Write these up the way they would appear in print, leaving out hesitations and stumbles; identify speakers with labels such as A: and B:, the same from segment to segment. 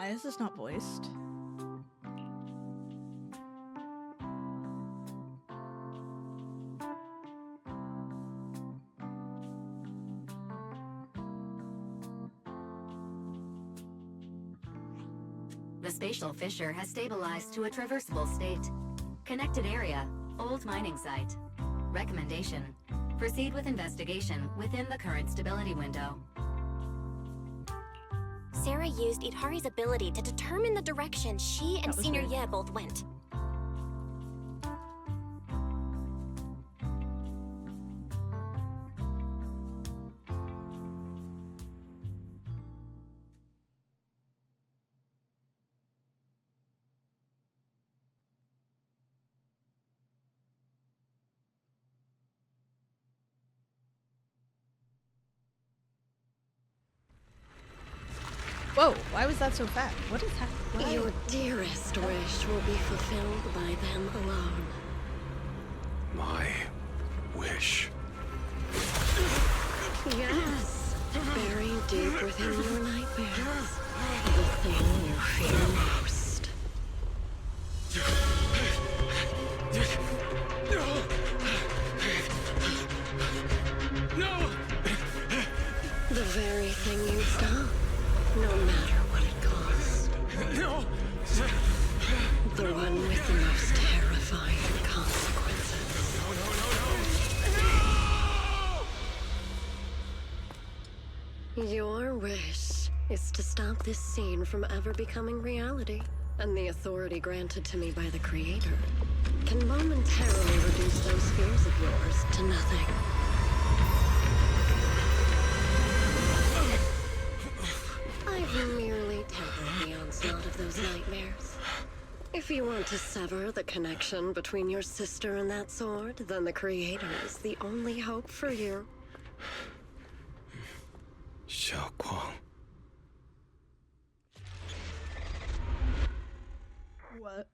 A: Why is this not voiced?
B: The spatial fissure has stabilized to a traversable state. Connected area, old mining site. Recommendation: proceed with investigation within the current stability window.
C: Sarah used Itari's ability to determine the direction she and
A: That was
C: Senior
A: weird.
C: Ye both went.
A: Whoa, why was that so fast? What is happening?
D: Your dearest wish will be fulfilled by them alone.
E: My wish.
D: Yes, buried deep within your nightmares. The thing you fear most.
E: No!
D: The very thing you stop, no matter what it costs.
E: No!
D: The one with the most terrifying consequences. Your wish is to stop this scene from ever becoming reality, and the authority granted to me by the Creator can momentarily reduce those fears of yours to nothing. I've merely tempered the onslaught of those nightmares. If you want to sever the connection between your sister and that sword, then the Creator is the only hope for you.
E: Xiaoguang.
A: What?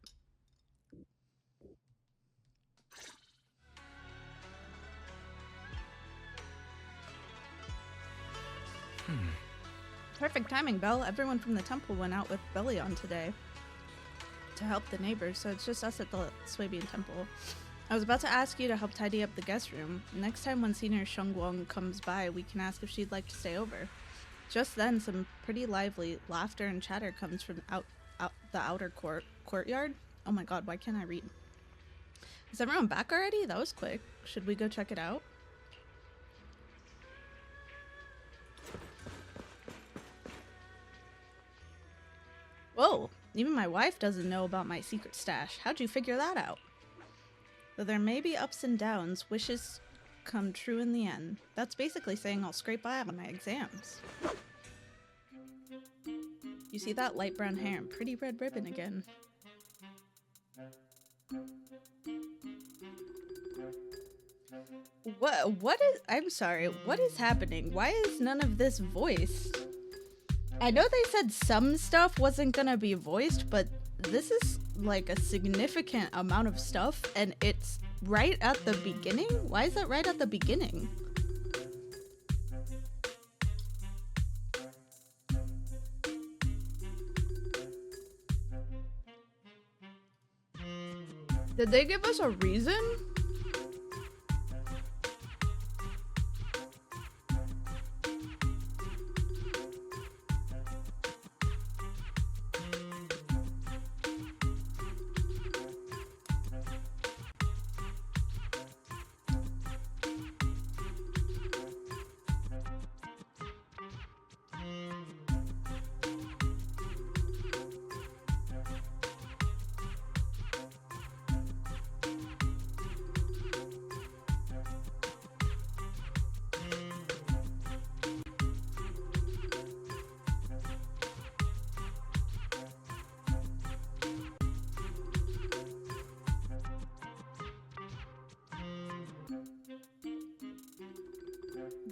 A: Perfect timing, Belle. Everyone from the temple went out with Bellion today to help the neighbors, so it's just us at the Swabian temple. I was about to ask you to help tidy up the guest room. Next time when Senior Shengguang comes by, we can ask if she'd like to stay over. Just then, some pretty lively laughter and chatter comes from out the outer courtyard. Oh my god, why can't I read? Is everyone back already? That was quick. Should we go check it out? Whoa, even my wife doesn't know about my secret stash. How'd you figure that out? Though there may be ups and downs, wishes come true in the end. That's basically saying I'll scrape by on my exams. You see that light brown hair and pretty red ribbon again. What is, I'm sorry, what is happening? Why is none of this voiced? I know they said some stuff wasn't gonna be voiced, but this is like a significant amount of stuff, and it's right at the beginning? Why is that right at the beginning? Did they give us a reason?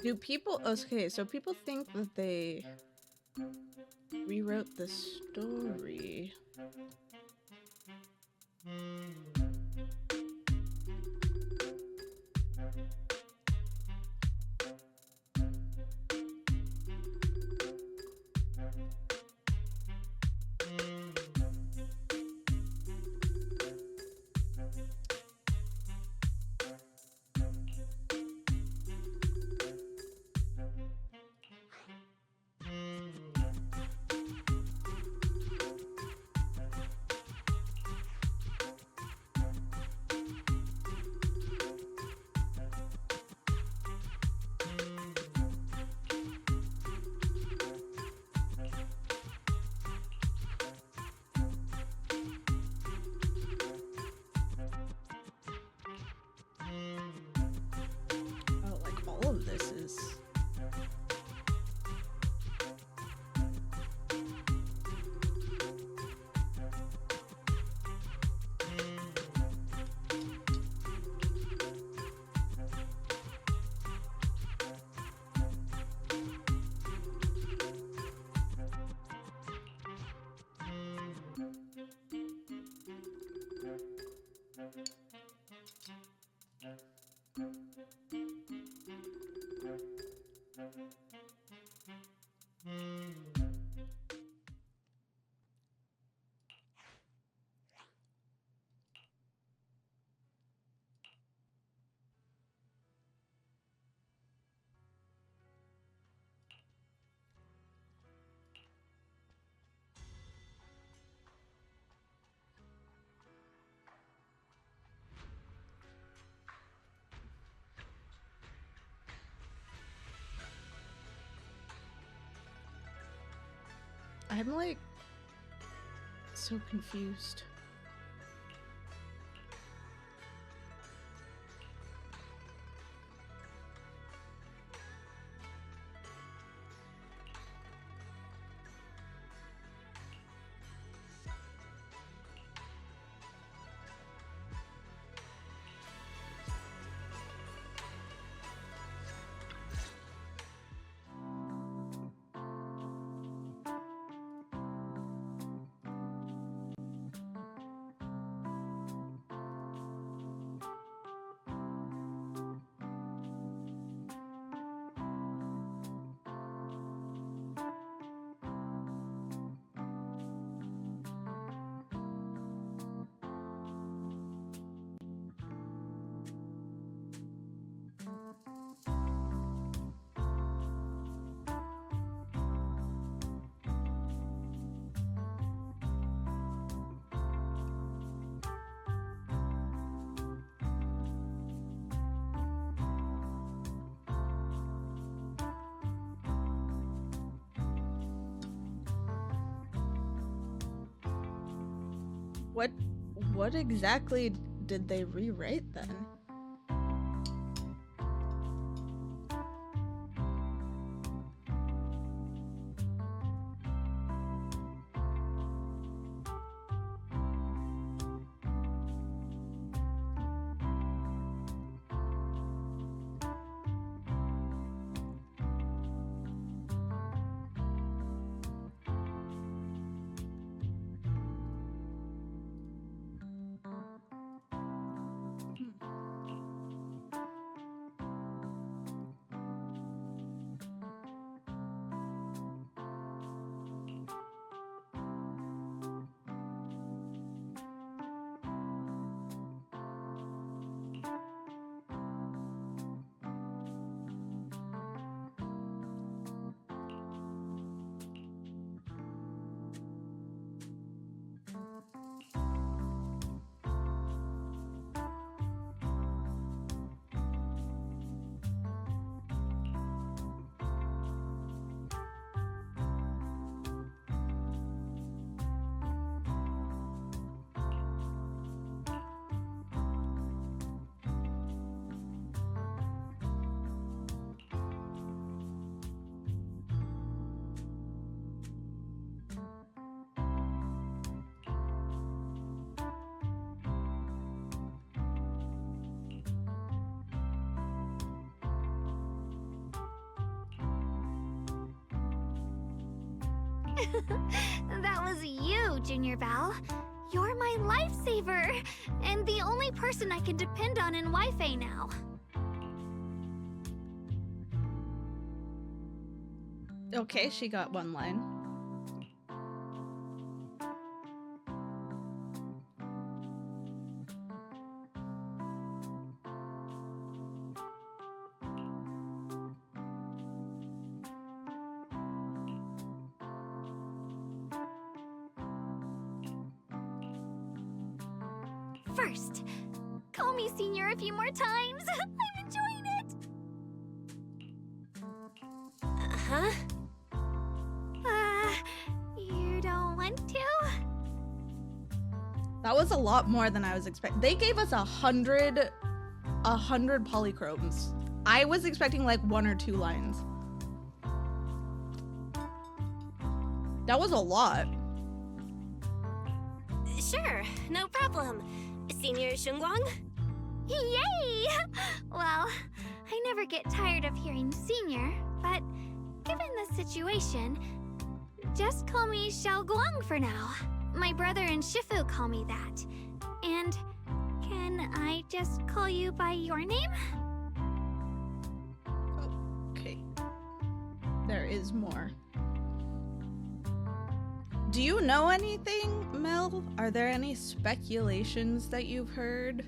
A: Do people, okay, so people think that they rewrote the story. of this is... I'm like so confused. What exactly did they rewrite then?
C: That was you, Junior Val. You're my lifesaver, and the only person I can depend on in Wi-Fi now.
A: Okay, she got one line.
C: First, call me Senior a few more times. I'm enjoying it.
D: Huh?
C: You don't want to?
A: That was a lot more than I was expecting. They gave us 100 polychromes. I was expecting like 1 or 2 lines. That was a lot.
F: Sure, no problem. Senior Shunguang?
C: Yay! Well, I never get tired of hearing senior, but given the situation, just call me Xiao Guang for now. My brother and Shifu call me that. And can I just call you by your name?
A: Okay. There is more. Do you know anything, Mel? Are there any speculations that you've heard?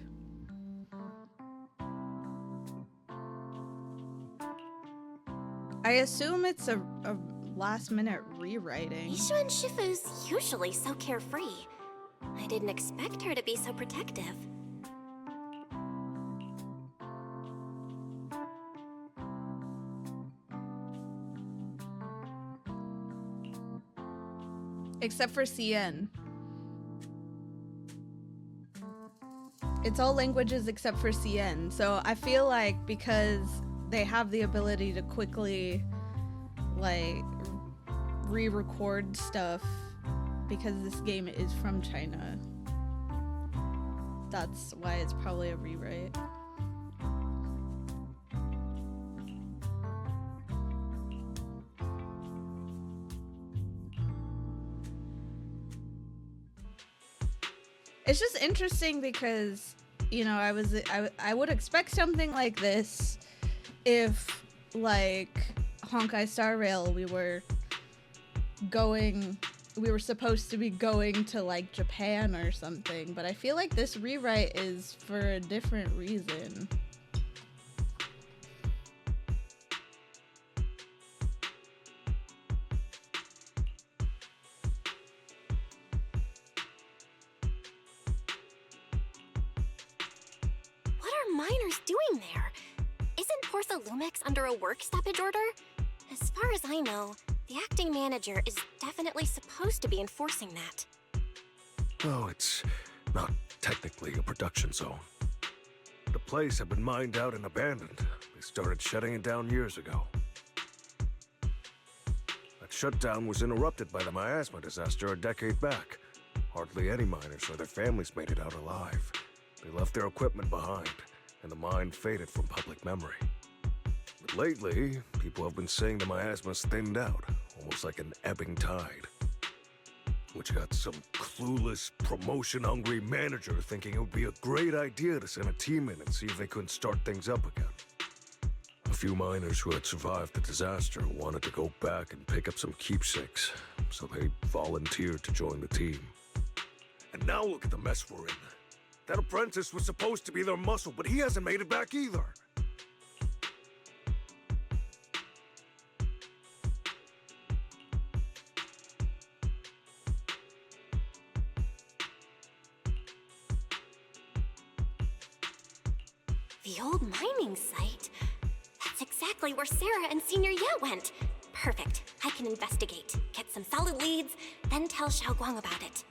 A: I assume it's a last-minute rewriting.
F: Ishu and Shifu's usually so carefree. I didn't expect her to be so protective.
A: Except for CN. It's all languages except for CN. So I feel like because they have the ability to quickly like re-record stuff because this game is from China. That's why it's probably a rewrite. It's just interesting because, you know, I would expect something like this if, like, Honkai Star Rail, we were supposed to be going to, like, Japan or something, but I feel like this rewrite is for a different reason.
F: Miners doing there? Isn't Portha Lumix under a work stoppage order? As far as I know, the acting manager is definitely supposed to be enforcing that.
E: Oh, it's not technically a production zone. The place had been mined out and abandoned. They started shutting it down years ago. That shutdown was interrupted by the miasma disaster a decade back. Hardly any miners or their families made it out alive. They left their equipment behind, and the mine faded from public memory. But lately, people have been saying the miasma's thinned out, almost like an ebbing tide. Which got some clueless, promotion-hungry manager thinking it would be a great idea to send a team in and see if they couldn't start things up again. A few miners who had survived the disaster wanted to go back and pick up some keepsakes, so they volunteered to join the team. And now look at the mess we're in. That apprentice was supposed to be their muscle, but he hasn't made it back either.
F: The old mining site? That's exactly where Sarah and Senior Ye went. Perfect. I can investigate, get some solid leads, then tell Xiao Guang about it.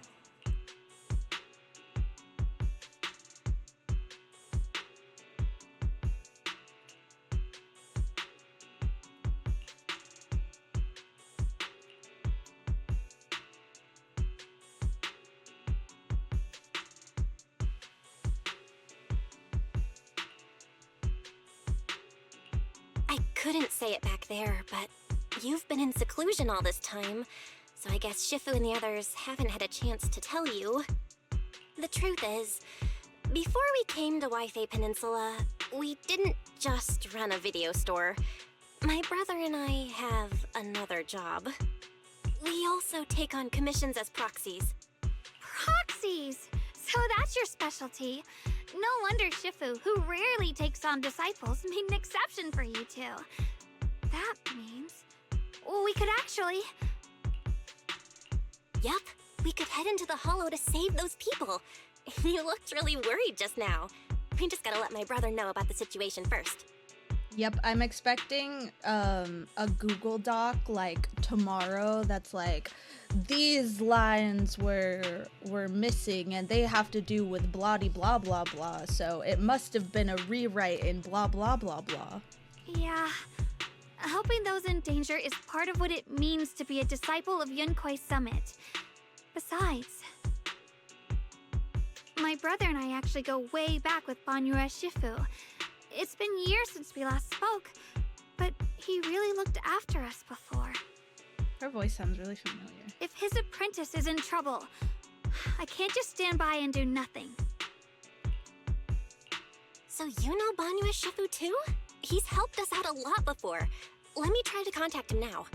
F: Couldn't say it back there, but you've been in seclusion all this time, so I guess Shifu and the others haven't had a chance to tell you. The truth is, before we came to Wi-Fi Peninsula, we didn't just run a video store. My brother and I have another job. We also take on commissions as proxies.
C: Proxies! So that's your specialty. No wonder Shifu, who rarely takes on disciples, made an exception for you two. That means we could actually...
F: Yup, we could head into the Hollow to save those people. You looked really worried just now. We just gotta let my brother know about the situation first.
A: Yep, I'm expecting a Google Doc like tomorrow that's like, these lines were missing and they have to do with blah blah blah blah, so it must have been a rewrite in blah blah blah blah.
C: Yeah. Helping those in danger is part of what it means to be a disciple of Yunkoi Summit. Besides, my brother and I actually go way back with Banyue Shifu. It's been years since we last spoke, but he really looked after us before.
A: Her voice sounds really familiar.
C: If his apprentice is in trouble, I can't just stand by and do nothing.
F: So you know Banyue Shifu too? He's helped us out a lot before. Let me try to contact him now.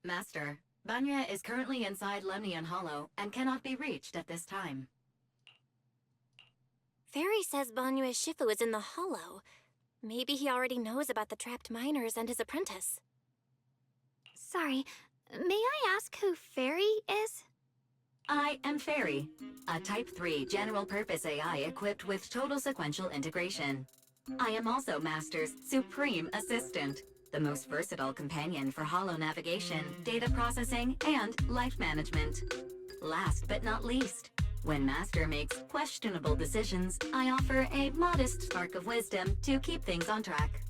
B: Master, Banya is currently inside Lemnian Hollow and cannot be reached at this time.
F: Fairy says Banyue Shifu is in the Hollow. Maybe he already knows about the trapped miners and his apprentice.
C: Sorry, may I ask who Fairy is?
B: I am Fairy, a Type 3 general-purpose AI equipped with total sequential integration. I am also Master's supreme assistant, the most versatile companion for holo navigation, data processing, and life management. Last but not least, when Master makes questionable decisions, I offer a modest spark of wisdom to keep things on track.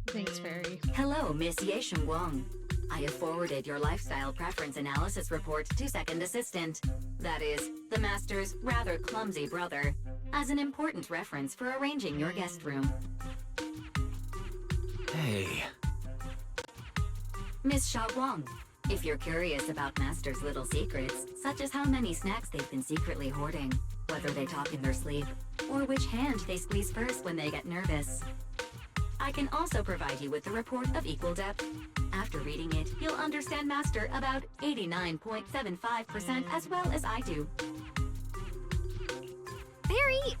A: Thanks, Fairy.
B: Hello, Miss Yeshun Wang. I have forwarded your lifestyle preference analysis report to Second Assistant, that is, the Master's rather clumsy brother, as an important reference for arranging your guest room.
G: Hey.
B: Miss Xiaoguang, if you're curious about Master's little secrets, such as how many snacks they've been secretly hoarding, whether they talk in their sleep, or which hand they squeeze first when they get nervous, I can also provide you with a report of equal depth. After reading it, you'll understand Master about 89.75% as well as I do.
F: Fairy,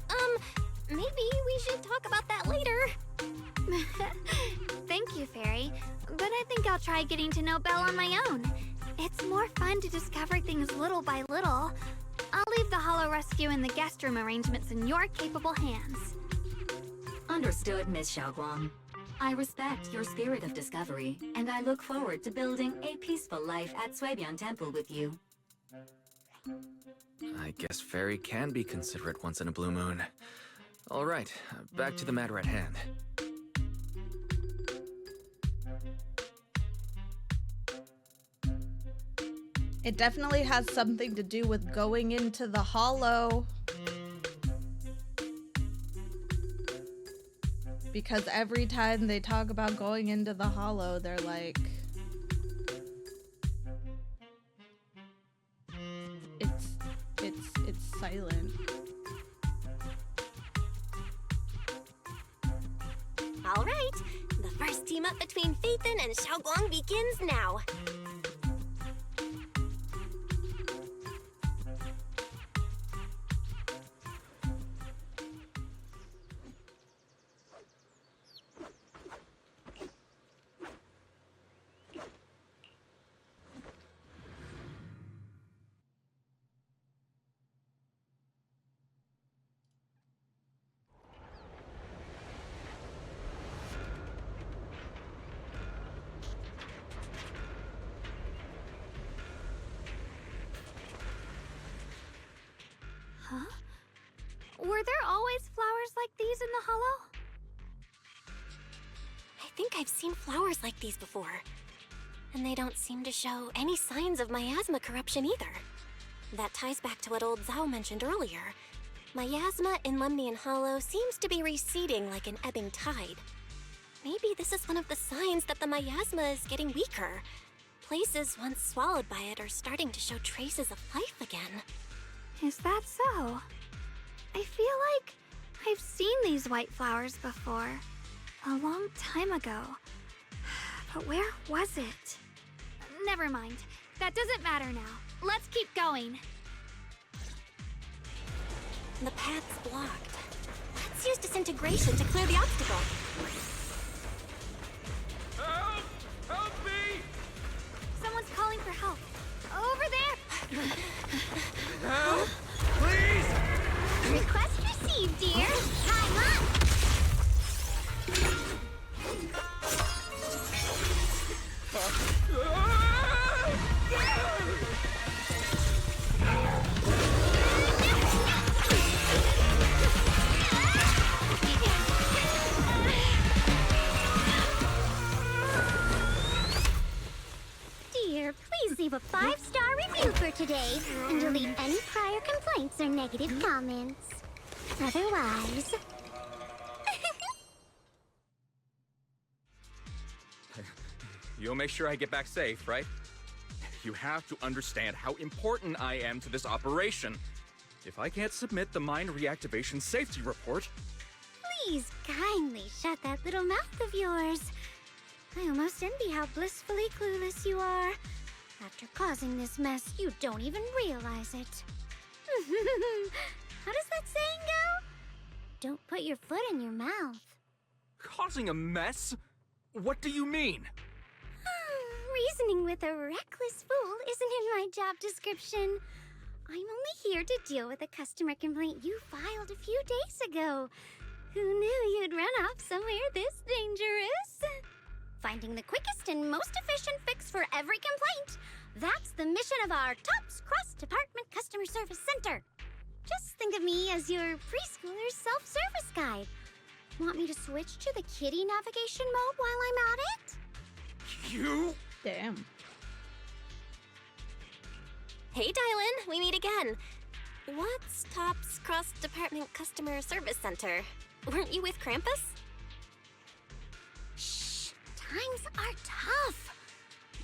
F: maybe we should talk about that later.
C: Thank you, Fairy, but I think I'll try getting to know Belle on my own. It's more fun to discover things little by little. I'll leave the Hollow Rescue and the guest room arrangements in your capable hands.
B: Understood, Miss Xiaoguang. I respect your spirit of discovery, and I look forward to building a peaceful life at Suibian Temple with you.
G: I guess Fairy can be considerate once in a blue moon. All right, back to the matter at hand.
A: It definitely has something to do with going into the hollow. Because every time they talk about going into the hollow, they're like... It's silent.
F: All right, the first team up between Phaethon and Xiaoguang begins now.
C: Huh? Were there always flowers like these in the hollow?
F: I think I've seen flowers like these before. And they don't seem to show any signs of miasma corruption either. That ties back to what old Zhao mentioned earlier. Miasma in Lemnian Hollow seems to be receding like an ebbing tide. Maybe this is one of the signs that the miasma is getting weaker. Places once swallowed by it are starting to show traces of life again.
C: Is that so? I feel like I've seen these white flowers before. A long time ago. But where was it? Never mind. That doesn't matter now. Let's keep going.
F: The path's blocked. Let's use disintegration to clear the obstacle.
H: Help! Help me!
C: Someone's calling for help. Over there!
H: Help! Please!
C: Request received, dear. Time up!
I: Dear, please leave a 5-star review for today and delete any prior complaints or negative comments. Otherwise...
H: You'll make sure I get back safe, right? You have to understand how important I am to this operation. If I can't submit the mine reactivation safety report...
I: Please kindly shut that little mouth of yours. I almost envy how blissfully clueless you are. After causing this mess, you don't even realize it. How does that saying go? Don't put your foot in your mouth.
H: Causing a mess? What do you mean?
I: Reasoning with a reckless fool isn't in my job description. I'm only here to deal with a customer complaint you filed a few days ago. Who knew you'd run off somewhere this dangerous? Finding the quickest and most efficient fix for every complaint. That's the mission of our TOPS Cross-Department Customer Service Center. Just think of me as your preschooler's self-service guide. Want me to switch to the kiddie navigation mode while I'm at it?
H: You?
A: Damn.
F: Hey, Dylan, we meet again. What's TOPS Cross-Department Customer Service Center? Weren't you with Krampus?
I: Shh, times are tough.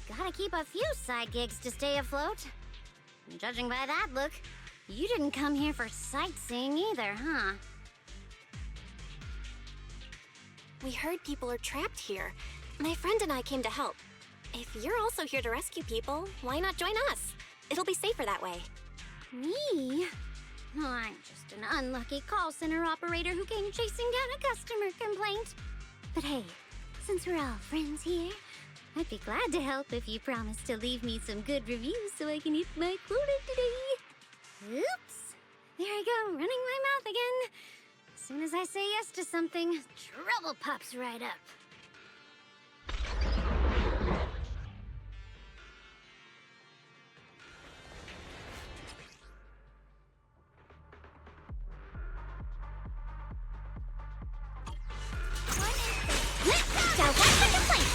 I: Gotta keep a few side gigs to stay afloat. Judging by that look, you didn't come here for sightseeing either, huh?
F: We heard people are trapped here. My friend and I came to help. If you're also here to rescue people, why not join us? It'll be safer that way.
I: Me? Oh, I'm just an unlucky call center operator who came chasing down a customer complaint. But hey, since we're all friends here, I'd be glad to help if you promise to leave me some good reviews so I can hit my quota today. Oops. There I go, running my mouth again. As soon as I say yes to something, trouble pops right up.
C: Now what's the complaint?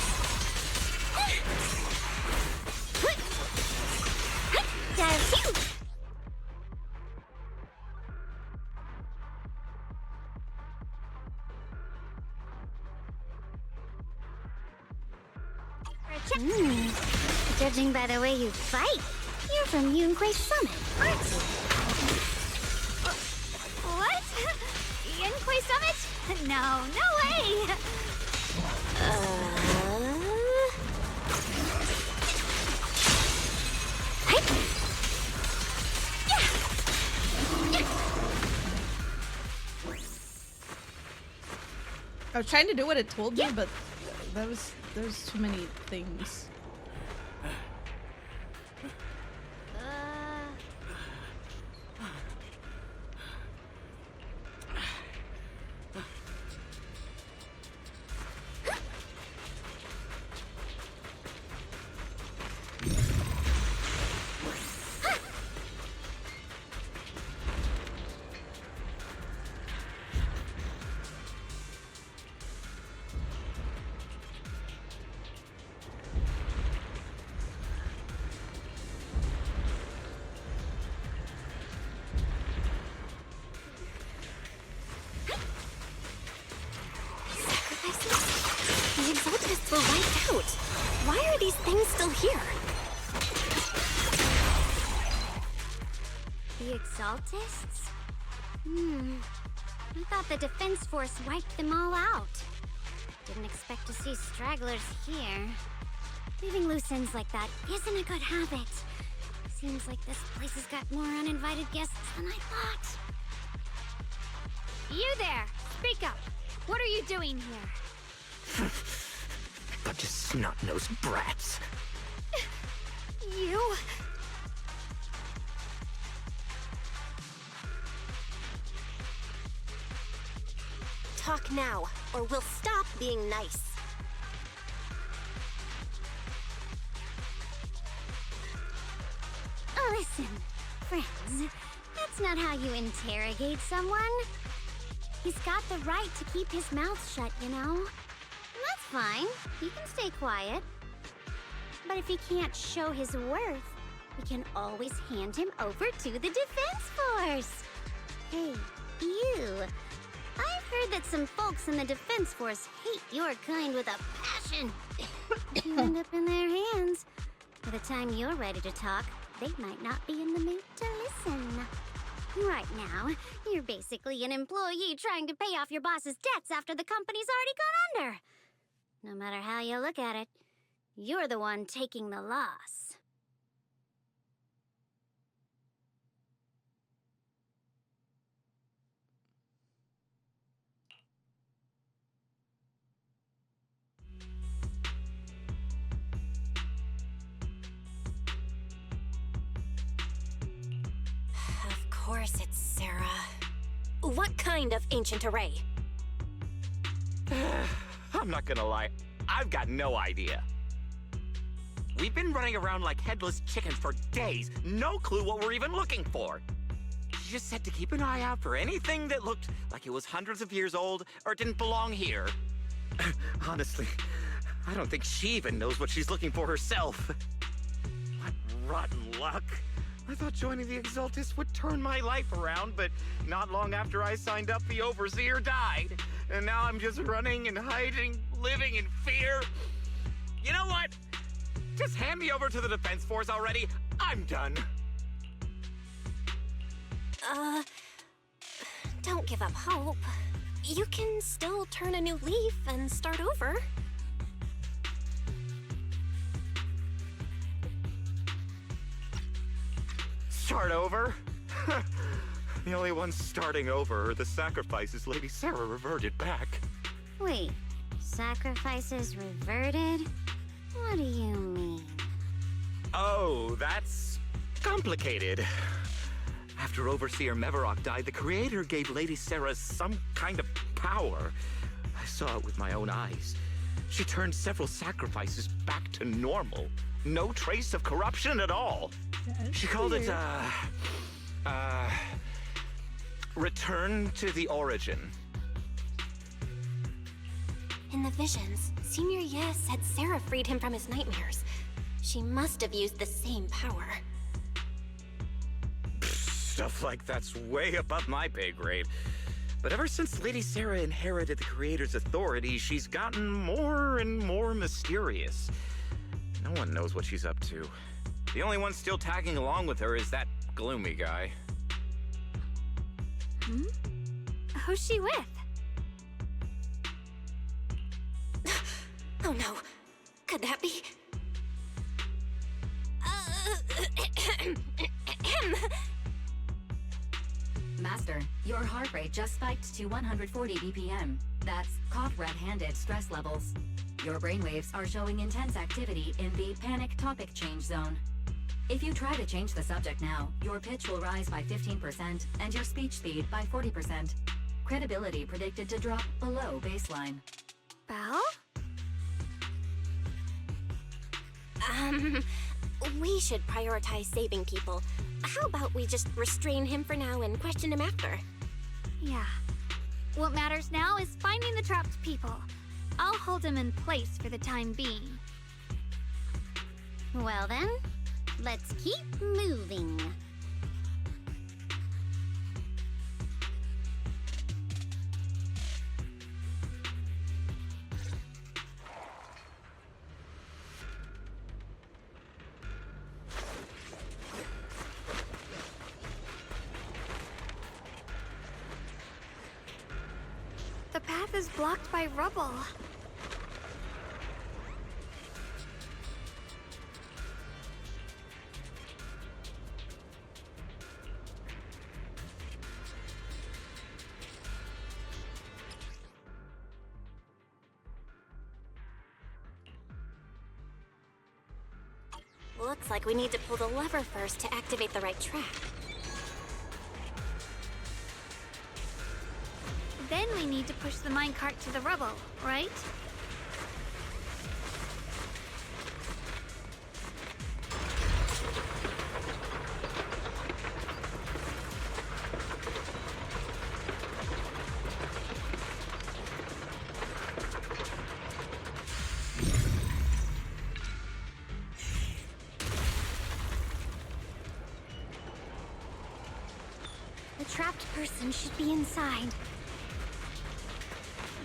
I: Does you? Judging by the way you fight, you're from Yunquay Summit, aren't you?
C: What? Yunquay Summit? No, no way!
A: I was trying to do what it told me, but there's too many things.
F: The exaltists were wiped out. Why are these things still here?
I: The Exaltists? I thought the Defense Force wiped them all out. Didn't expect to see stragglers here. Leaving loose ends like that isn't a good habit. Seems like this place has got more uninvited guests than I thought.
C: You there! Speak up! What are you doing here?
J: Bunch of snot-nosed brats.
C: You...
F: Talk now, or we'll stop being nice.
I: Listen, friends, that's not how you interrogate someone. He's got the right to keep his mouth shut, you know? And that's fine. He can stay quiet. But if he can't show his worth, we can always hand him over to the Defense Force. Hey, you. I've heard that some folks in the Defense Force hate your kind with a passion. If you end up in their hands, by the time you're ready to talk, they might not be in the mood to listen. Right now, you're basically an employee trying to pay off your boss's debts after the company's already gone under. No matter how you look at it, you're the one taking the loss.
F: Of course it's Sarah. What kind of ancient array?
J: I'm not gonna lie, I've got no idea. We've been running around like headless chickens for days, no clue what we're even looking for. She just said to keep an eye out for anything that looked like it was hundreds of years old or didn't belong here. Honestly, I don't think she even knows what she's looking for herself. What rotten luck. I thought joining the Exaltis would turn my life around, but not long after I signed up, the Overseer died. And now I'm just running and hiding, living in fear. You know what? Just hand me over to the Defense Force already. I'm done.
F: Don't give up hope. You can still turn a new leaf and start over.
J: Start over? The only ones starting over are the sacrifices Lady Sarah reverted back.
I: Wait, sacrifices reverted? What do you mean?
J: Oh, that's complicated. After Overseer Mevarok died, the Creator gave Lady Sarah some kind of power. I saw it with my own eyes. She turned several sacrifices back to normal. No trace of corruption at all. She called it, return to the origin.
F: In the visions, Senior Ye said Sarah freed him from his nightmares. She must have used the same power.
J: Stuff like that's way above my pay grade. But ever since Lady Sarah inherited the Creator's authority, she's gotten more and more mysterious. No one knows what she's up to. The only one still tagging along with her is that gloomy guy.
C: Who's she with?
F: Oh no. Could that be?
B: Master, your heart rate just spiked to 140 BPM. That's caught red-handed stress levels. Your brainwaves are showing intense activity in the panic topic change zone. If you try to change the subject now, your pitch will rise by 15% and your speech speed by 40%. Credibility predicted to drop below baseline.
C: Belle?
F: We should prioritize saving people. How about we just restrain him for now and question him after?
C: Yeah. What matters now is finding the trapped people. I'll hold him in place for the time being.
I: Well then, let's keep moving.
C: The path is blocked by rubble.
F: Looks like we need to pull the lever first to activate the right track.
C: Then we need to push the minecart to the rubble, right?
I: The trapped person should be inside.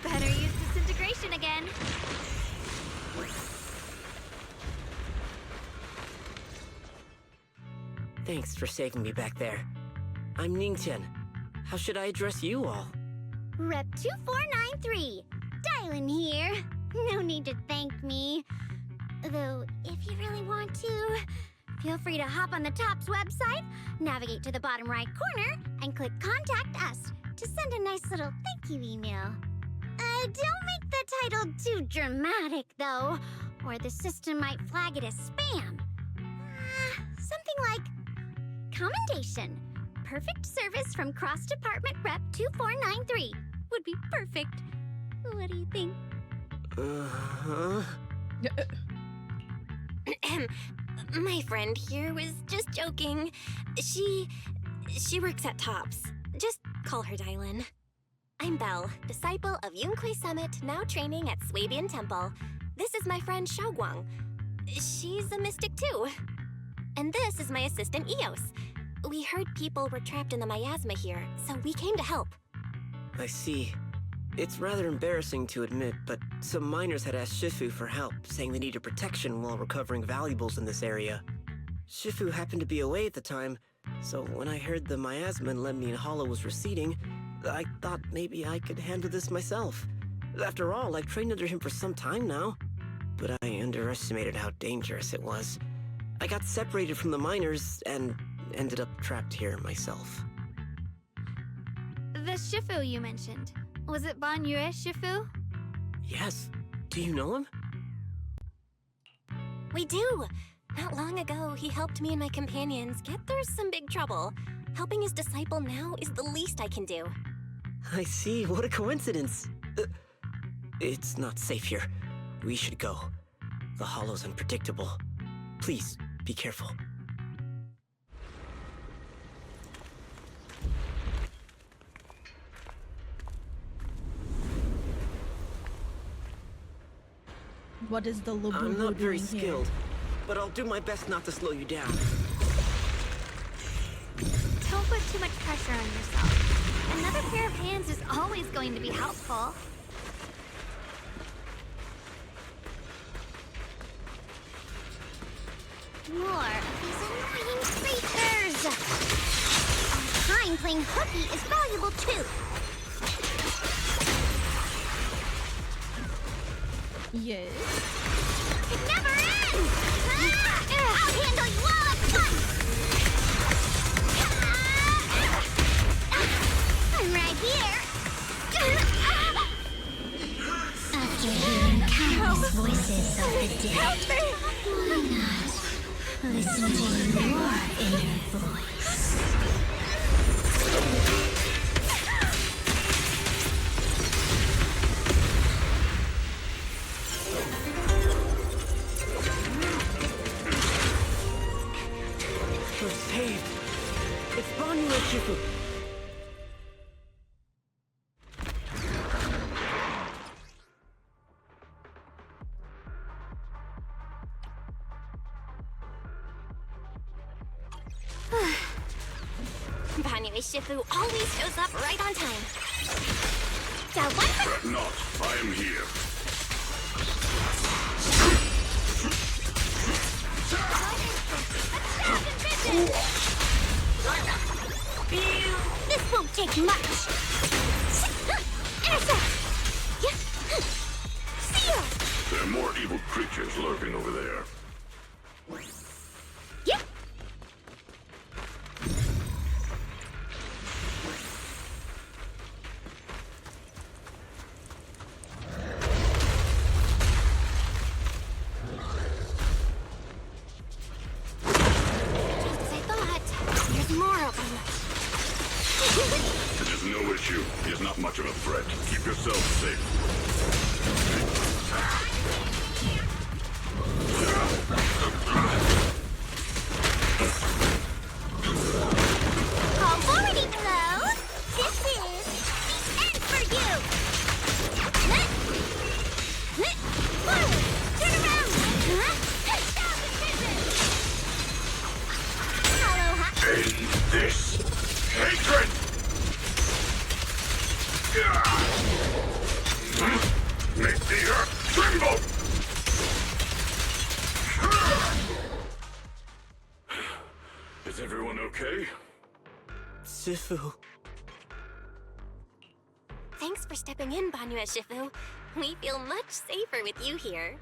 C: Better use disintegration again.
K: Thanks for saving me back there. I'm Ningtian. How should I address you all?
I: Rep 2493. Dylan here. No need to thank me. Though, if you really want to, feel free to hop on the TOPS website, navigate to the bottom right corner, and click Contact Us to send a nice little thank you email. Don't make the title too dramatic, though, or the system might flag it as spam. Something like, Commendation. Perfect service from Cross Department Rep 2493 would be perfect. What do you think?
F: My friend here was just joking. She works at TOPS. Just call her Dylan. I'm Belle, disciple of Yunque Summit, now training at Swabian Temple. This is my friend Xiaoguang. She's a mystic too. And this is my assistant Eos. We heard people were trapped in the miasma here, so we came to help.
K: I see. It's rather embarrassing to admit, but some miners had asked Shifu for help, saying they needed protection while recovering valuables in this area. Shifu happened to be away at the time, so when I heard the miasma in Lemnian Hollow was receding, I thought maybe I could handle this myself. After all, I've trained under him for some time now. But I underestimated how dangerous it was. I got separated from the miners and ended up trapped here myself.
C: The Shifu you mentioned. Was it Ban Yue Shifu?
K: Yes. Do you know him?
F: We do! Not long ago, he helped me and my companions get through some big trouble. Helping his disciple now is the least I can do.
K: I see. What a coincidence. It's not safe here. We should go. The hollow's unpredictable. Please, be careful.
A: What is the
K: I'm
A: Lobubu
K: not very
A: doing here?
K: skilled, but I'll do my best not to slow you down.
C: Don't put too much pressure on yourself. Another pair of hands is always going to be helpful.
I: More of these annoying creatures! Our time playing hooky is valuable too.
A: Yes.
I: It never ends! I'll handle you all at once! I'm right here! After hearing countless voices of the dead, why not listen to your inner voice?
K: You're saved. It's Banyu Shifu.
F: Banyu Shifu always shows up right on time.
E: Fret not, I am here.
I: This won't take much. Intercept! Seal!
E: There are more evil creatures lurking over there.
I: Yep. Call forwarding below. This is the end for you. Forward. Turn around. Touchdown decision. Aloha.
E: End this hatred! Make the earth tremble! Is everyone okay?
K: Shifu.
F: Thanks for stepping in, Banyue Shifu. We feel much safer with you here.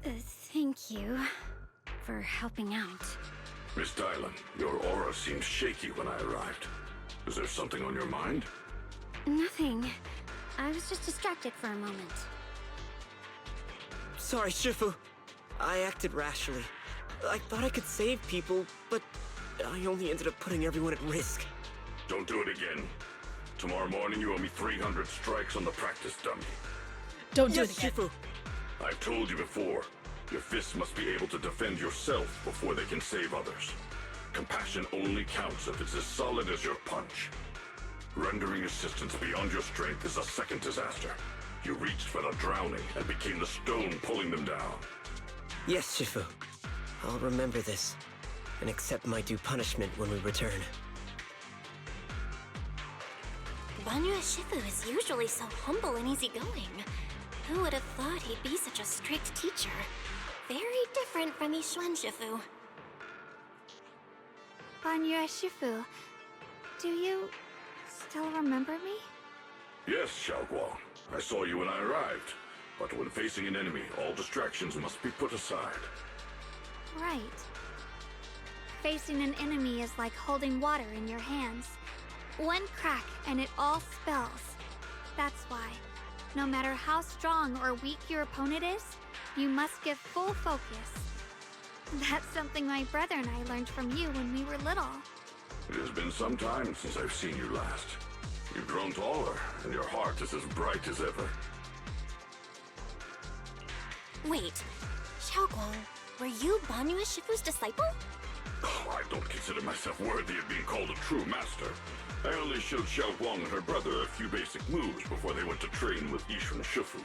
I: Thank you for helping out.
E: Miss Dylan, your aura seemed shaky when I arrived. Is there something on your mind?
I: Nothing. I was just distracted for a moment.
K: Sorry, Shifu. I acted rashly. I thought I could save people, but I only ended up putting everyone at risk.
E: Don't do it again. Tomorrow morning you owe me 300 strikes on the practice dummy.
A: Don't do
K: Yes,
A: it again.
K: Shifu.
E: I've told you before, your fists must be able to defend yourself before they can save others. Compassion only counts if it's as solid as your punch. Rendering assistance beyond your strength is a second disaster. You reached for the drowning and became the stone pulling them down.
K: Yes, Shifu. I'll remember this and accept my due punishment when we return.
F: Banyue Shifu is usually so humble and easygoing. Who would have thought he'd be such a strict teacher? Very different from Yixuan Shifu.
C: Banyue Shifu, do you still remember me?
E: Yes, Xiaoguang. I saw you when I arrived. But when facing an enemy, all distractions must be put aside.
C: Right. Facing an enemy is like holding water in your hands. One crack and it all spills. That's why, no matter how strong or weak your opponent is, you must give full focus. That's something my brother and I learned from you when we were little.
E: It has been some time since I've seen you last. You've grown taller, and your heart is as bright as ever.
F: Wait, Xiaoguang, were you Banyue Shifu's disciple?
E: Oh, I don't consider myself worthy of being called a true master. I only showed Xiaoguang and her brother a few basic moves before they went to train with Yixuan Shifu.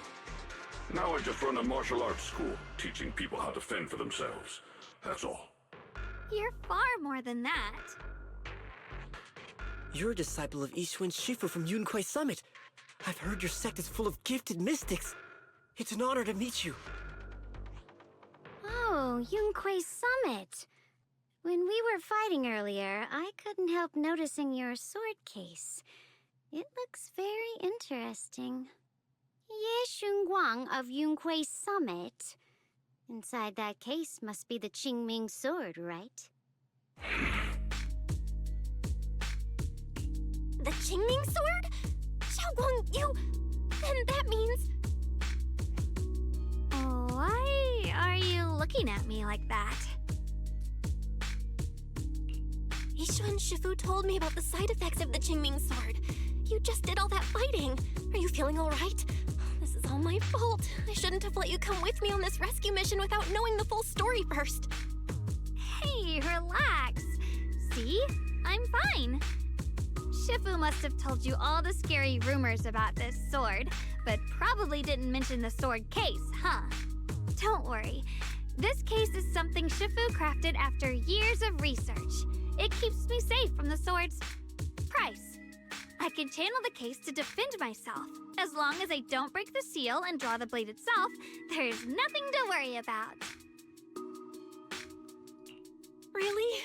E: Now I just run a martial arts school, teaching people how to fend for themselves. That's all.
C: You're far more than that.
K: You're a disciple of Yixuan Shifu from Yunquai Summit. I've heard your sect is full of gifted mystics. It's an honor to meet you.
I: Oh, Yunquai Summit. When we were fighting earlier, I couldn't help noticing your sword case. It looks very interesting. Ye Xunguang of Yunquai Summit. Inside that case must be the Qingming sword, right?
F: The Qingming sword? Xiaoguang, you... Then that means...
C: Why are you looking at me like that?
F: Yixuan Shifu told me about the side effects of the Qingming sword. You just did all that fighting. Are you feeling all right? This is all my fault. I shouldn't have let you come with me on this rescue mission without knowing the full story first.
C: Hey, relax. See? I'm fine. Shifu must have told you all the scary rumors about this sword, but probably didn't mention the sword case, huh? Don't worry. This case is something Shifu crafted after years of research. It keeps me safe from the sword's price. I can channel the case to defend myself. As long as I don't break the seal and draw the blade itself, there's nothing to worry about.
F: Really?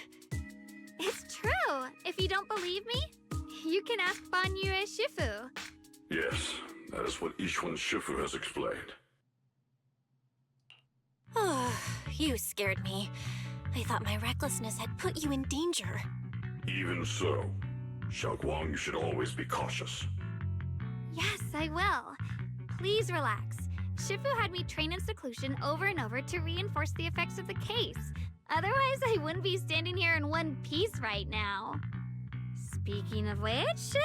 C: It's true. If you don't believe me, you can ask Banyue Shifu.
E: Yes, that is what Yixuan Shifu has explained.
F: Oh, you scared me. I thought my recklessness had put you in danger.
E: Even so, Xiaoguang, you should always be cautious.
C: Yes, I will. Please relax. Shifu had me train in seclusion over and over to reinforce the effects of the case. Otherwise, I wouldn't be standing here in one piece right now. Speaking of which,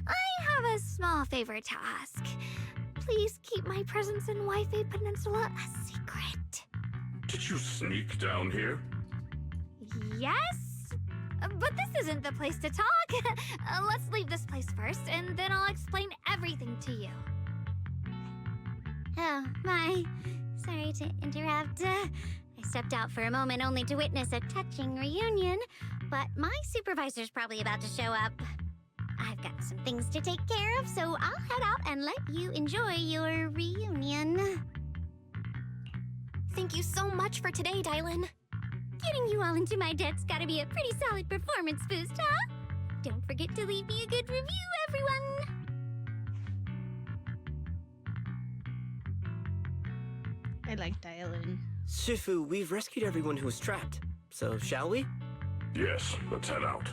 C: I have a small favor to ask. Please keep my presence in Wi-Fi Peninsula a secret.
L: Did you sneak down here?
C: Yes? But this isn't the place to talk. Let's leave this place first, and then I'll explain everything to you.
I: Oh, my. Sorry to interrupt. I stepped out for a moment only to witness a touching reunion, but my supervisor's probably about to show up. I've got some things to take care of, so I'll head out and let you enjoy your reunion.
F: Thank you so much for today, Dylan.
I: Getting you all into my debt's gotta be a pretty solid performance boost, huh? Don't forget to leave me a good review, everyone!
A: I like Dylan.
K: Shifu, we've rescued everyone who was trapped. So, shall we?
L: Yes, let's head out.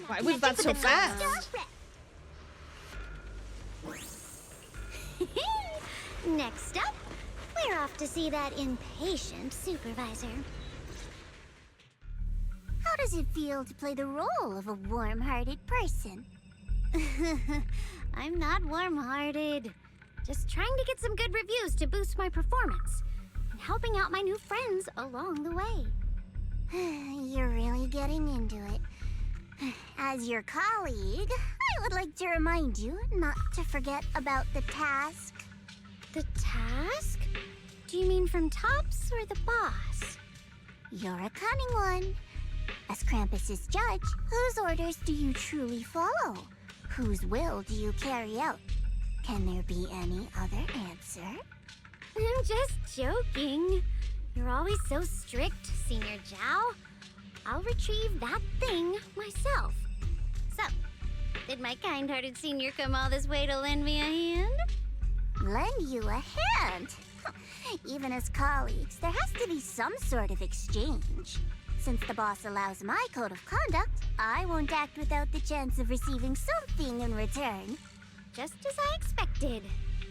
A: Why was that so fast?
I: Next up, we're off to see that impatient supervisor. How does it feel to play the role of a warm-hearted person? I'm not warm-hearted. Just trying to get some good reviews to boost my performance and helping out my new friends along the way. You're really getting into it. As your colleague, I would like to remind you not to forget about the task. The task? Do you mean from Tops or the boss? You're a cunning one. As Krampus's judge, whose orders do you truly follow? Whose will do you carry out? Can there be any other answer? I'm just joking. You're always so strict, Senior Zhao. I'll retrieve that thing myself. So, did my kind-hearted senior come all this way to lend me a hand? Lend you a hand? Even as colleagues, there has to be some sort of exchange. Since the boss allows my code of conduct, I won't act without the chance of receiving something in return. Just as I expected.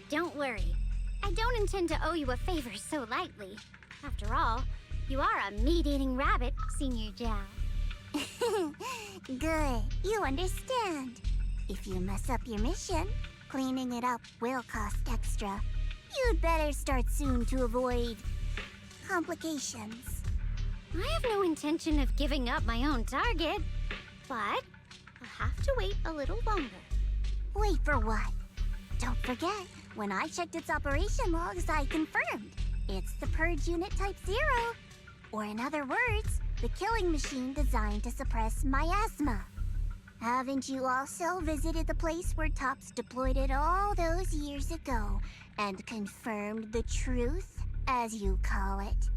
I: Don't worry. I don't intend to owe you a favor so lightly. After all, you are a meat-eating rabbit, Senior Zhao. Good. You understand. If you mess up your mission, cleaning it up will cost extra. You'd better start soon to avoid complications. I have no intention of giving up my own target, but I'll have to wait a little longer. Wait for what? Don't forget, when I checked its operation logs, I confirmed. It's the Purge Unit Type 0. Or in other words, the killing machine designed to suppress miasma. Haven't you also visited the place where Tops deployed it all those years ago and confirmed the truth, as you call it?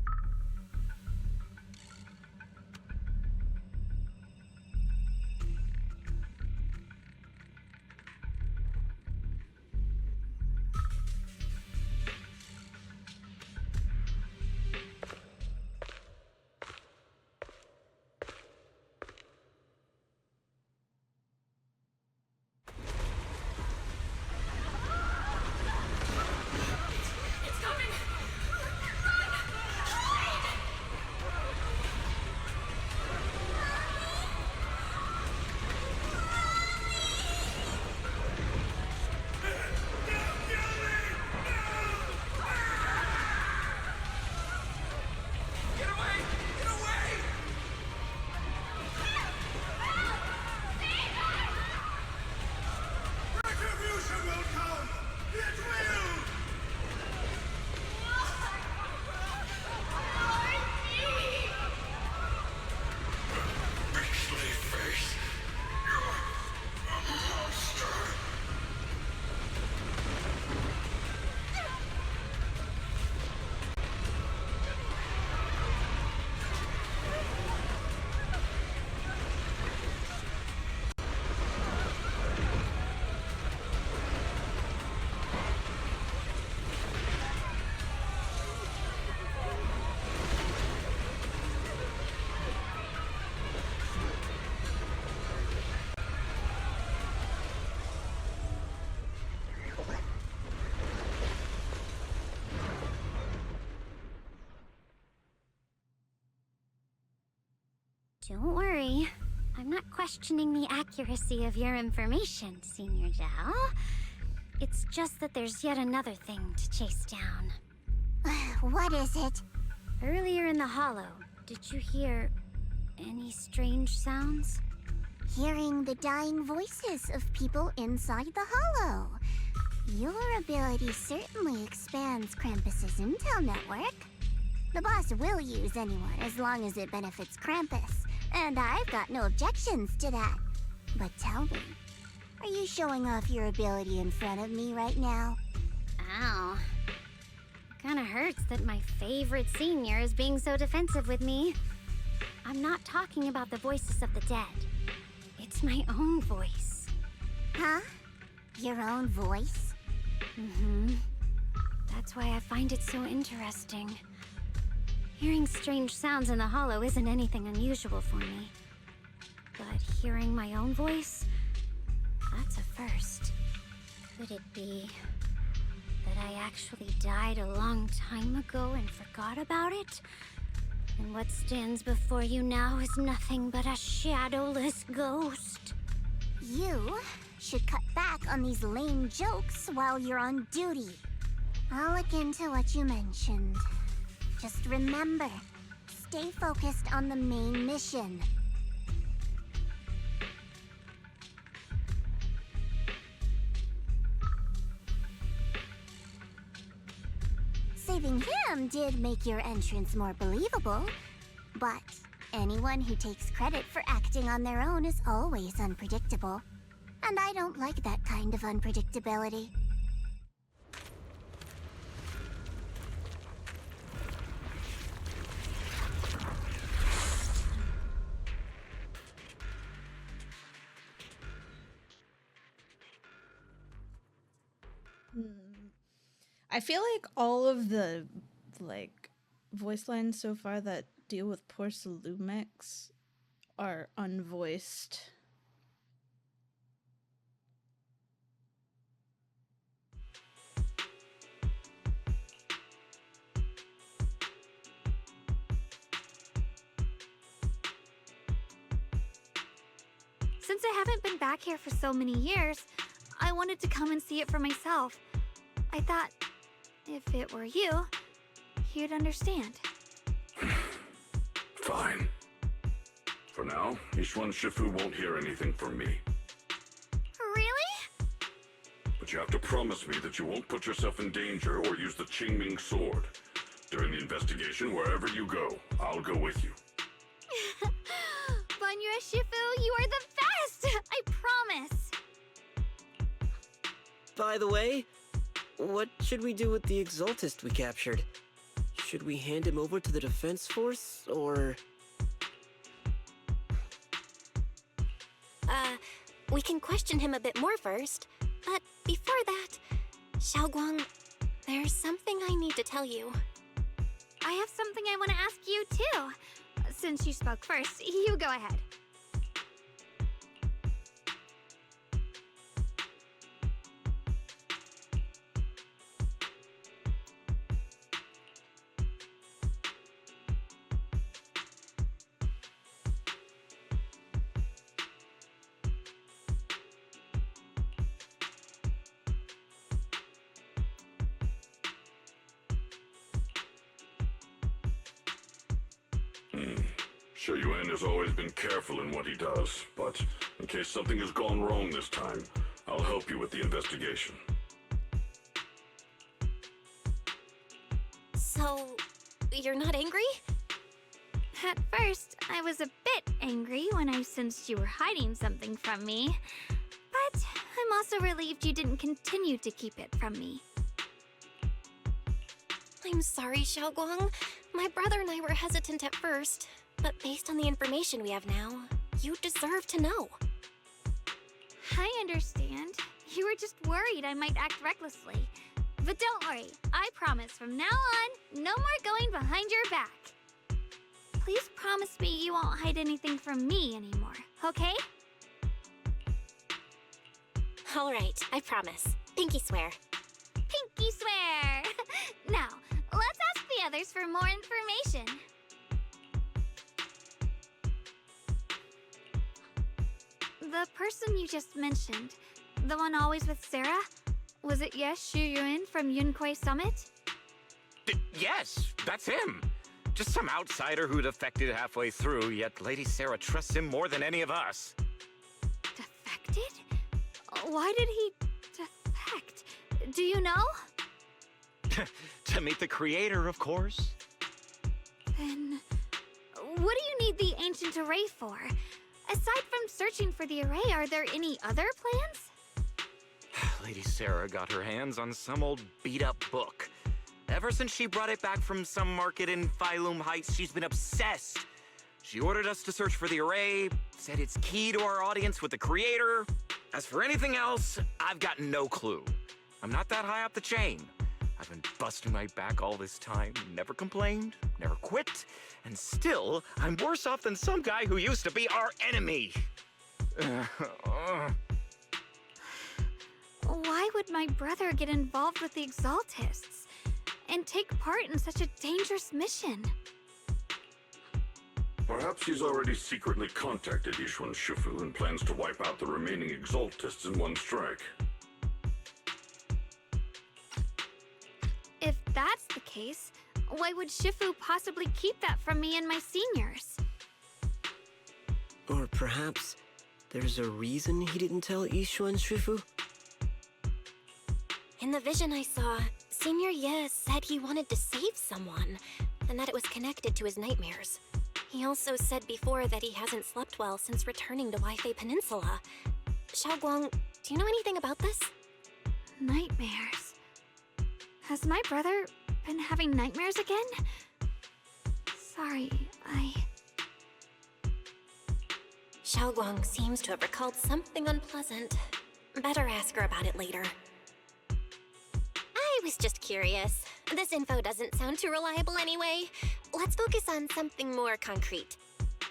I: Don't worry. I'm not questioning the accuracy of your information, Senior Zhao. It's just that there's yet another thing to chase down.
M: What is it?
I: Earlier in the hollow, did you hear any strange sounds?
M: Hearing the dying voices of people inside the hollow. Your ability certainly expands Krampus's intel network. The boss will use anyone as long as it benefits Krampus, and I've got no objections to that. But tell me, are you showing off your ability in front of me right now?
I: Ow. Kinda hurts that my favorite senior is being so defensive with me. I'm not talking about the voices of the dead. It's my own voice.
M: Huh? Your own voice?
I: Mm-hmm. That's why I find it so interesting. Hearing strange sounds in the hollow isn't anything unusual for me. But hearing my own voice, that's a first. Could it be that I actually died a long time ago and forgot about it? And what stands before you now is nothing but a shadowless ghost.
M: You should cut back on these lame jokes while you're on duty. I'll look into what you mentioned. Just remember, stay focused on the main mission. Saving him did make your entrance more believable, but anyone who takes credit for acting on their own is always unpredictable. And I don't like that kind of unpredictability.
A: I feel like all of the voice lines so far that deal with poor Salumix are unvoiced.
C: Since I haven't been back here for so many years, I wanted to come and see it for myself. I thought, if it were you, you'd understand.
L: Fine. For now, Ishwan Shifu won't hear anything from me.
C: Really?
L: But you have to promise me that you won't put yourself in danger or use the Qingming sword. During the investigation, wherever you go, I'll go with you.
C: Banyue Shifu, you are the best! I promise!
K: By the way, what should we do with the Exaltist we captured? Should we hand him over to the defense force, or...?
F: We can question him a bit more first. But before that, Xiaoguang, there's something I need to tell you.
C: I have something I want to ask you, too. Since you spoke first, you go ahead.
L: Yuan has always been careful in what he does, but in case something has gone wrong this time, I'll help you with the investigation.
F: So, you're not angry?
C: At first, I was a bit angry when I sensed you were hiding something from me. But I'm also relieved you didn't continue to keep it from me.
F: I'm sorry, Xiaoguang. My brother and I were hesitant at first. But based on the information we have now, you deserve to know.
C: I understand. You were just worried I might act recklessly. But don't worry, I promise from now on, no more going behind your back. Please promise me you won't hide anything from me anymore, okay?
F: All right, I promise. Pinky swear.
C: Pinky swear! Now, let's ask the others for more information. The person you just mentioned, the one always with Sarah, was it Shu Yun from Yunquei Summit?
J: Yes, that's him. Just some outsider who defected halfway through, yet Lady Sarah trusts him more than any of us.
C: Defected? Why did he defect? Do you know?
J: To meet the creator, of course.
C: Then, what do you need the ancient array for? Aside from searching for the array, are there any other plans?
J: Lady Sarah got her hands on some old beat-up book. Ever since she brought it back from some market in Phylum Heights, she's been obsessed. She ordered us to search for the array, said it's key to our audience with the creator. As for anything else, I've got no clue. I'm not that high up the chain. I've been busting my back all this time, never complained, never quit, and still, I'm worse off than some guy who used to be our enemy.
C: Why would my brother get involved with the Exaltists and take part in such a dangerous mission?
L: Perhaps he's already secretly contacted Yishuan Shifu and plans to wipe out the remaining Exaltists in one strike.
C: If that's the case, why would Shifu possibly keep that from me and my seniors?
K: Or perhaps there's a reason he didn't tell Yishuan Shifu?
F: In the vision I saw, Senior Ye said he wanted to save someone, and that it was connected to his nightmares. He also said before that he hasn't slept well since returning to Waifei Peninsula. Xiaoguang, do you know anything about this?
C: Nightmares. Has my brother been having nightmares again? Sorry,
F: Xiaoguang seems to have recalled something unpleasant. Better ask her about it later. I was just curious. This info doesn't sound too reliable anyway. Let's focus on something more concrete.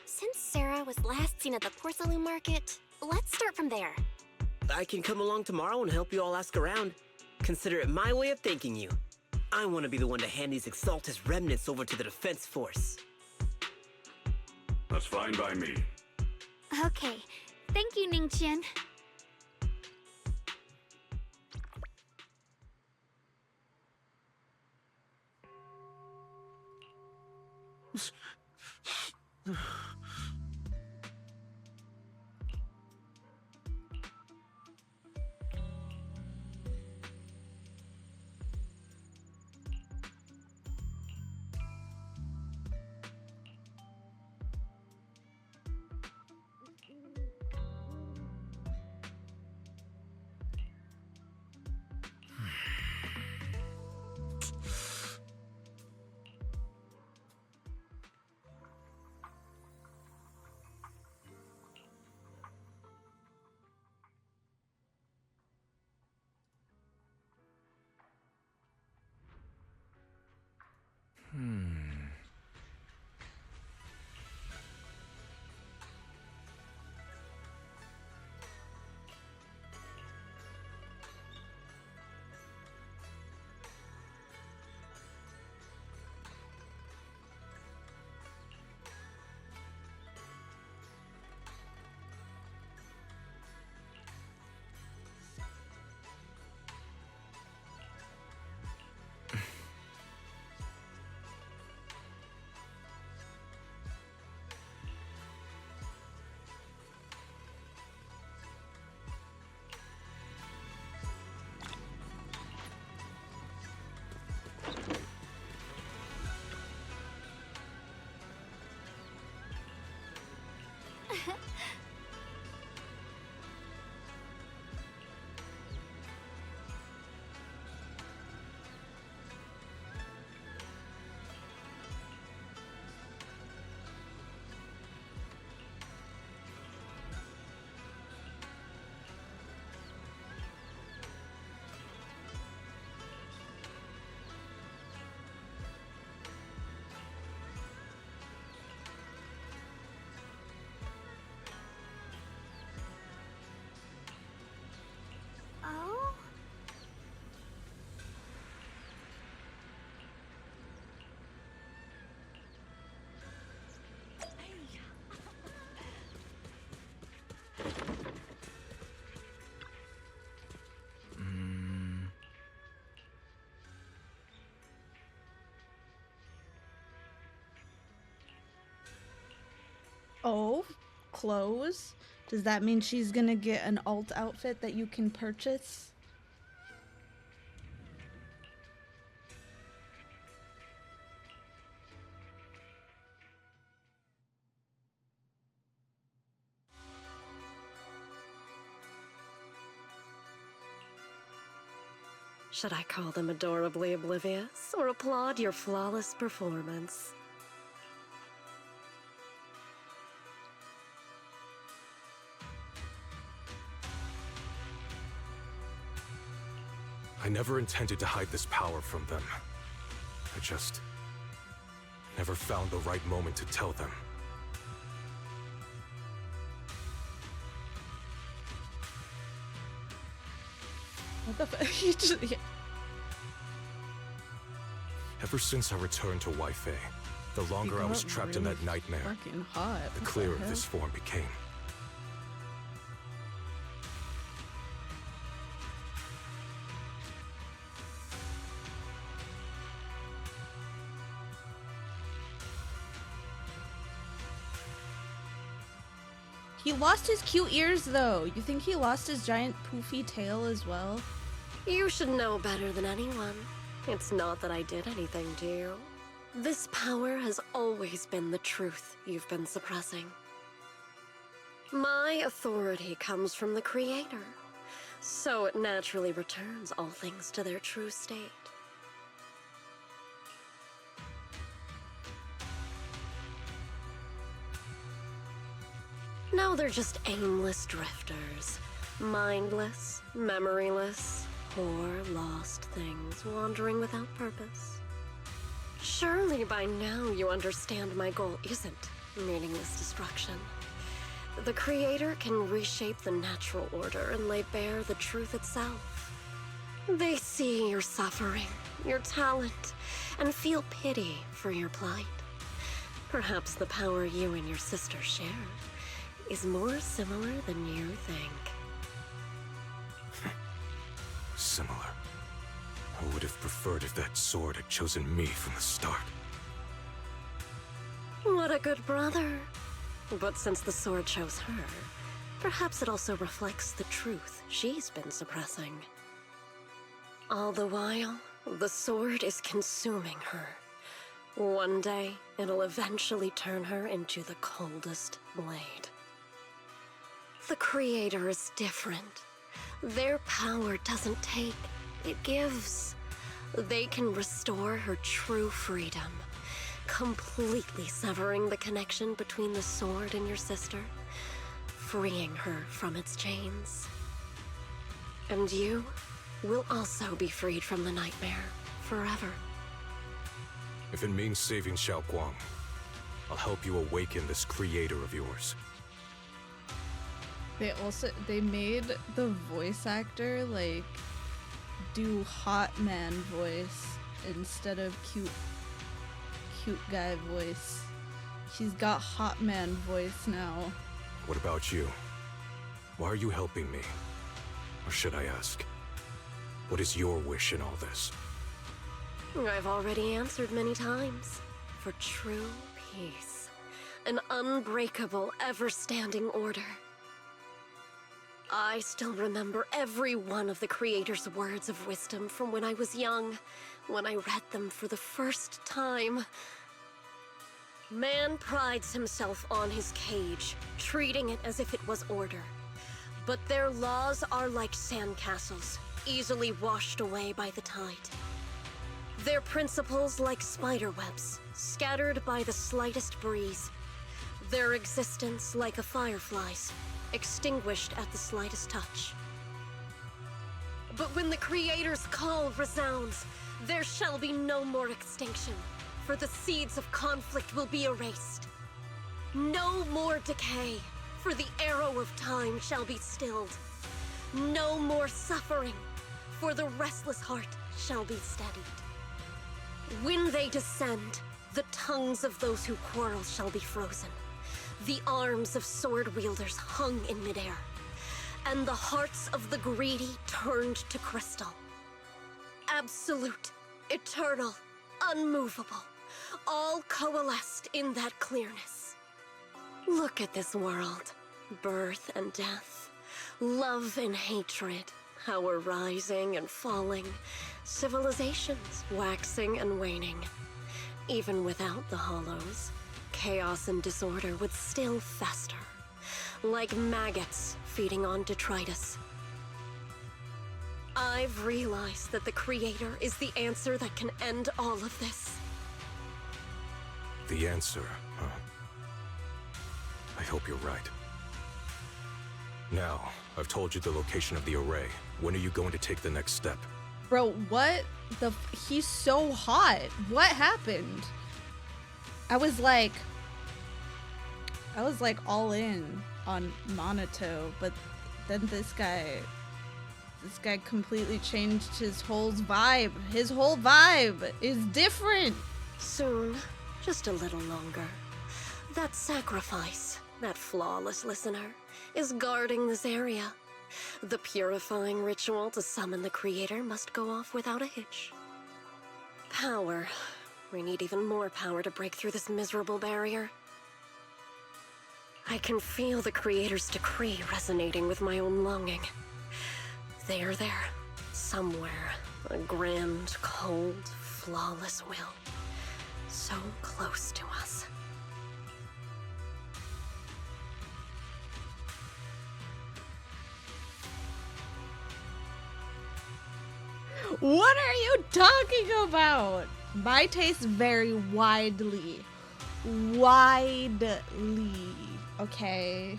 F: Since Sarah was last seen at the porcelain market, let's start from there.
K: I can come along tomorrow and help you all ask around. Consider it my way of thanking you. I want to be the one to hand these Exaltus remnants over to the defense force.
L: That's fine by me.
C: Okay. Thank you, Ningqian.
A: Oh, clothes? Does that mean she's gonna get an alt outfit that you can purchase?
D: Should I call them adorably oblivious or applaud your flawless performance?
E: I never intended to hide this power from them. I just never found the right moment to tell them.
A: What the fuck? He just... Yeah.
E: Ever since I returned to Wi-Fi, the longer I was trapped in that nightmare,
A: fucking hot.
E: the
A: What
E: clearer
A: hell?
E: this form became.
A: He lost his cute ears, though. You think he lost his giant poofy tail as well?
D: You should know better than anyone. It's not that I did anything to you. This power has always been the truth you've been suppressing. My authority comes from the Creator, so it naturally returns all things to their true state. Now they're just aimless drifters, mindless, memoryless, poor, lost things wandering without purpose. Surely by now you understand my goal isn't meaningless destruction. The Creator can reshape the natural order and lay bare the truth itself. They see your suffering, your talent, and feel pity for your plight. Perhaps the power you and your sister share is more similar than you think.
E: Similar. I would have preferred if that sword had chosen me from the start.
D: What a good brother. But since the sword chose her, perhaps it also reflects the truth she's been suppressing. All the while, the sword is consuming her. One day, it'll eventually turn her into the coldest blade. The Creator is different. Their power doesn't take, it gives. They can restore her true freedom, completely severing the connection between the sword and your sister, freeing her from its chains. And you will also be freed from the nightmare forever.
E: If it means saving Xiao Guang, I'll help you awaken this creator of yours.
A: They made the voice actor like do hot man voice instead of cute guy voice. She's got hot man voice now.
E: What about you? Why are you helping me? Or should I ask, what is your wish in all this?
D: I've already answered many times. For true peace. An unbreakable, ever-standing order. I still remember every one of the Creator's words of wisdom from when I was young, when I read them for the first time. Man prides himself on his cage, treating it as if it was order. But their laws are like sandcastles, easily washed away by the tide. Their principles like spiderwebs, scattered by the slightest breeze. Their existence like a firefly's, extinguished at the slightest touch. But when the Creator's call resounds, there shall be no more extinction, for the seeds of conflict will be erased. No more decay, for the arrow of time shall be stilled. No more suffering, for the restless heart shall be steadied. When they descend, the tongues of those who quarrel shall be frozen. The arms of sword-wielders hung in midair, and the hearts of the greedy turned to crystal. Absolute, eternal, unmovable, all coalesced in that clearness. Look at this world. Birth and death. Love and hatred. Power rising and falling. Civilizations waxing and waning. Even without the hollows, chaos and disorder would still fester. Like maggots feeding on detritus. I've realized that the Creator is the answer that can end all of this.
E: The answer, huh? I hope you're right. Now, I've told you the location of the array. When are you going to take the next step?
A: Bro, what the he's so hot. What happened? I was like all in on Monato, but then this guy completely changed his whole vibe. His whole vibe is different.
D: Soon, just a little longer. That sacrifice, that flawless listener, is guarding this area. The purifying ritual to summon the Creator must go off without a hitch. Power. We need even more power to break through this miserable barrier. I can feel the Creator's decree resonating with my own longing. They are there, somewhere. A grand, cold, flawless will. So close to us.
A: What are you talking about? My taste vary widely. Okay.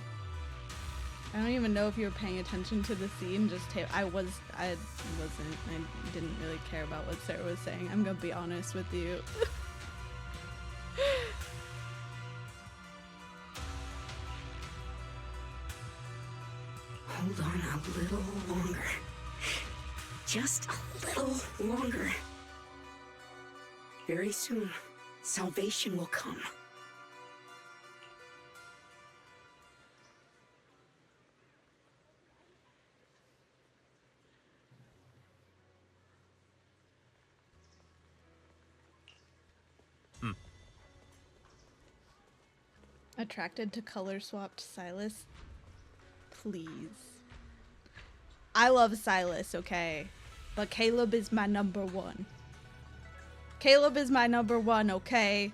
A: I don't even know if you were paying attention to the scene. I wasn't. I didn't really care about what Sarah was saying. I'm gonna be honest with you.
N: Hold on a little longer. Just a little longer. Very soon, salvation will come.
A: Attracted to color swapped Silas? Please. I love Silas, okay? But Caleb is my number one. Caleb is my number one, okay?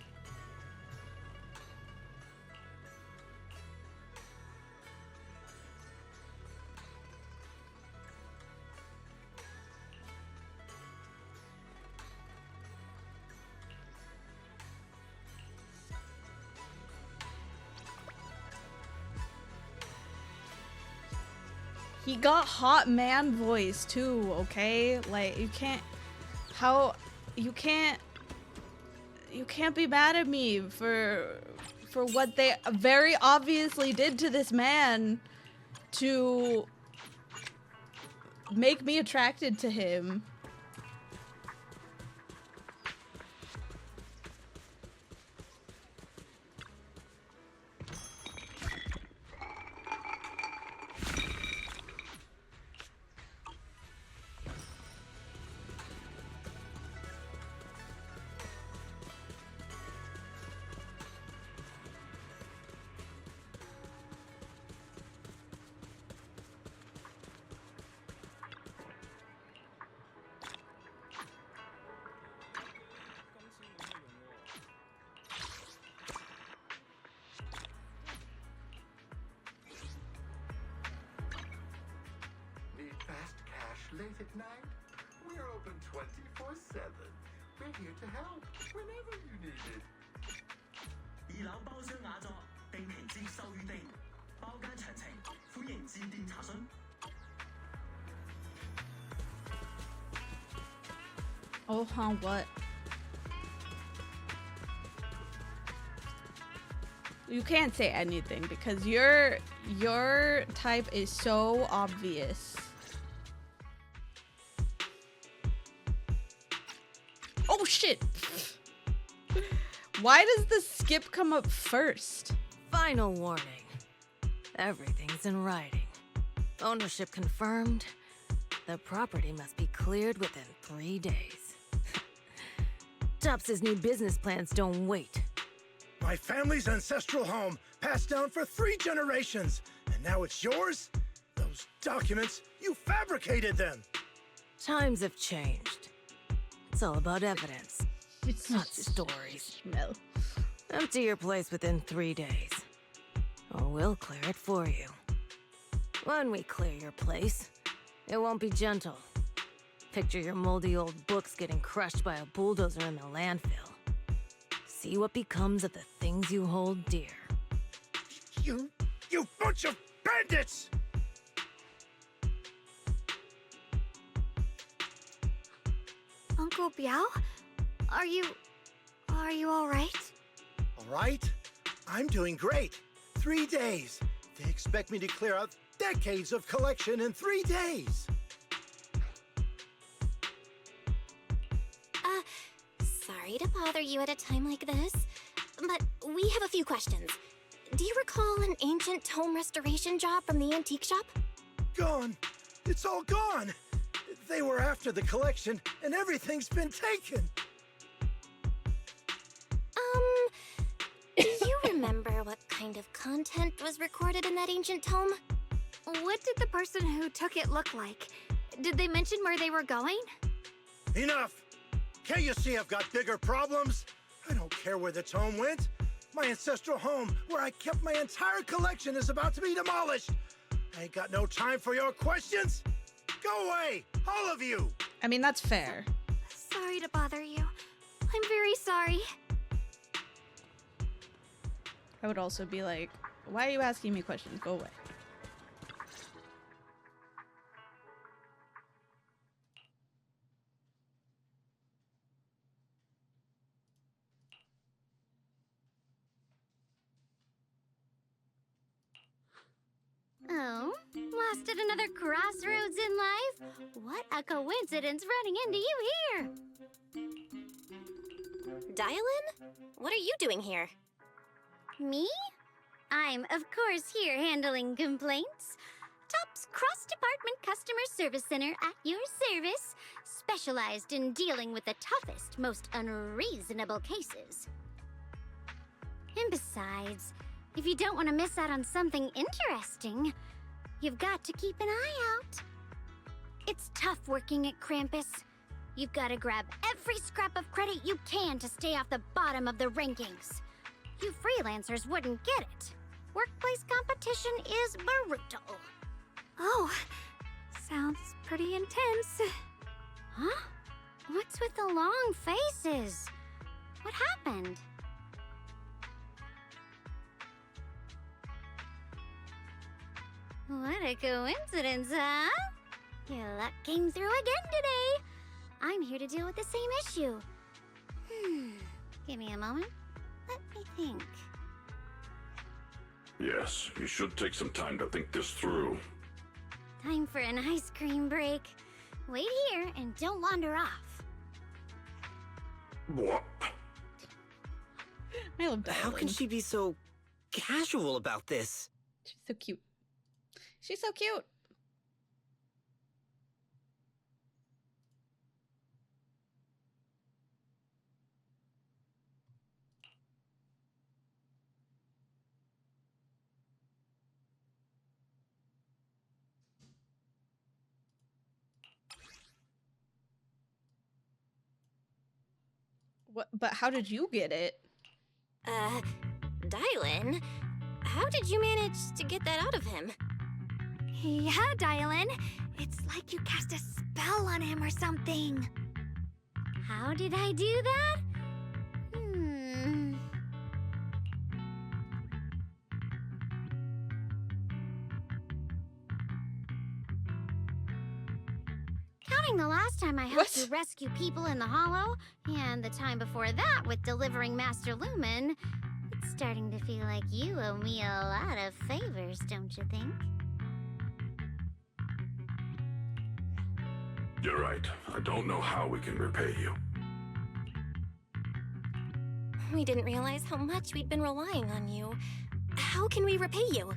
A: He got hot man voice too, okay? Like you can't be mad at me for what they very obviously did to this man to make me attracted to him.
O: Late at night? We're open 24/7. We're here to help whenever you need it.
P: 二樓包廂雅座，定期接受預訂，包間詳情歡迎致電查詢。
A: Oh, huh, what? You can't say anything because your type is so obvious. Oh shit! Why does the skip come up first?
Q: Final warning. Everything's in writing. Ownership confirmed. The property must be cleared within 3 days. Tops's new business plans don't wait.
R: My family's ancestral home, passed down for 3 generations. And now it's yours? Those documents, you fabricated them!
Q: Times have changed. It's all about evidence. It's not stories.
A: No.
Q: Empty your place within 3 days. Or we'll clear it for you. When we clear your place, it won't be gentle. Picture your moldy old books getting crushed by a bulldozer in the landfill. See what becomes of the things you hold dear.
R: You bunch of bandits!
C: Uncle Biao? Are you all right?
R: All right? I'm doing great. 3 days. They expect me to clear out decades of collection in 3 days.
F: Sorry to bother you at a time like this, but we have a few questions. Do you recall an ancient tome restoration job from the antique shop?
R: Gone. It's all gone. They were after the collection, and everything's been taken.
F: Do you remember what kind of content was recorded in that ancient tome?
C: What did the person who took it look like? Did they mention where they were going?
R: Enough! Can't you see I've got bigger problems? I don't care where the tome went. My ancestral home, where I kept my entire collection, is about to be demolished. I ain't got no time for your questions. Go away, all of you!
A: I mean, that's fair.
C: Sorry to bother you. I'm very sorry.
A: I would also be like, why are you asking me questions? Go away.
I: Oh, lost at another crossroads in life? What a coincidence running into you here!
F: Dial-in? What are you doing here?
I: Me? I'm, of course, here handling complaints. TOP's cross-department customer service center at your service, specialized in dealing with the toughest, most unreasonable cases. And besides, if you don't want to miss out on something interesting, you've got to keep an eye out. It's tough working at Krampus. You've got to grab every scrap of credit you can to stay off the bottom of the rankings. You freelancers wouldn't get it. Workplace competition is brutal.
C: Oh, sounds pretty intense.
I: Huh? What's with the long faces? What happened? What a coincidence, huh? Your luck came through again today. I'm here to deal with the same issue. Give me a moment. Let me think.
L: Yes, you should take some time to think this through.
I: Time for an ice cream break. Wait here and don't wander off.
L: What?
A: I love
K: How can she be so casual about this?
A: She's so cute. She's so cute. What? But how did you get it?
F: Dial-in? How did you manage to get that out of him?
C: Yeah, Dial-in. It's like you cast a spell on him or something.
I: How did I do that? Counting the last time I helped you rescue people in the Hollow, and the time before that with delivering Master Lumen, it's starting to feel like you owe me a lot of favors, don't you think?
L: You're right. I don't know how we can repay you.
F: We didn't realize how much we'd been relying on you. How can we repay you?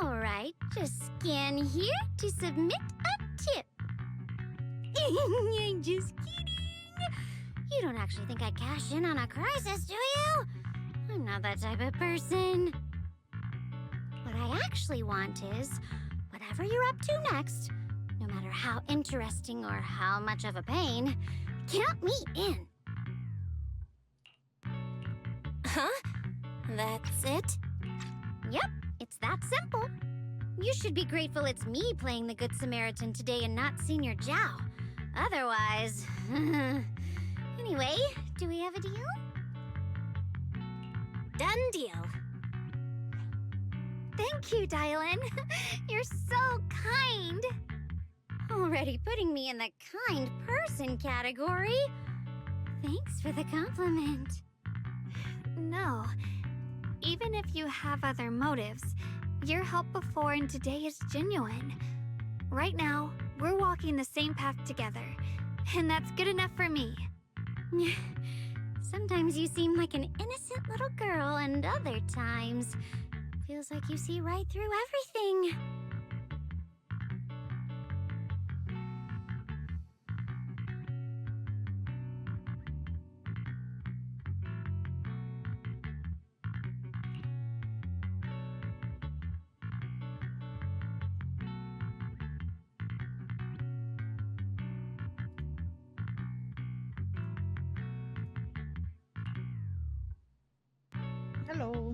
I: All right, just scan here to submit a tip. I'm just kidding. You don't actually think I'd cash in on a crisis, do you? I'm not that type of person. What I actually want is, whatever you're up to next, no matter how interesting or how much of a pain, count me in.
F: Huh? That's it?
I: Yep, it's that simple. You should be grateful it's me playing the Good Samaritan today and not Senior Zhao. Otherwise... Anyway, do we have a deal?
F: Done deal.
I: Thank you, Dylan. You're so kind. Already putting me in the kind person category. Thanks for the compliment.
C: No. Even if you have other motives, your help before and today is genuine. Right now, we're walking the same path together, and that's good enough for me.
I: Sometimes you seem like an innocent little girl, and other times, feels like you see right through everything.
A: Hello.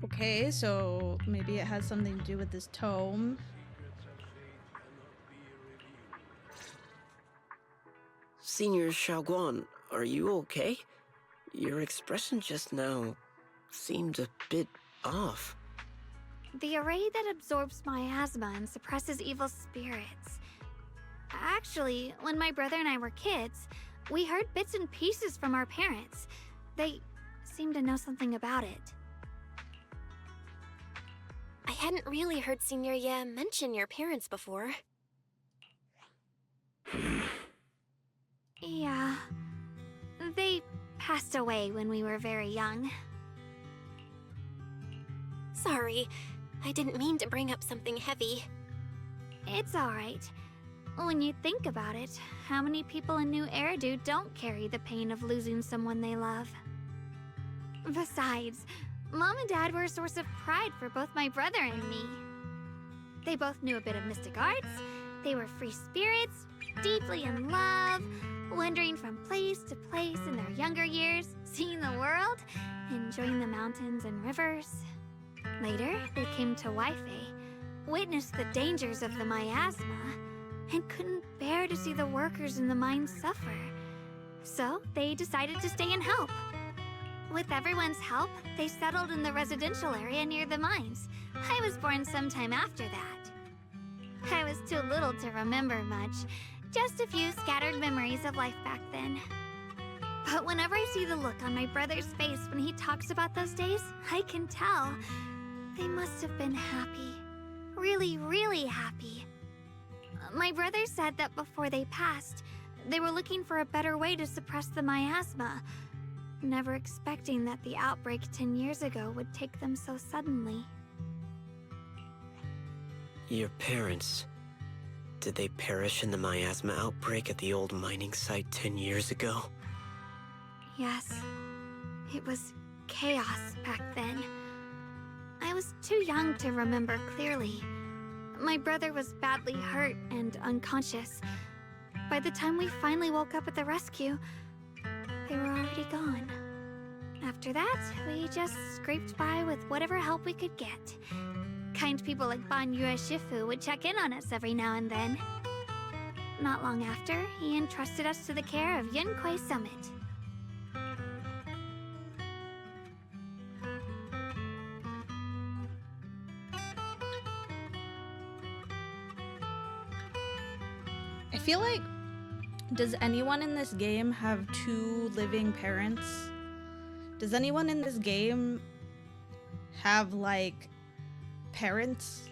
A: Okay, so maybe it has something to do with this tome.
K: Senior Xiaoguan, are you okay? Your expression just now seemed a bit off.
C: The array that absorbs miasma and suppresses evil spirits. Actually, when my brother and I were kids, we heard bits and pieces from our parents. They seemed to know something about it.
F: I hadn't really heard Senior Ye mention your parents before.
C: Yeah. They passed away when we were very young.
F: Sorry, I didn't mean to bring up something heavy.
C: It's alright. When you think about it, how many people in New Eridu don't carry the pain of losing someone they love? Besides, Mom and Dad were a source of pride for both my brother and me. They both knew a bit of mystic arts, they were free spirits, deeply in love, wandering from place to place in their younger years, seeing the world, enjoying the mountains and rivers. Later, they came to Waifei, witnessed the dangers of the miasma, and couldn't bear to see the workers in the mines suffer. So, they decided to stay and help. With everyone's help, they settled in the residential area near the mines. I was born sometime after that. I was too little to remember much, just a few scattered memories of life back then. But whenever I see the look on my brother's face when he talks about those days, I can tell. They must have been happy. Really, really happy. My brother said that before they passed, they were looking for a better way to suppress the miasma, never expecting that the outbreak 10 years ago would take them so suddenly.
K: Your parents, did they perish in the miasma outbreak at the old mining site 10 years ago?
C: Yes, it was chaos back then. I was too young to remember clearly. My brother was badly hurt and unconscious. By the time we finally woke up at the rescue, they were already gone. After that, we just scraped by with whatever help we could get. Kind people like Ban Yue Shifu would check in on us every now and then. Not long after, he entrusted us to the care of Yunquei Summit.
A: I feel like, does anyone in this game have two living parents? Does anyone in this game have, like, parents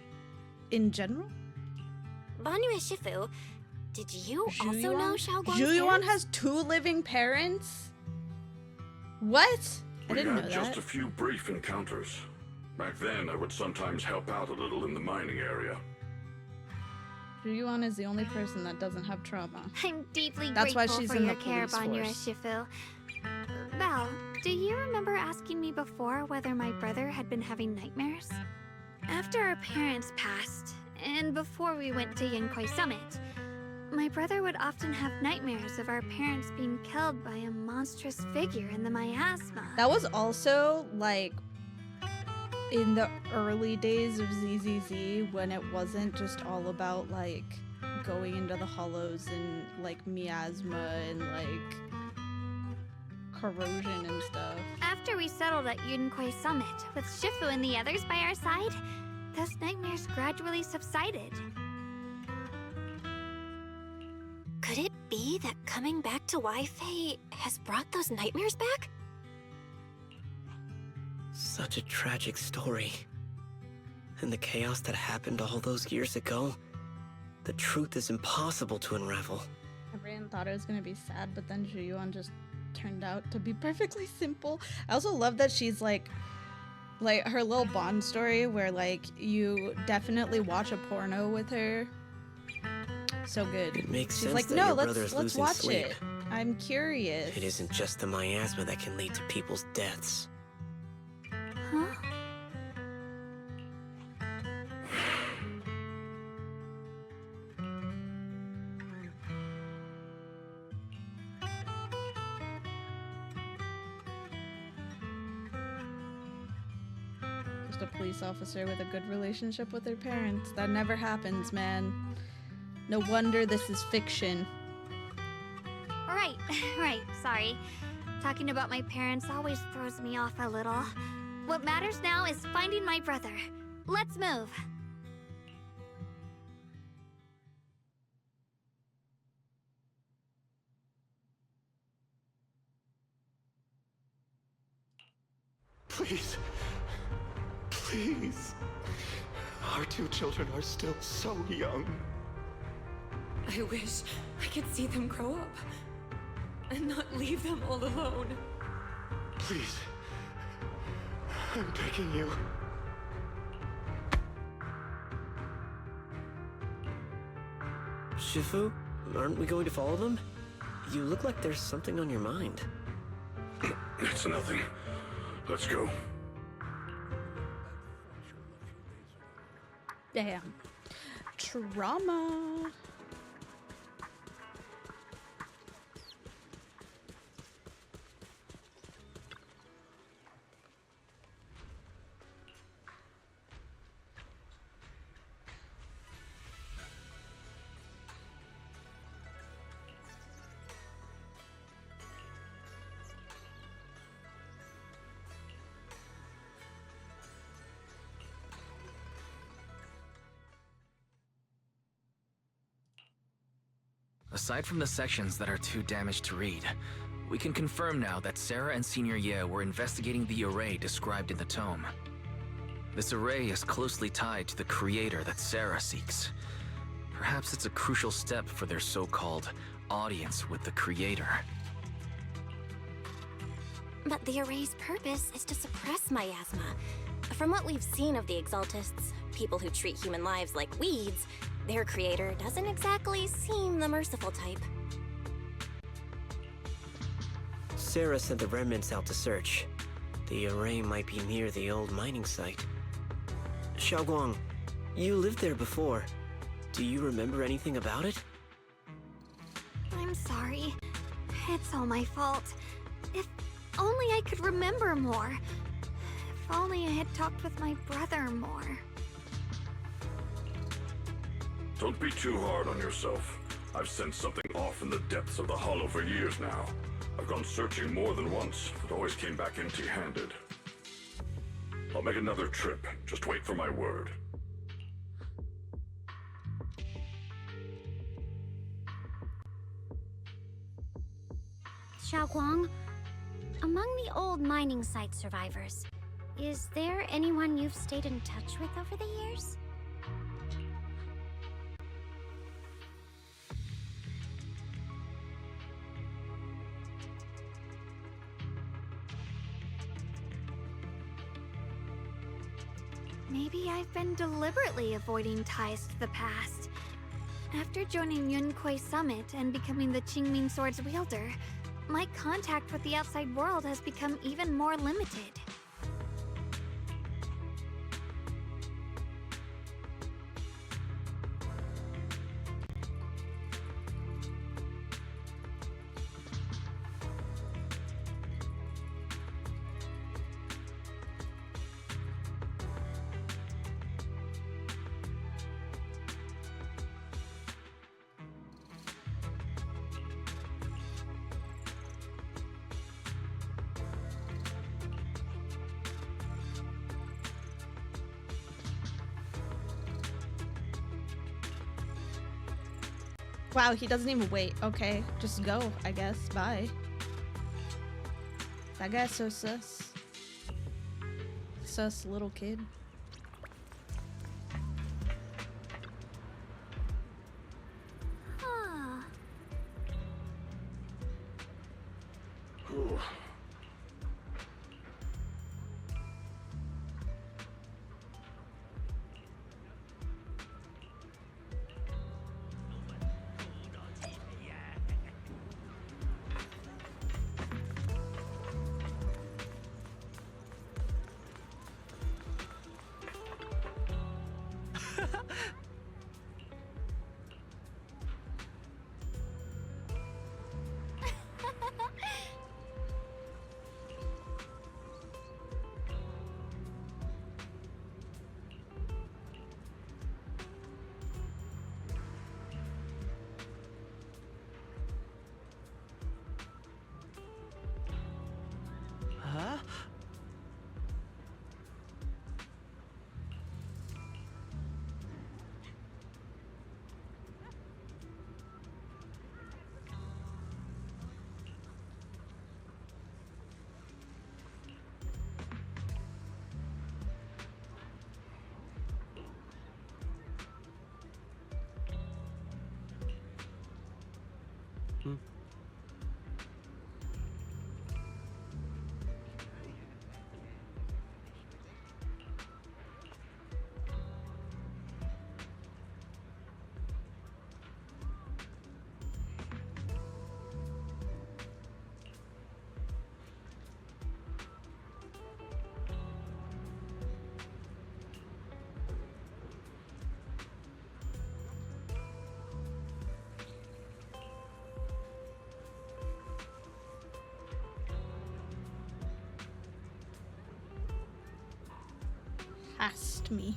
A: in general?
F: Banyu Shifu, did you also know Xiaoguang's
A: Zhuyuan
F: parents?
A: has two living parents? What? I
L: We
A: didn't know
L: had
A: that.
L: just a few brief encounters. Back then, I would sometimes help out a little in the mining area.
A: Juyuan is the only person that doesn't have trauma.
C: I'm deeply
A: That's why
C: grateful
A: she's
C: for
A: in
C: your
A: the
C: care,
A: police
C: Banyura
A: force.
C: Shifu. Belle, do you remember asking me before whether my brother had been having nightmares? After our parents passed, and before we went to Yinkoi Summit, my brother would often have nightmares of our parents being killed by a monstrous figure in the miasma.
A: That was also like in the early days of ZZZ when it wasn't just all about like going into the hollows and like miasma and like corrosion and stuff.
C: After we settled at Yinkoi Summit, with Shifu and the others by our side, those nightmares gradually subsided.
F: Could it be that coming back to Wi-Fi has brought those nightmares back?
K: Such a tragic story. And the chaos that happened all those years ago, the truth is impossible to unravel.
A: Everyone thought it was gonna be sad, but then Juyuan just turned out to be perfectly simple. I also love that she's like her little Bond story where like you definitely watch a porno with her. So good.
K: It makes
A: She's
K: sense
A: like,
K: that
A: no,
K: your brother
A: let's
K: is losing
A: watch
K: sleep.
A: it. I'm curious.
K: It isn't just the miasma that can lead to people's deaths.
C: Huh?
A: Just a police officer with a good relationship with their parents. That never happens, man. No wonder this is fiction.
C: Right, sorry. Talking about my parents always throws me off a little. What matters now is finding my brother. Let's move.
O: Please. Please. Our two children are still so young.
N: I wish I could see them grow up and not leave them all alone.
O: Please. I'm begging you.
K: Shifu, aren't we going to follow them? You look like there's something on your mind.
L: It's nothing. Let's go.
A: Damn. Trauma.
G: Aside from the sections that are too damaged to read, we can confirm now that Sarah and Senior Ye were investigating the array described in the tome. This array is closely tied to the creator that Sarah seeks. Perhaps it's a crucial step for their so-called audience with the creator.
F: But the array's purpose is to suppress miasma. From what we've seen of the Exaltists, people who treat human lives like weeds, their creator doesn't exactly seem the merciful type.
K: Sarah sent the remnants out to search. The array might be near the old mining site. Xiaoguang, you lived there before. Do you remember anything about it?
C: I'm sorry. It's all my fault. If only I could remember more. If only I had talked with my brother more.
L: Don't be too hard on yourself. I've sensed something off in the depths of the hollow for years now. I've gone searching more than once, but always came back empty-handed. I'll make another trip. Just wait for my word.
I: Xiaoguang, among the old mining site survivors, is there anyone you've stayed in touch with over the years?
C: Maybe I've been deliberately avoiding ties to the past. After joining Yunquei Summit and becoming the Qingming Sword's wielder, my contact with the outside world has become even more limited.
A: Wow, he doesn't even wait. Okay, just go, I guess. Bye. That guy's so sus. Sus little kid.
C: Huh.
K: Huh?
A: Asked me.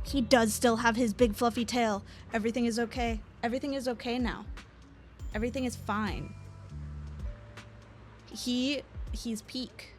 A: He does still have his big fluffy tail. Everything is okay. Everything is okay now. Everything is fine. He's peak.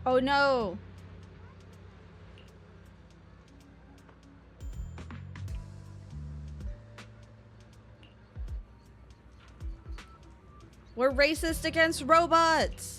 A: Oh no! We're racist against robots!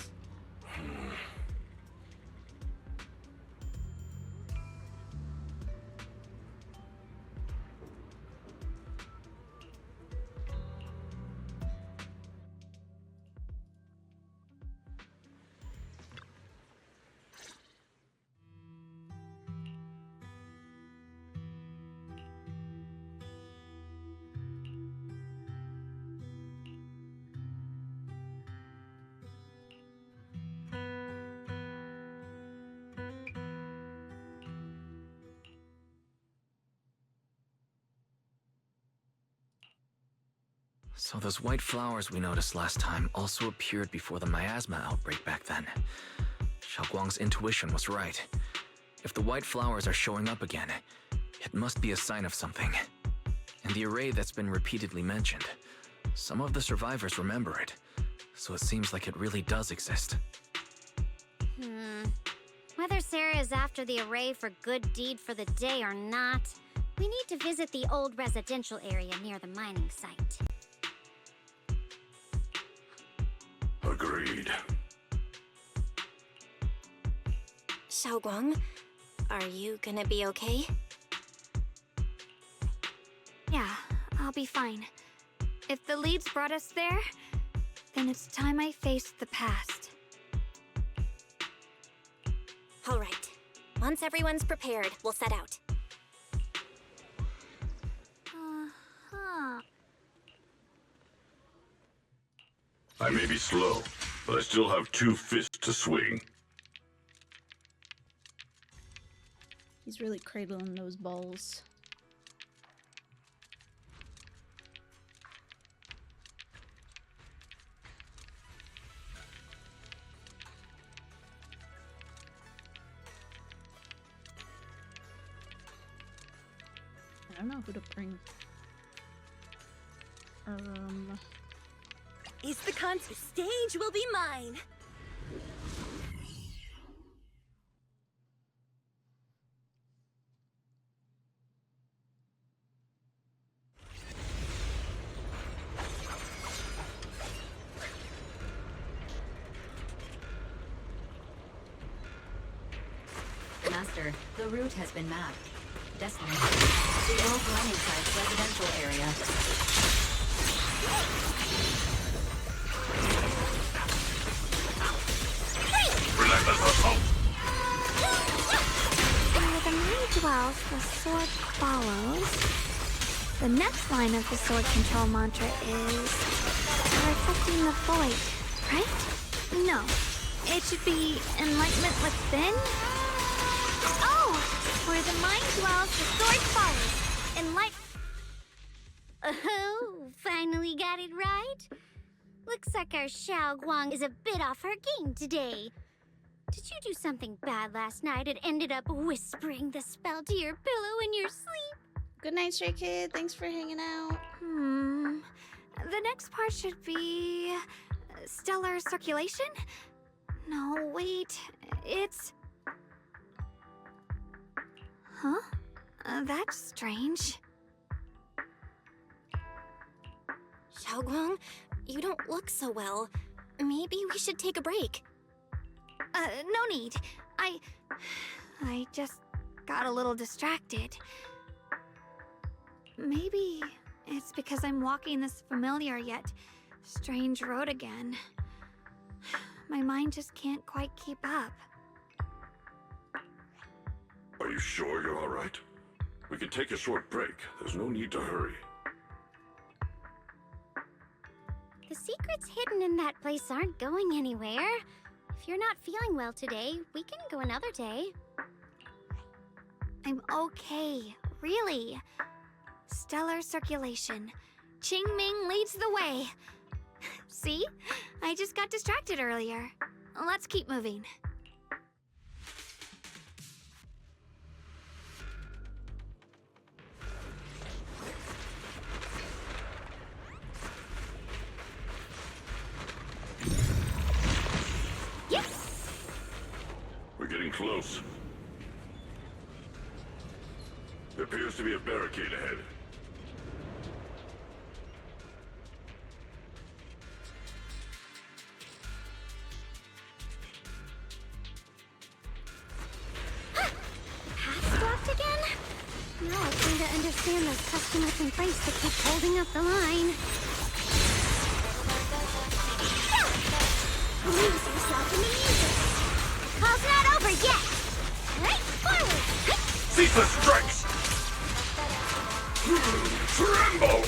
G: So those white flowers we noticed last time also appeared before the miasma outbreak back then. Xiaoguang's intuition was right. If the white flowers are showing up again, it must be a sign of something. And the array that's been repeatedly mentioned, some of the survivors remember it, so it seems like it really does exist.
I: Whether Sarah is after the array for good deed for the day or not, we need to visit the old residential area near the mining site.
L: Agreed.
F: Xiaoguang, are you gonna be okay?
C: Yeah, I'll be fine. If the leads brought us there, then it's time I faced the past.
F: All right. Once everyone's prepared, we'll set out.
L: I may be slow, but I still have 2 fists to swing.
A: He's really cradling those balls. I don't know who to bring.
S: Is the contest. The stage will be mine.
B: Master, the route has been mapped. Destination: the old mining site's residential area.
L: Relentless assault!
C: Where the mine dwells, the sword follows. The next line of the sword control mantra is reflecting the void, right? No, it should be enlightenment within. Oh, where the mind dwells, the sword follows.
I: Oh, finally got it right. Looks like our Xiaoguang is a bit off her game today. Did you do something bad last night and ended up whispering the spell to your pillow in your sleep?
A: Good night, Stray Kid. Thanks for hanging out.
C: The next part should be stellar circulation? No, wait. It's... Huh? That's strange.
F: Xiaoguang, you don't look so well. Maybe we should take a break.
C: No need. I just got a little distracted. Maybe it's because I'm walking this familiar yet strange road again. My mind just can't quite keep up.
L: Are you sure you're all right? We can take a short break. There's no need to hurry.
I: The secrets hidden in that place aren't going anywhere. If you're not feeling well today, we can go another day. I'm okay, really. Stellar circulation. Qingming leads the way. See? I just got distracted earlier. Let's keep moving. Yes!
L: We're getting close. There appears to be a barricade ahead.
I: Path blocked again? Now I kind of understand those customer complaints that keep holding up the line. Lose yourself in the music. Call's not over yet. Right forward.
L: Ceaseless strikes! Tremble!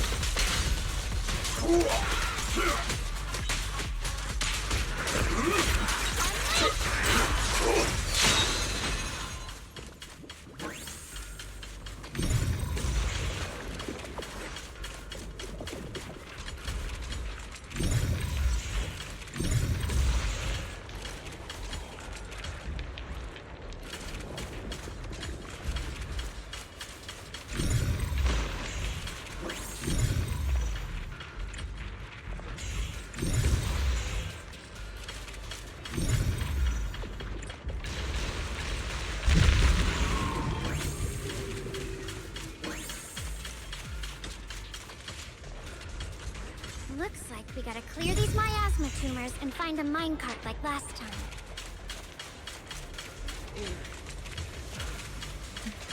I: Looks like we gotta clear these miasma tumors and find a minecart like last time.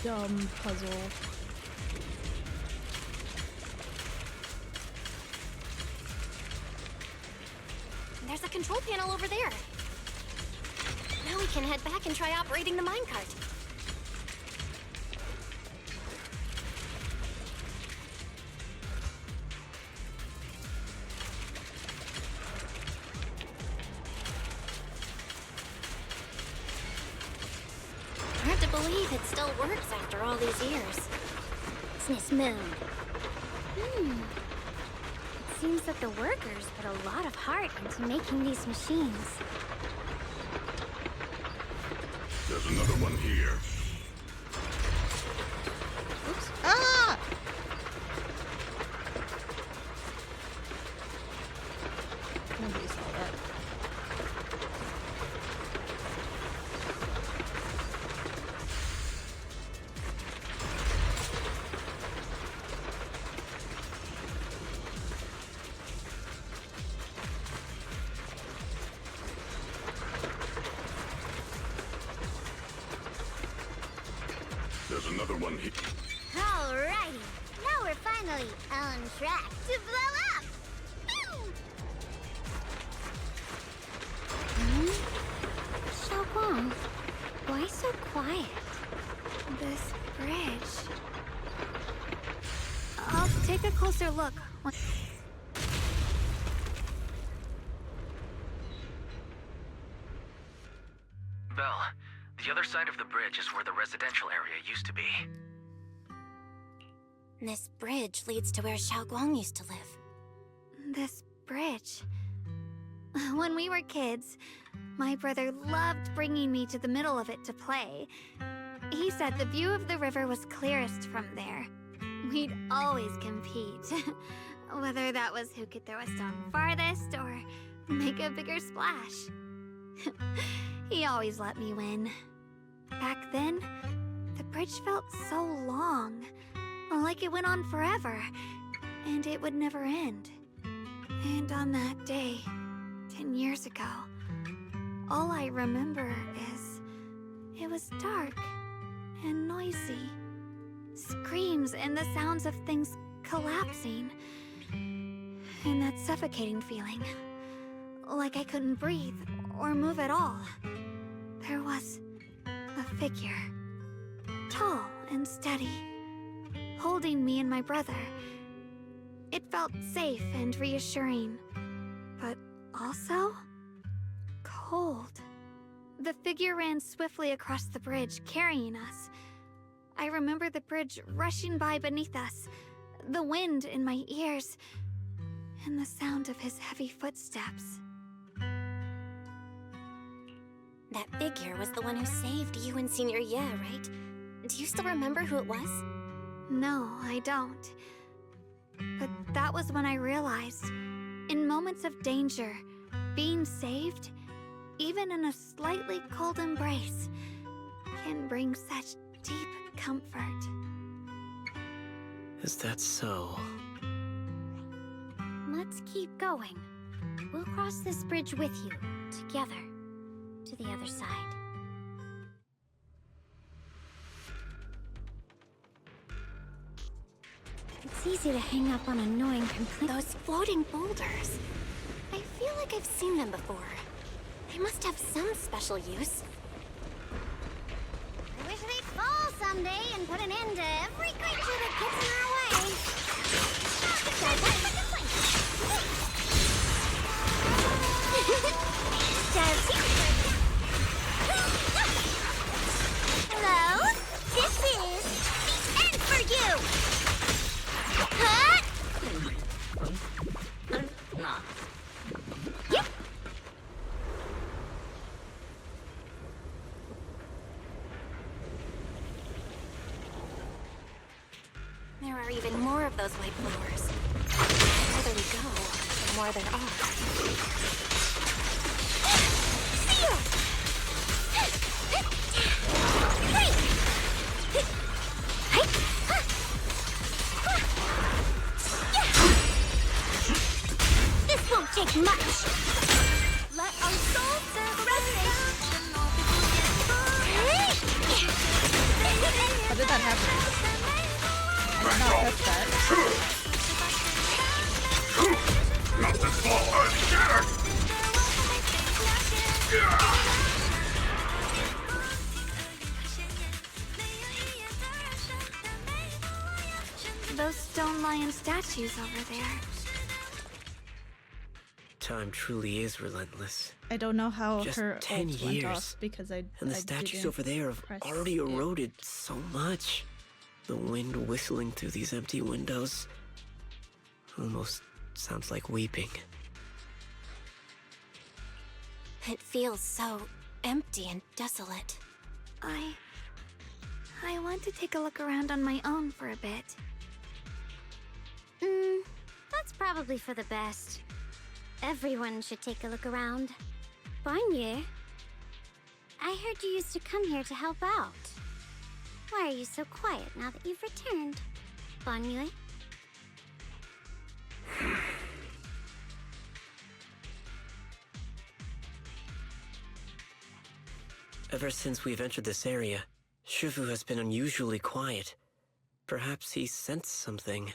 A: Dumb puzzle.
F: There's a control panel over there. Now we can head back and try operating the minecart. Hard to believe it still works after all these years.
I: Business mode. It seems that the workers put a lot of heart into making these machines.
L: There's another one here.
A: Oops. Ah! Nobody saw that.
L: There's another one here.
M: Alrighty, now we're finally on track to blow up!
I: Xiaoguang, why so quiet? This bridge. I'll take a closer look.
G: Belle, the other side of the bridge is where the residential area used to be.
F: This bridge leads to where Xiaoguang used to live.
I: This bridge. When we were kids, my brother loved bringing me to the middle of it to play. He said the view of the river was clearest from there. We'd always compete. Whether that was who could throw a stone farthest or make a bigger splash. He always let me win. Back then, the bridge felt so long. Like it went on forever. And it would never end. And on that day, 10 years ago, all I remember is it was dark and noisy. Screams and the sounds of things collapsing. And that suffocating feeling. Like I couldn't breathe or move at all. There was a figure. Tall and steady. Holding me and my brother. It felt safe and reassuring.
C: also cold. The figure ran swiftly across the bridge, carrying us. I remember the bridge rushing by beneath us, the wind in my ears, and the sound of his heavy footsteps.
F: That figure was the one who saved you and Senior Ye, right? Do you still remember who it was?
C: No, I don't. But that was when I realized, in moments of danger, being saved, even in a slightly cold embrace, can bring such deep comfort.
K: Is that so?
I: Let's keep going. We'll cross this bridge with you, together, to the other side. It's easy to hang up on annoying complaints.
F: Those floating boulders. I feel like I've seen them before. They must have some special use.
I: I wish they'd fall someday and put an end to every creature that gets in our way. Hello? This is the end for you! Huh? Yep.
F: There are even more of those white blowers. The further we go, the more there are.
I: This won't take much. Let our souls
A: How did that happen? I did not touch that.
L: Nothing for us,
C: Those stone lion statues over there.
K: Time truly is relentless.
A: I don't know how
K: Just
A: her
K: 10
A: ult went
K: years.
A: off because I
K: And the
A: I
K: statues
A: didn't
K: over there have
A: press
K: already
A: it.
K: eroded so much. The wind whistling through these empty windows almost sounds like weeping.
F: It feels so empty and desolate.
C: I want to take a look around on my own for a bit.
I: That's probably for the best. Everyone should take a look around. Banye, I heard you used to come here to help out. Why are you so quiet now that you've returned? Banye?
K: Ever since we've entered this area, Shifu has been unusually quiet. Perhaps he sensed something.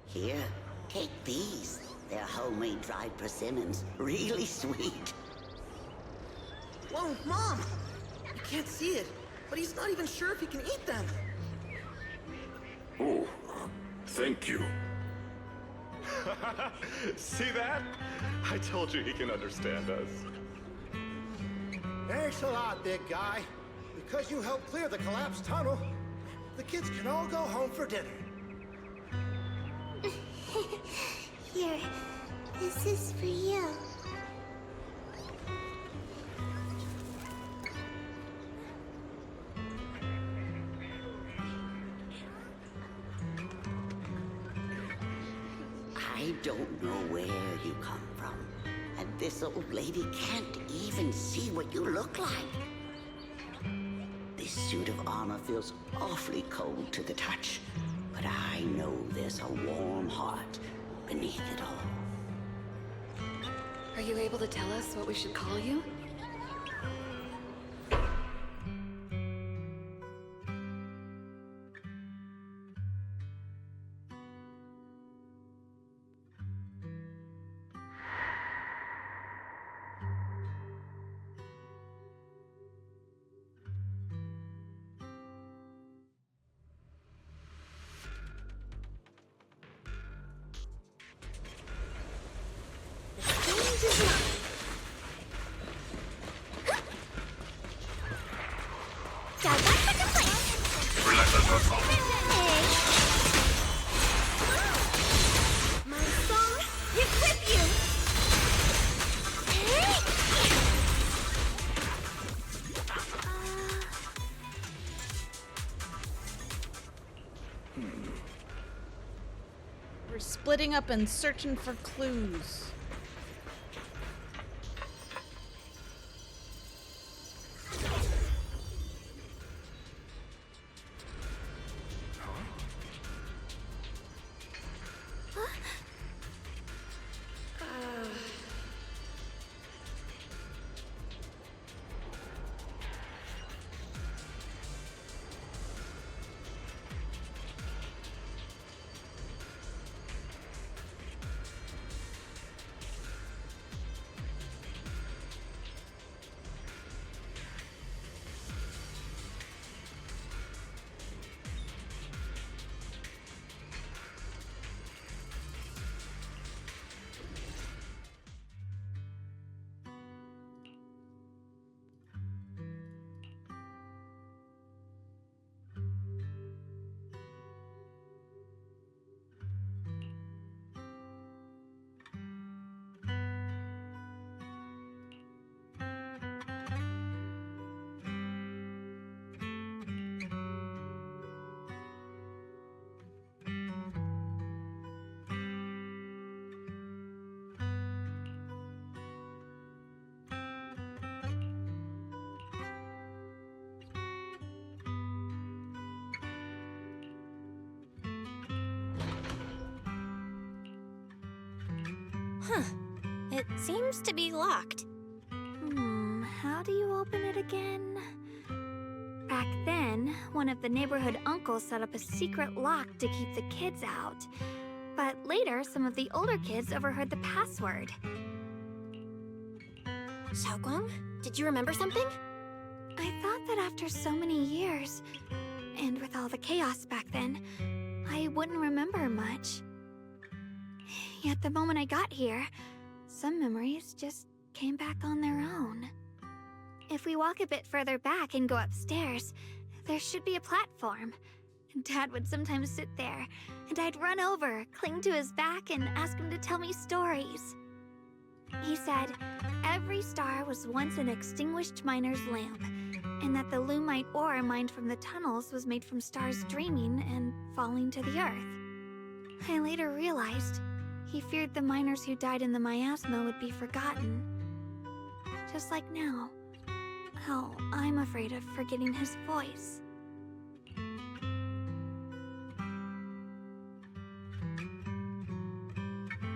T: Here, take these. They're homemade dried persimmons. Really sweet.
U: Whoa, Mom! You can't see it, but he's not even sure if he can eat them.
L: Oh, thank you.
V: See that? I told you he can understand us.
R: Thanks a lot, big guy. Because you helped clear the collapsed tunnel, the kids can all go home for dinner.
I: Here, this is for you.
T: I don't know where you come from. And this old lady can't even see what you look like. This suit of armor feels awfully cold to the touch. But I know there's a warm heart beneath it all.
N: Are you able to tell us what we should call you?
I: Revenge is mine! Direct the complaint! My song, equip you!
A: We're splitting up and searching for clues.
F: Huh. It seems to be locked.
C: How do you open it again? Back then, one of the neighborhood uncles set up a secret lock to keep the kids out. But later, some of the older kids overheard the password.
F: Xiaoguang, did you remember something?
C: I thought that after so many years, and with all the chaos back then, I wouldn't remember much. Yet the moment I got here, some memories just came back on their own. If we walk a bit further back and go upstairs, there should be a platform. Dad would sometimes sit there, and I'd run over, cling to his back, and ask him to tell me stories. He said every star was once an extinguished miner's lamp, and that the Lumite ore mined from the tunnels was made from stars dreaming and falling to the earth. I later realized he feared the miners who died in the miasma would be forgotten. Just like now, how I'm afraid of forgetting his voice.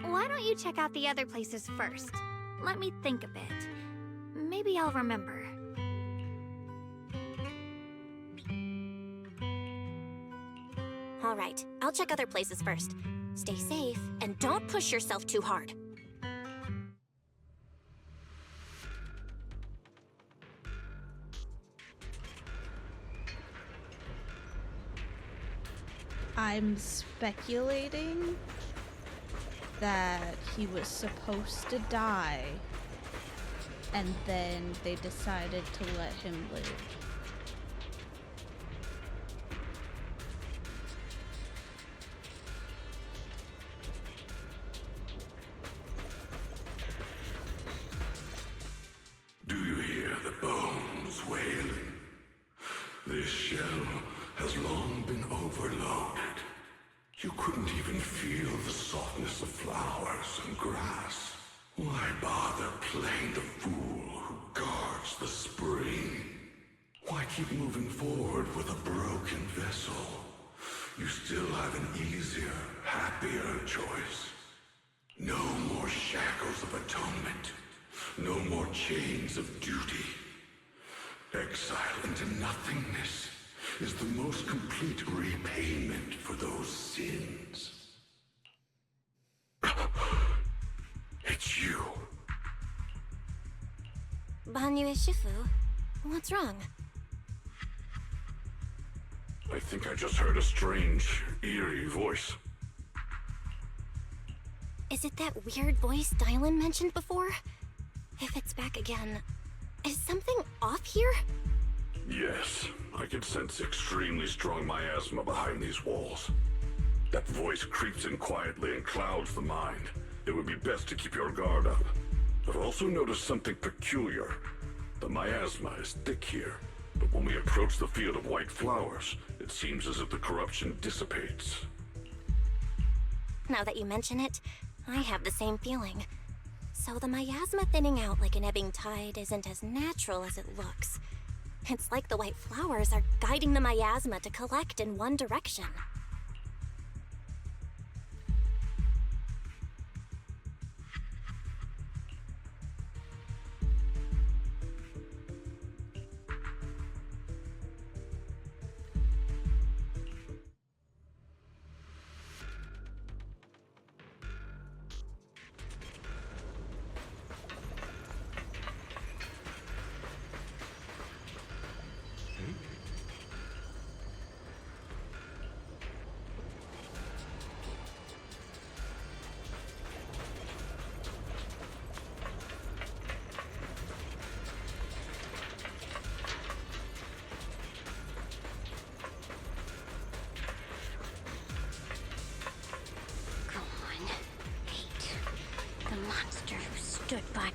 C: Why don't you check out the other places first? Let me think a bit. Maybe I'll remember.
F: All right, I'll check other places first. Stay safe, and don't push yourself too hard.
A: I'm speculating that he was supposed to die, and then they decided to let him live.
L: Do you hear the bones wailing? This shell has long been overloaded. You couldn't even feel the softness of flowers and grass. Why bother playing the fool who guards the spring? Why keep moving forward with a broken vessel? You still have an easier, happier choice. No more shackles of atonement. No more chains of duty. Exile into nothingness is the most complete repayment for those sins. It's you.
F: Banyue Shifu, what's wrong?
L: I think I just heard a strange, eerie voice.
F: Is Is it that weird voice Dylan mentioned before? If it's back again, is something off here?
L: Yes, I can sense extremely strong miasma behind these walls. That voice creeps in quietly and clouds the mind. It would be best to keep your guard up. I've also noticed something peculiar. The miasma is thick here, but when we approach the field of white flowers, it seems as if the corruption dissipates.
F: Now that you mention it, I have the same feeling. So the miasma thinning out like an ebbing tide isn't as natural as it looks. It's like the white flowers are guiding the miasma to collect in one direction.
I: Stood by.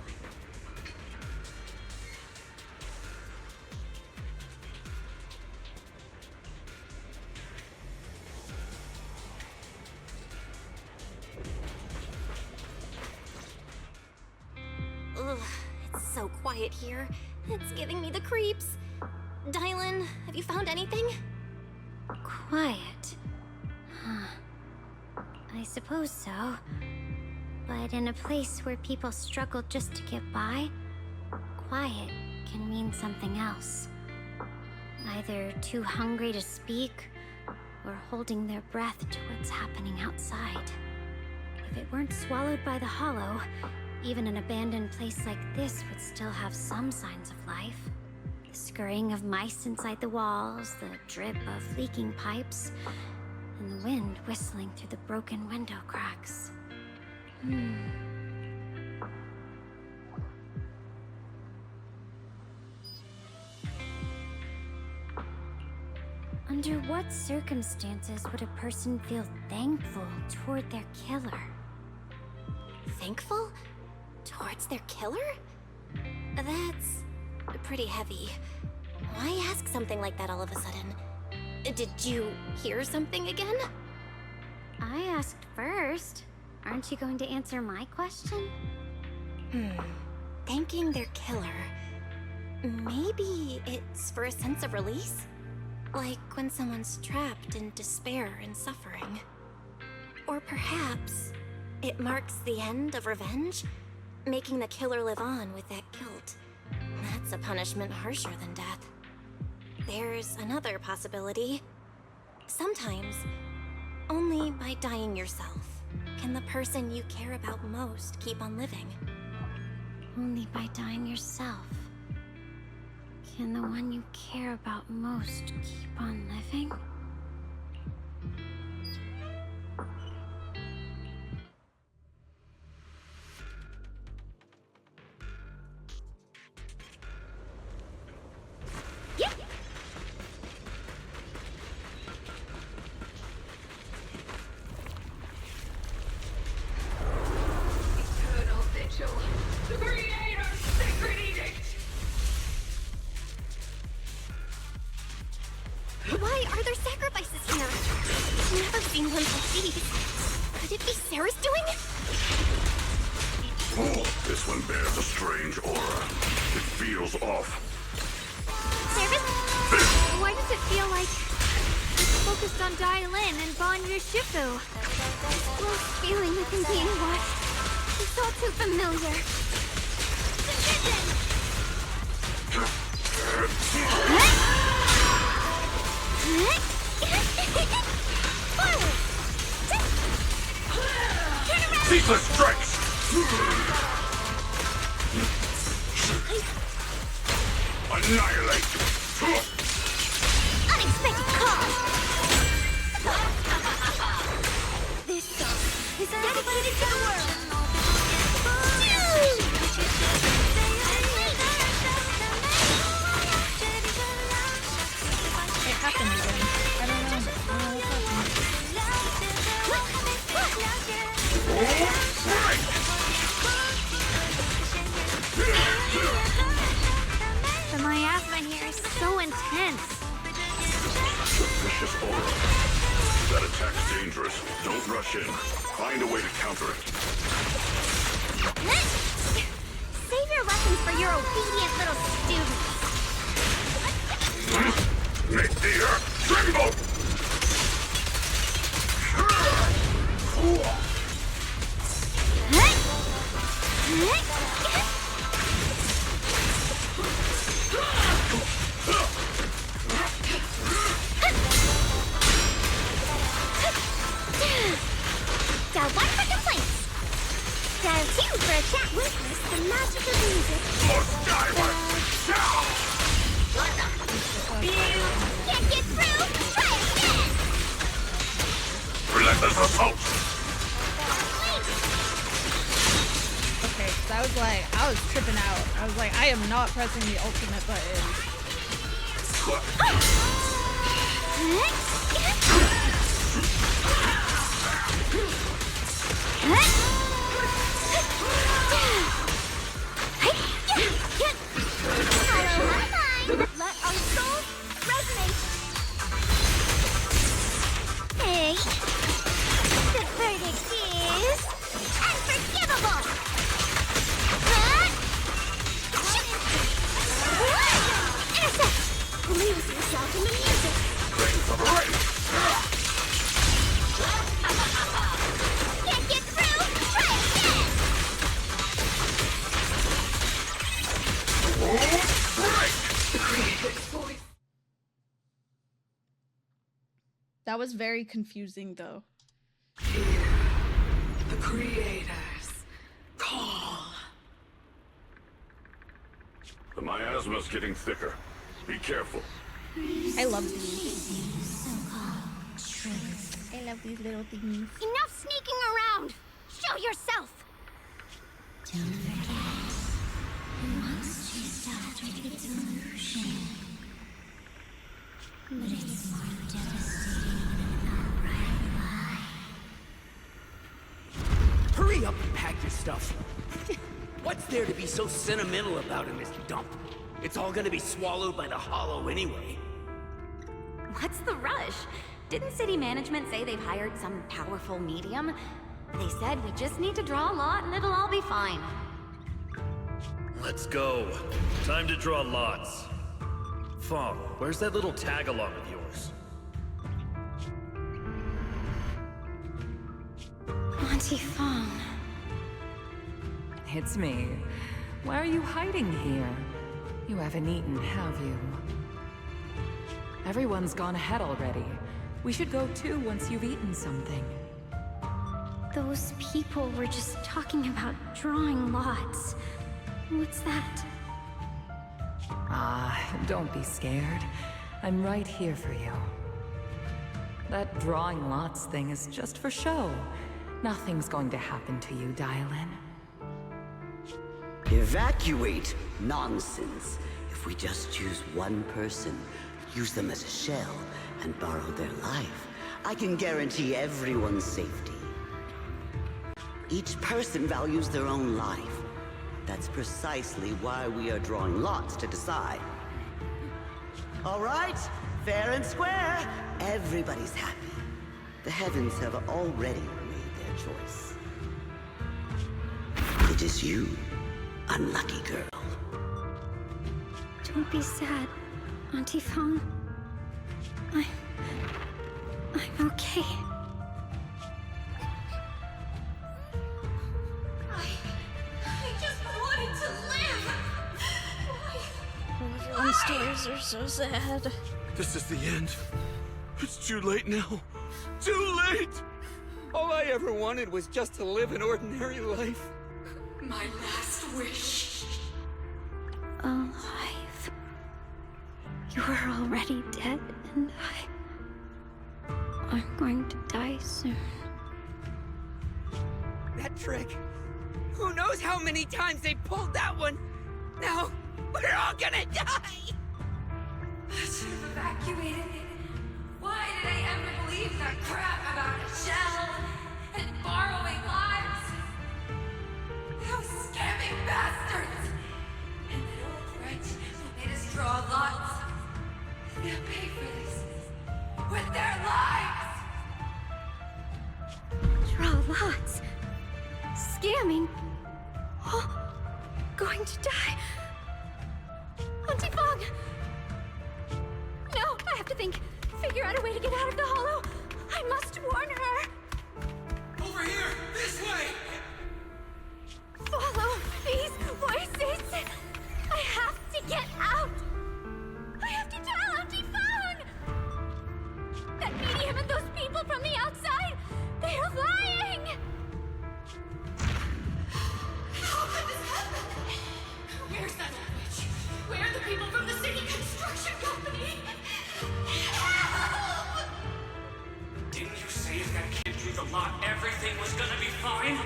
F: Ugh, it's so quiet here. It's giving me the creeps. Dylan, have you found anything?
I: Quiet. Huh. I suppose so. But in a place where people struggle just to get by, quiet can mean something else. Either too hungry to speak, or holding their breath to what's happening outside. If it weren't swallowed by the hollow, even an abandoned place like this would still have some signs of life. The scurrying of mice inside the walls, the drip of leaking pipes, and the wind whistling through the broken window cracks. Under what circumstances would a person feel thankful toward their killer?
F: Thankful? Towards their killer? That's pretty heavy. Why ask something like that all of a sudden? Did you hear something again?
I: I asked first. Aren't you going to answer my question?
F: Thanking their killer. Maybe it's for a sense of release? Like when someone's trapped in despair and suffering. Or perhaps it marks the end of revenge, making the killer live on with that guilt. That's a punishment harsher than death. There's another possibility. Sometimes, only by dying yourself can the person you care about most keep on living.
I: Only by dying yourself can the one you care about most keep on living?
F: Why are there sacrifices here? I've never seen one like these. Could it be Sarah's doing?
L: Oh, this one bears a strange aura. It feels off.
I: Service? Why does it feel like it's focused on Dylan and Banyu Shifu? This close feeling that can be watched. It's all too familiar.
L: Ceaseless strikes! Annihilate!
I: Unexpected call! This song is dedicated to the world!
L: dangerous. Don't rush in. Find a way to counter it.
I: Save your lessons for your obedient little students.
L: Make the earth tremble!
I: Dial 1 for complaints. Dial 2 for a chat. Witness the magic of music.
L: For Skyward!
I: Can't get through? Try again!
L: Relentless assault!
A: Okay, so I was tripping out. I was like, I am not pressing the ultimate button.
I: Let our souls resonate. Hey, the verdict is unforgivable. Intercept. Lose yourself in the music. Can't get through? Try again.
A: That was very confusing, though.
H: The creators call.
L: The miasma's getting thicker. Be careful.
A: I love these. I love these little things.
I: Enough sneaking around. Show yourself.
M: Don't forget, once chased after its illusion. But it's more devastating than an outright lie.
J: Hurry up and pack your stuff. What's there to be so sentimental about in this dump? It's all gonna be swallowed by the Hollow anyway.
B: What's the rush? Didn't city management say they've hired some powerful medium? They said we just need to draw a lot and it'll all be fine.
W: Let's go. Time to draw lots. Fong, where's that little tag-along of yours?
N: Auntie Fong. It's me. Why are you hiding here? You haven't eaten, have you? Everyone's gone ahead already. We should go too once you've eaten something.
C: Those people were just talking about drawing lots. What's that?
N: Ah, don't be scared. I'm right here for you. That drawing lots thing is just for show. Nothing's going to happen to you, Dial-In.
T: Evacuate? Nonsense. If we just choose one person, use them as a shell, and borrow their life, I can guarantee everyone's safety. Each person values their own life. That's precisely why we are drawing lots to decide. All right, fair and square. Everybody's happy. The heavens have already made their choice. It is you, unlucky girl.
C: Don't be sad, Auntie Fong. I'm okay.
I: I just wanted to live.
A: Everyone's stories are so sad.
J: This is the end. It's too late now. Too late! All I ever wanted was just to live an ordinary life.
H: My last wish.
C: Alive. You were already dead, and I'm going to die soon.
K: That trick. Who knows how many times they pulled that one? Now, we're all gonna die!
H: I should have evacuated. Why did I ever believe that crap about a shell and borrowing lives? Those scamming bastards! And that old wretch who made us draw lots. They'll pay for this with their lives!
I: lots. Scamming. Oh, going to die. Auntie Fong! No, I have to figure out a way to get out of the hollow. I must warn her.
J: Over here! This way!
I: Follow these voices. I have to get out. I have to tell Auntie Fong. That medium and those people from the outside, they are lying.
H: How could this happen? Where's that witch? Where are the people from the city construction company? Help!
J: Didn't you say if that kid drew the lot, everything was gonna be fine?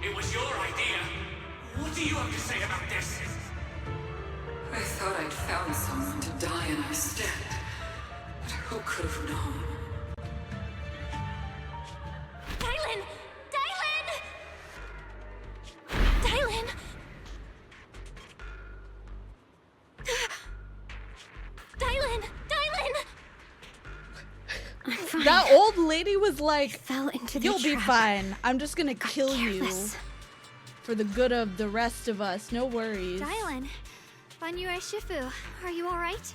J: It was your idea. What do you have to say about this?
H: I thought I'd found someone to die in our stead. But who could have known?
I: Dylan! Dylan! Dylan! Dylan!
A: That old lady was like,
I: fell into the
A: "You'll be
I: trap.
A: fine. I'm just gonna kill you
I: careless.
A: for the good of the rest of us. No worries."
I: Dylan, Banyue Shifu, are you alright?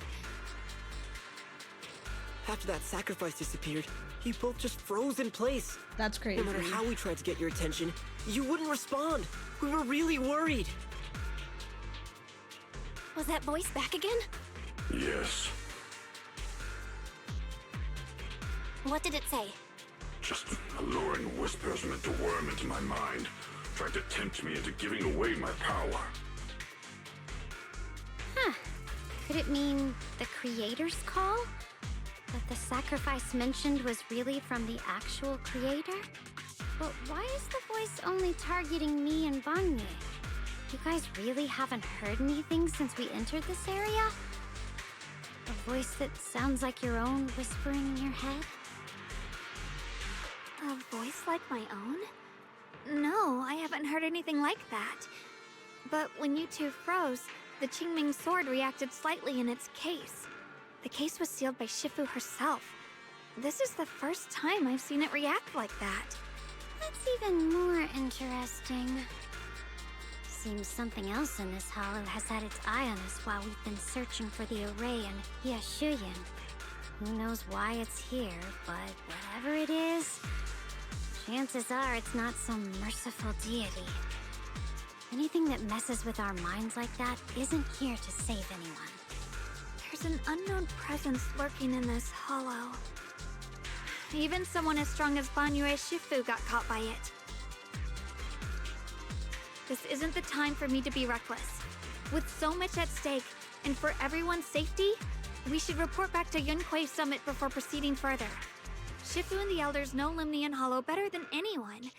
K: After that sacrifice disappeared, you both just froze in place.
A: That's crazy.
K: No matter how we tried to get your attention, you wouldn't respond. We were really worried.
F: Was that voice back again?
L: Yes.
F: What did it say?
L: Just alluring whispers meant to worm into my mind, trying to tempt me into giving away my power.
I: Huh. Could it mean the creator's call? That the sacrifice mentioned was really from the actual creator? But why is the voice only targeting me and Banye? You guys really haven't heard anything since we entered this area? A voice that sounds like your own whispering in your head? A voice like my own? No, I haven't heard anything like that. But when you two froze, the Qingming sword reacted slightly in its case. The case was sealed by Shifu herself. This is the first time I've seen it react like that.
M: That's even more interesting. Seems something else in this hollow has had its eye on us while we've been searching for the array in Yashuyan. Who knows why it's here, but whatever it is, chances are it's not some merciful deity. Anything that messes with our minds like that isn't here to save anyone.
I: There's an unknown presence lurking in this hollow. Even someone as strong as Banyue Shifu got caught by it. This isn't the time for me to be reckless. With so much at stake, and for everyone's safety, we should report back to Yunquei Summit before proceeding further. Shifu and the Elders know Limnian Hollow better than anyone.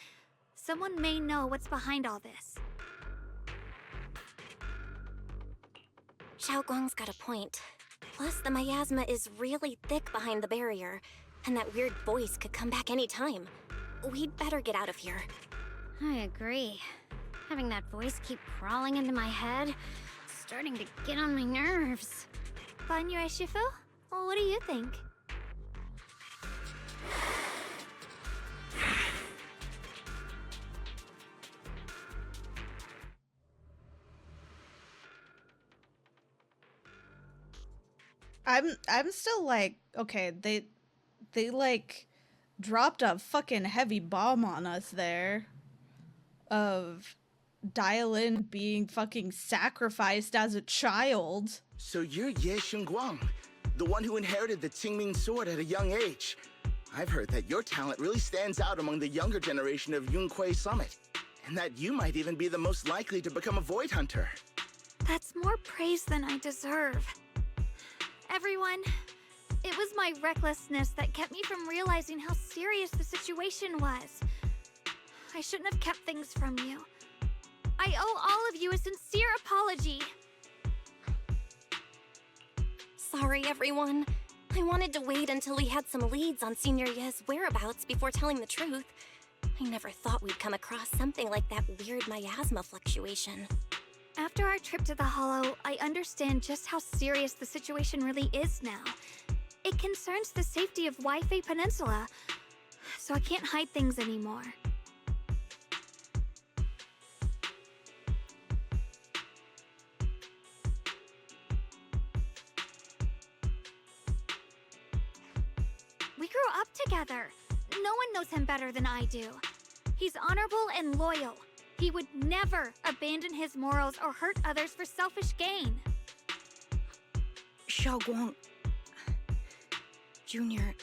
I: Someone may know what's behind all this.
F: Xiaoguang's got a point. Plus, the miasma is really thick behind the barrier, and that weird voice could come back any time. We'd better get out of here.
M: I agree. Having that voice keep crawling into my head, starting to get on my nerves.
I: Banyue Shifu? Well, what do you think?
A: I'm still like, okay, they like dropped a fucking heavy bomb on us there of Dylan being fucking sacrificed as a child.
D: So you're Ye Xingguang, the one who inherited the Qingming sword at a young age. I've heard that your talent really stands out among the younger generation of Yunquei Summit, and that you might even be the most likely to become a Void Hunter.
I: That's more praise than I deserve. Everyone, it was my recklessness that kept me from realizing how serious the situation was. I shouldn't have kept things from you. I owe all of you a sincere apology.
F: Sorry, everyone. I wanted to wait until we had some leads on Senior Ye's whereabouts before telling the truth. I never thought we'd come across something like that weird miasma fluctuation.
I: After our trip to the Hollow, I understand just how serious the situation really is now. It concerns the safety of Waifei Peninsula.
C: so I can't hide things anymore. We grew up together. No one knows him better than I do. He's honorable and loyal. He would never abandon his morals or hurt others for selfish gain.
E: Xiaoguang... Junior,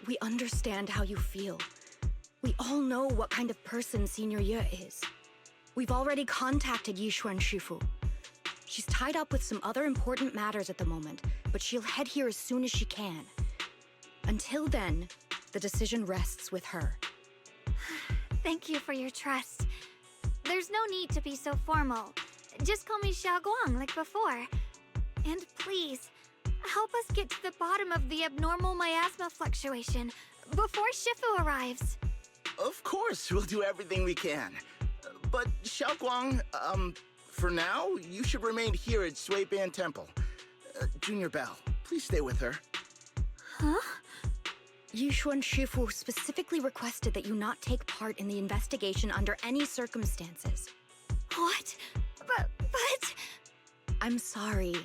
E: we understand how you feel. We all know what kind of person Senior Ye is. We've already contacted Yishuan Shifu. She's tied up with some other important matters at the moment, but she'll head here as soon as she can. Until then, the decision rests with her.
C: Thank you for your trust. There's no need to be so formal. Just call me Xiaoguang like before. And please, help us get to the bottom of the abnormal miasma fluctuation before Shifu arrives.
D: Of course, we'll do everything we can. But Xiaoguang, for now, you should remain here at Suiban Temple. Junior Bell, please stay with her.
E: Huh? Yishuan Shifu specifically requested that you not take part in the investigation under any circumstances.
C: What? But...
E: I'm sorry.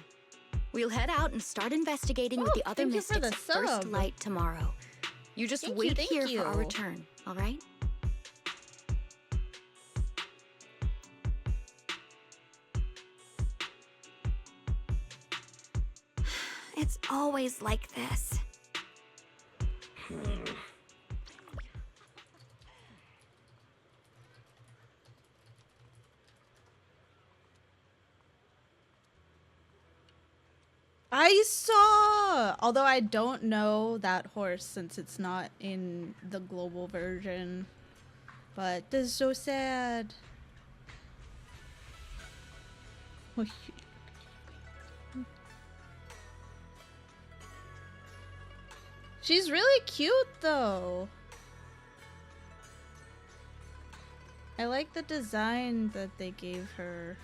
E: We'll head out and start investigating with the other
A: thank you for
E: mystics
A: the
E: at first
A: sub.
E: light tomorrow. You just wait
A: Thank
E: here
A: you.
E: for our return, all right?
C: It's always like this.
A: I saw, although I don't know that horse since it's not in the global version, but this is so sad. She's really cute though. I like the design that they gave her.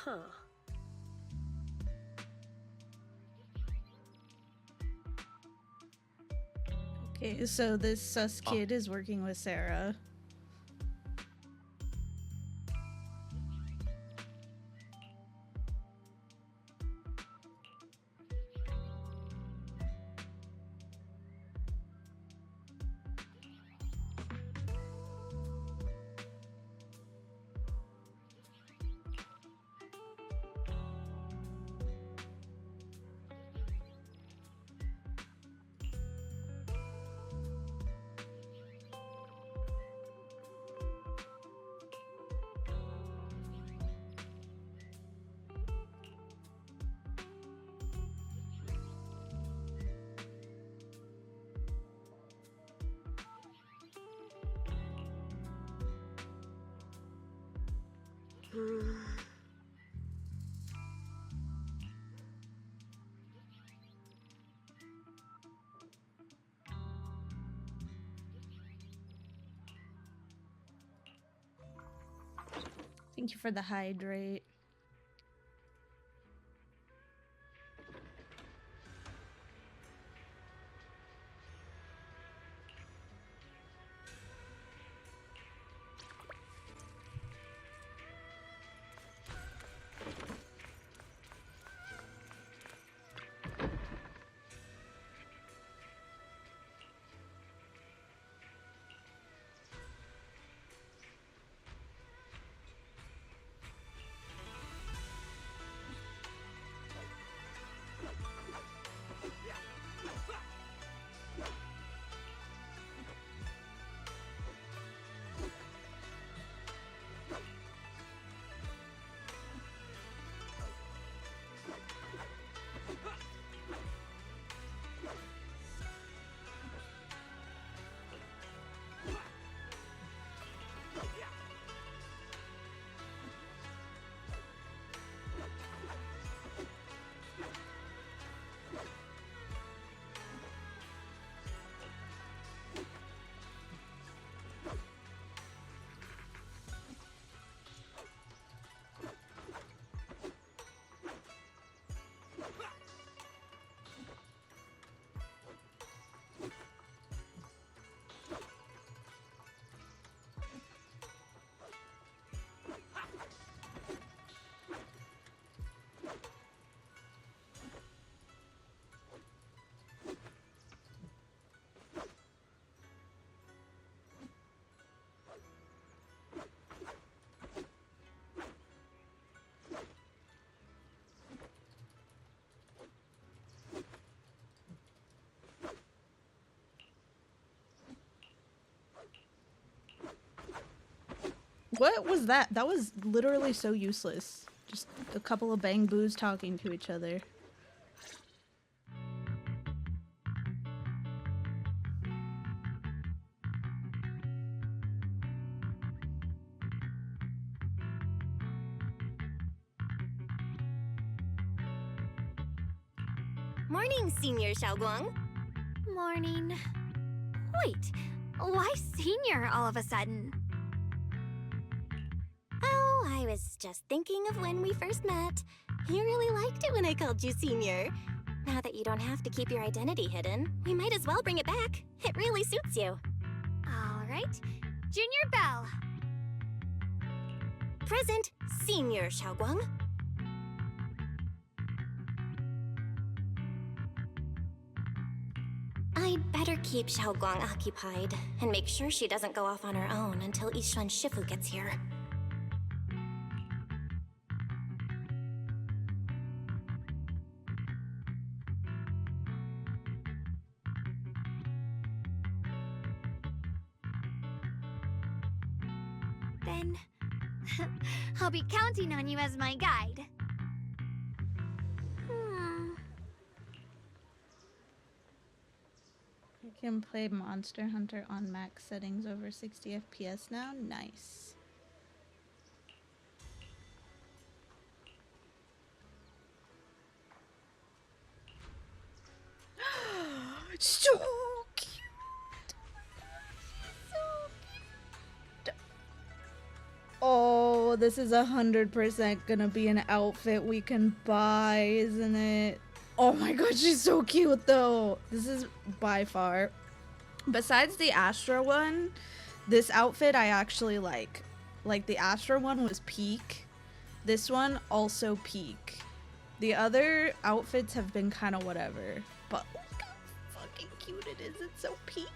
S: Huh.
A: Okay, so this sus kid is working with Sarah. Thank you for the hydrate. What was that? That was literally so useless. Just a couple of bang boos talking to each other.
S: Morning, Senior Xiaoguang.
C: Morning. Wait, why senior all of a sudden?
S: Oh, I was just thinking of when we first met. You really liked it when I called you Senior. Now that you don't have to keep your identity hidden, we might as well bring it back. It really suits you.
C: All right. Junior Bell.
S: Present, Senior Xiaoguang. I'd better keep Xiaoguang occupied and make sure she doesn't go off on her own until Yishuan Shifu gets here.
C: Then I'll be counting on you as my guide.
A: I can play Monster Hunter on max settings over 60 FPS now. Nice. So cute. Oh, this is 100% gonna be an outfit we can buy, isn't it? Oh my god, she's so cute though. This is by far, besides the Astra one, this outfit I actually like. Like the Astra one was peak. This one also peak. The other outfits have been kind of whatever. But look how fucking cute it is. It's so pink.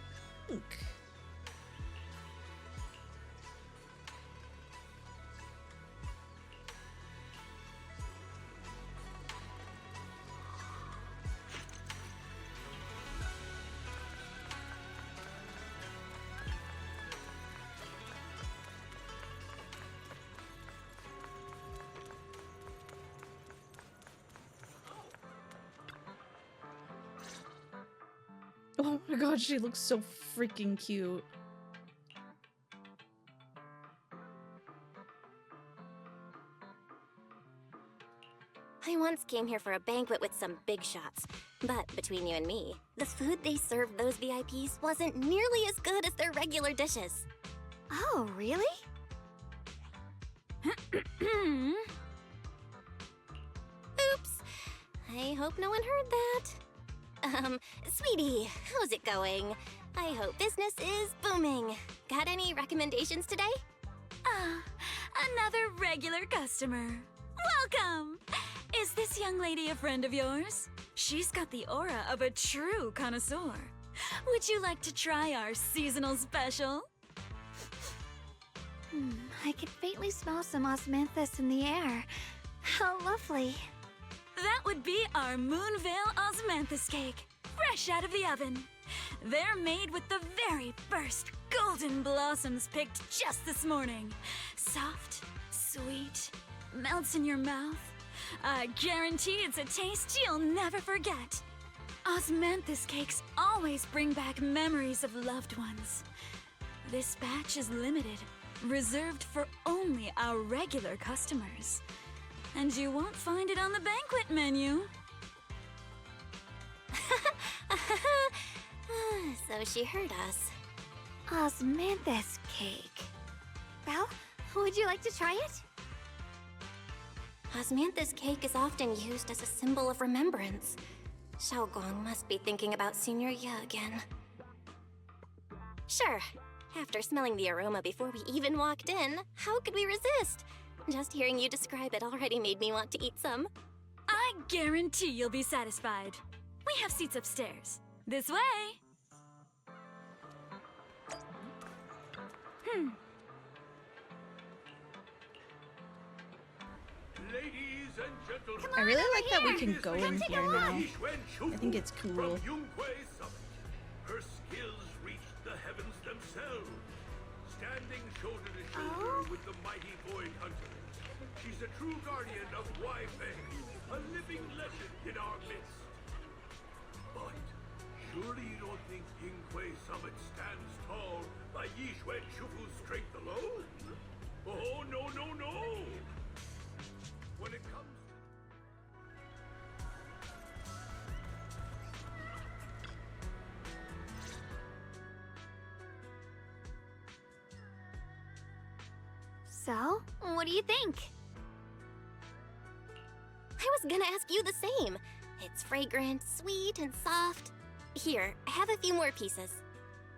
A: Oh my god, she looks so freaking cute.
F: I once came here for a banquet with some big shots, but between you and me, the food they served those VIPs wasn't nearly as good as their regular dishes.
C: Oh, really?
F: Oops. I hope no one heard that. Sweetie, how's it going? I hope business is booming. Got any recommendations today?
O: Another regular customer. Welcome! Is this young lady a friend of yours? She's got the aura of a true connoisseur. Would you like to try our seasonal special?
C: I can faintly smell some osmanthus in the air. How lovely.
O: That would be our Moonvale Osmanthus cake, fresh out of the oven. They're made with the very first golden blossoms picked just this morning. Soft, sweet, melts in your mouth. I guarantee it's a taste you'll never forget. Osmanthus cakes always bring back memories of loved ones. This batch is limited, reserved for only our regular customers. And you won't find it on the banquet menu.
F: So she heard us.
C: Osmanthus cake. Well, would you like to try it?
F: Osmanthus cake is often used as a symbol of remembrance. Xiaoguang must be thinking about Senior Ye again. Sure. After smelling the aroma before we even walked in, how could we resist? Just hearing you describe it already made me want to eat some.
O: I guarantee you'll be satisfied. We have seats upstairs. This way!
P: Ladies and gentlemen,
A: I really like that we can go in here now. I think it's cool.
P: Her skills reach the heavens themselves, standing shoulder to shoulder with the mighty Void Hunter. She's a true guardian of Wi-Fei, a living legend in our midst. But surely you don't think Yinghui Summit stands tall by Yixuan Shufu's strength alone? Oh, no, no, no! When it comes
C: So, what do you think?
F: I was gonna ask you the same. It's fragrant, sweet, and soft. Here, have a few more pieces.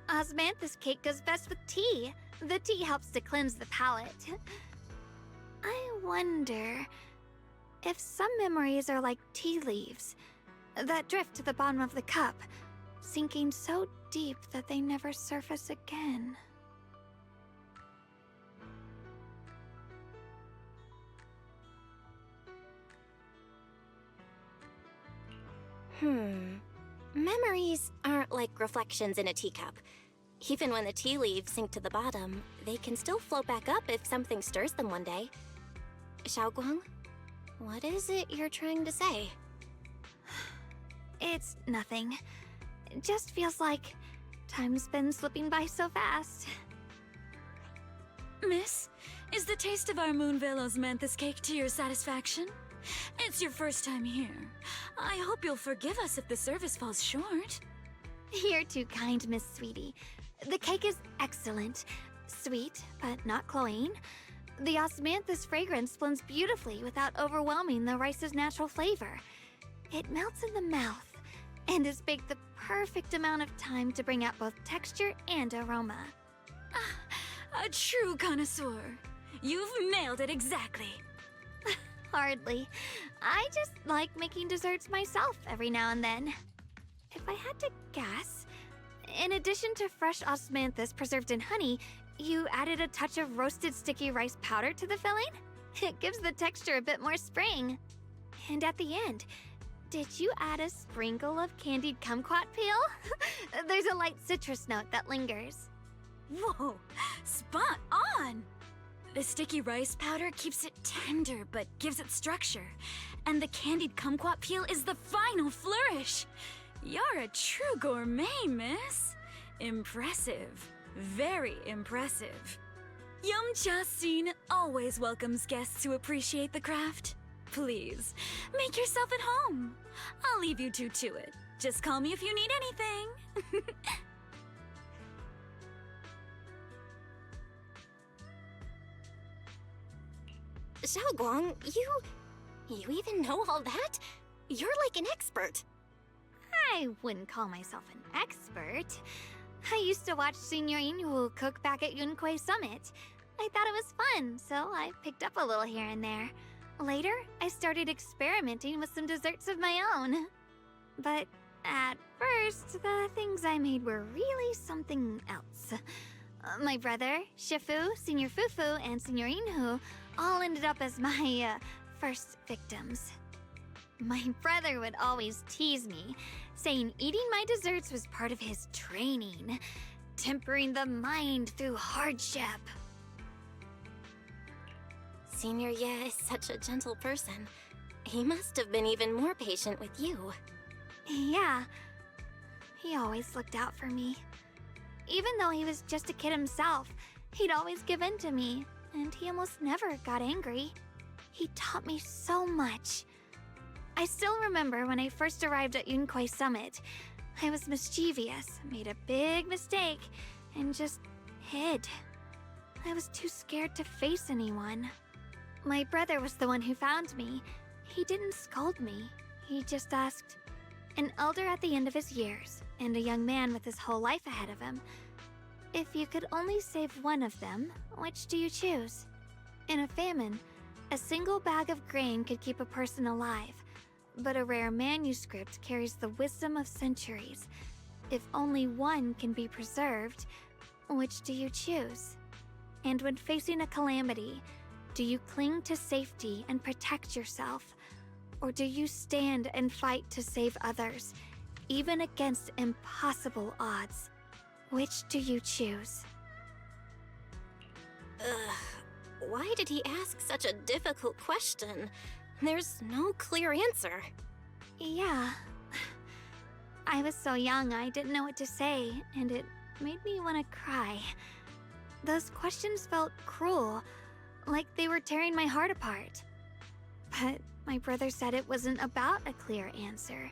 C: Osmanthus cake goes best with tea. The tea helps to cleanse the palate. I wonder if some memories are like tea leaves that drift to the bottom of the cup, sinking so deep that they never surface again.
F: Memories aren't like reflections in a teacup. Even when the tea leaves sink to the bottom, they can still float back up if something stirs them one day. Xiaoguang, what is it you're trying to say?
C: It's nothing. It just feels like time's been slipping by so fast.
O: Miss, is the taste of our Moonvale Osmanthus cake to your satisfaction? It's your first time here. I hope you'll forgive us if the service falls short.
C: You're too kind, Miss Sweetie. The cake is excellent. Sweet, but not cloying. The osmanthus fragrance blends beautifully without overwhelming the rice's natural flavor. It melts in the mouth and is baked the perfect amount of time to bring out both texture and aroma.
O: A true connoisseur. You've nailed it exactly.
C: Hardly. I just like making desserts myself every now and then. If I had to guess, in addition to fresh osmanthus preserved in honey, you added a touch of roasted sticky rice powder to the filling? It gives the texture a bit more spring. And at the end, did you add a sprinkle of candied kumquat peel? There's a light citrus note that lingers.
O: Whoa, spot on! The sticky rice powder keeps it tender but gives it structure. And the candied kumquat peel is the final flourish. You're a true gourmet, miss. Impressive. Very impressive. Yum Cha Sin always welcomes guests who appreciate the craft. Please, make yourself at home. I'll leave you two to it. Just call me if you need anything.
S: Xiaoguang, you even know all that? You're like an expert.
I: I wouldn't call myself an expert. I used to watch Senior Inhu cook back at Yunquei Summit. I thought it was fun, so I picked up a little here and there. Later, I started experimenting with some desserts of my own. But at first, the things I made were really something else. My brother, Shifu, Senior Fufu, and Senior Inhu all ended up as my first victims. My brother would always tease me, saying eating my desserts was part of his training, tempering the mind through hardship.
S: Senior Ye is such a gentle person. He must have been even more patient with you.
I: Yeah, he always looked out for me. Even though he was just a kid himself, he'd always give in to me, and he almost never got angry. He taught me so much. I still remember when I first arrived at Yunquei Summit. I was mischievous, made a big mistake, and just hid. I was too scared to face anyone. My brother was the one who found me. He didn't scold me. He just asked, an elder at the end of his years, and a young man with his whole life ahead of him, if you could only save one of them, which do you choose? In a famine, a single bag of grain could keep a person alive, but a rare manuscript carries the wisdom of centuries. If only one can be preserved, which do you choose? And when facing a calamity, do you cling to safety and protect yourself? Or do you stand and fight to save others, even against impossible odds? Which do you choose?
S: Why did he ask such a difficult question? There's no clear answer.
I: Yeah. I was so young I didn't know what to say, and it made me want to cry. Those questions felt cruel, like they were tearing my heart apart. But my brother said it wasn't about a clear answer.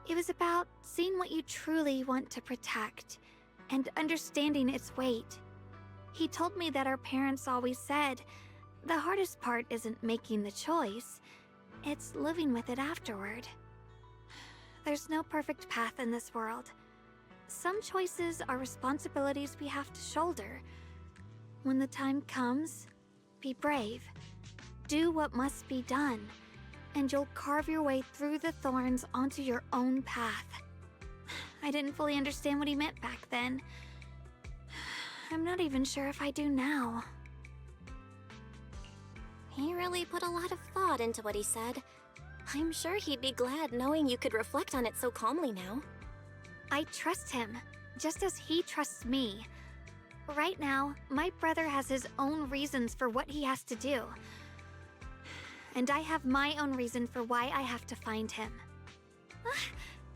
I: It was about seeing what you truly want to protect, and understanding its weight. He told me that our parents always said, the hardest part isn't making the choice, it's living with it afterward. There's no perfect path in this world. Some choices are responsibilities we have to shoulder. When the time comes, be brave. Do what must be done, and you'll carve your way through the thorns onto your own path. I didn't fully understand what he meant back then. I'm not even sure if I do now.
S: He really put a lot of thought into what he said. I'm sure he'd be glad knowing you could reflect on it so calmly now.
I: I trust him, just as he trusts me. Right now, my brother has his own reasons for what he has to do. And I have my own reason for why I have to find him.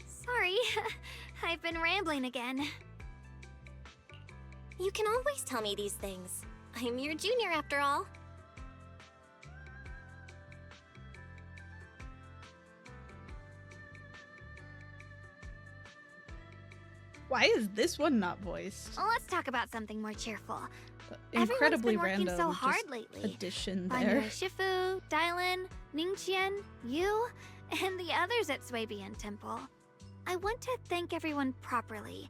I: Sorry, I've been rambling again.
S: You can always tell me these things. I'm your junior after all.
A: Why is this one not voiced?
I: Let's talk about something more cheerful.
A: Incredibly
I: Everyone's been working
A: random
I: so hard
A: just
I: lately.
A: addition
I: Banya
A: there.
I: Shifu, Dylan, Ningqian, you, and the others at Swabian Temple. I want to thank everyone properly.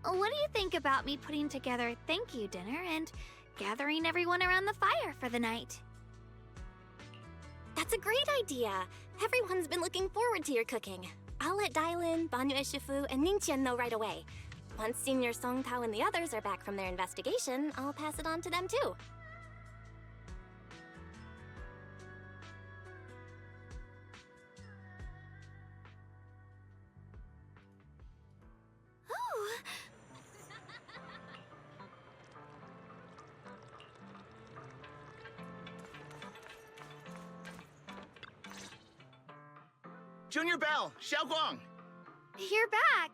I: What do you think about me putting together a thank you dinner and gathering everyone around the fire for the night?
S: That's a great idea. Everyone's been looking forward to your cooking. I'll let Dylan, Banyu Shifu, and Ningqian know right away. Once Senior Song Tao and the others are back from their investigation, I'll pass it on to them too.
I: Oh!
D: Junior Bell, Xiaoguang.
I: You're back!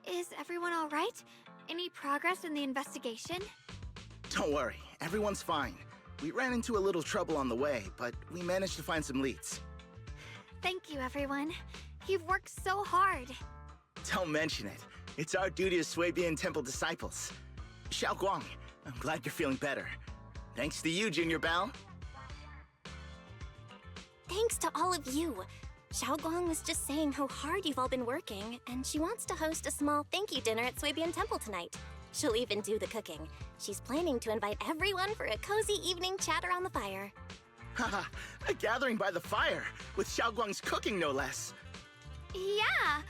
I: Is everyone alright? Any progress in the investigation?
D: Don't worry, everyone's fine. We ran into a little trouble on the way, but we managed to find some leads.
C: Thank you, everyone. You've worked so hard.
D: Don't mention it. It's our duty as Swabian Temple disciples. Xiaoguang, I'm glad you're feeling better. Thanks to you, Junior Bao.
S: Thanks to all of you. Xiaoguang was just saying how hard you've all been working, and she wants to host a small thank you dinner at Swabian Temple tonight. She'll even do the cooking. She's planning to invite everyone for a cozy evening chat around the fire.
D: Haha, a gathering by the fire, with Xiaoguang's cooking no less.
C: Yeah,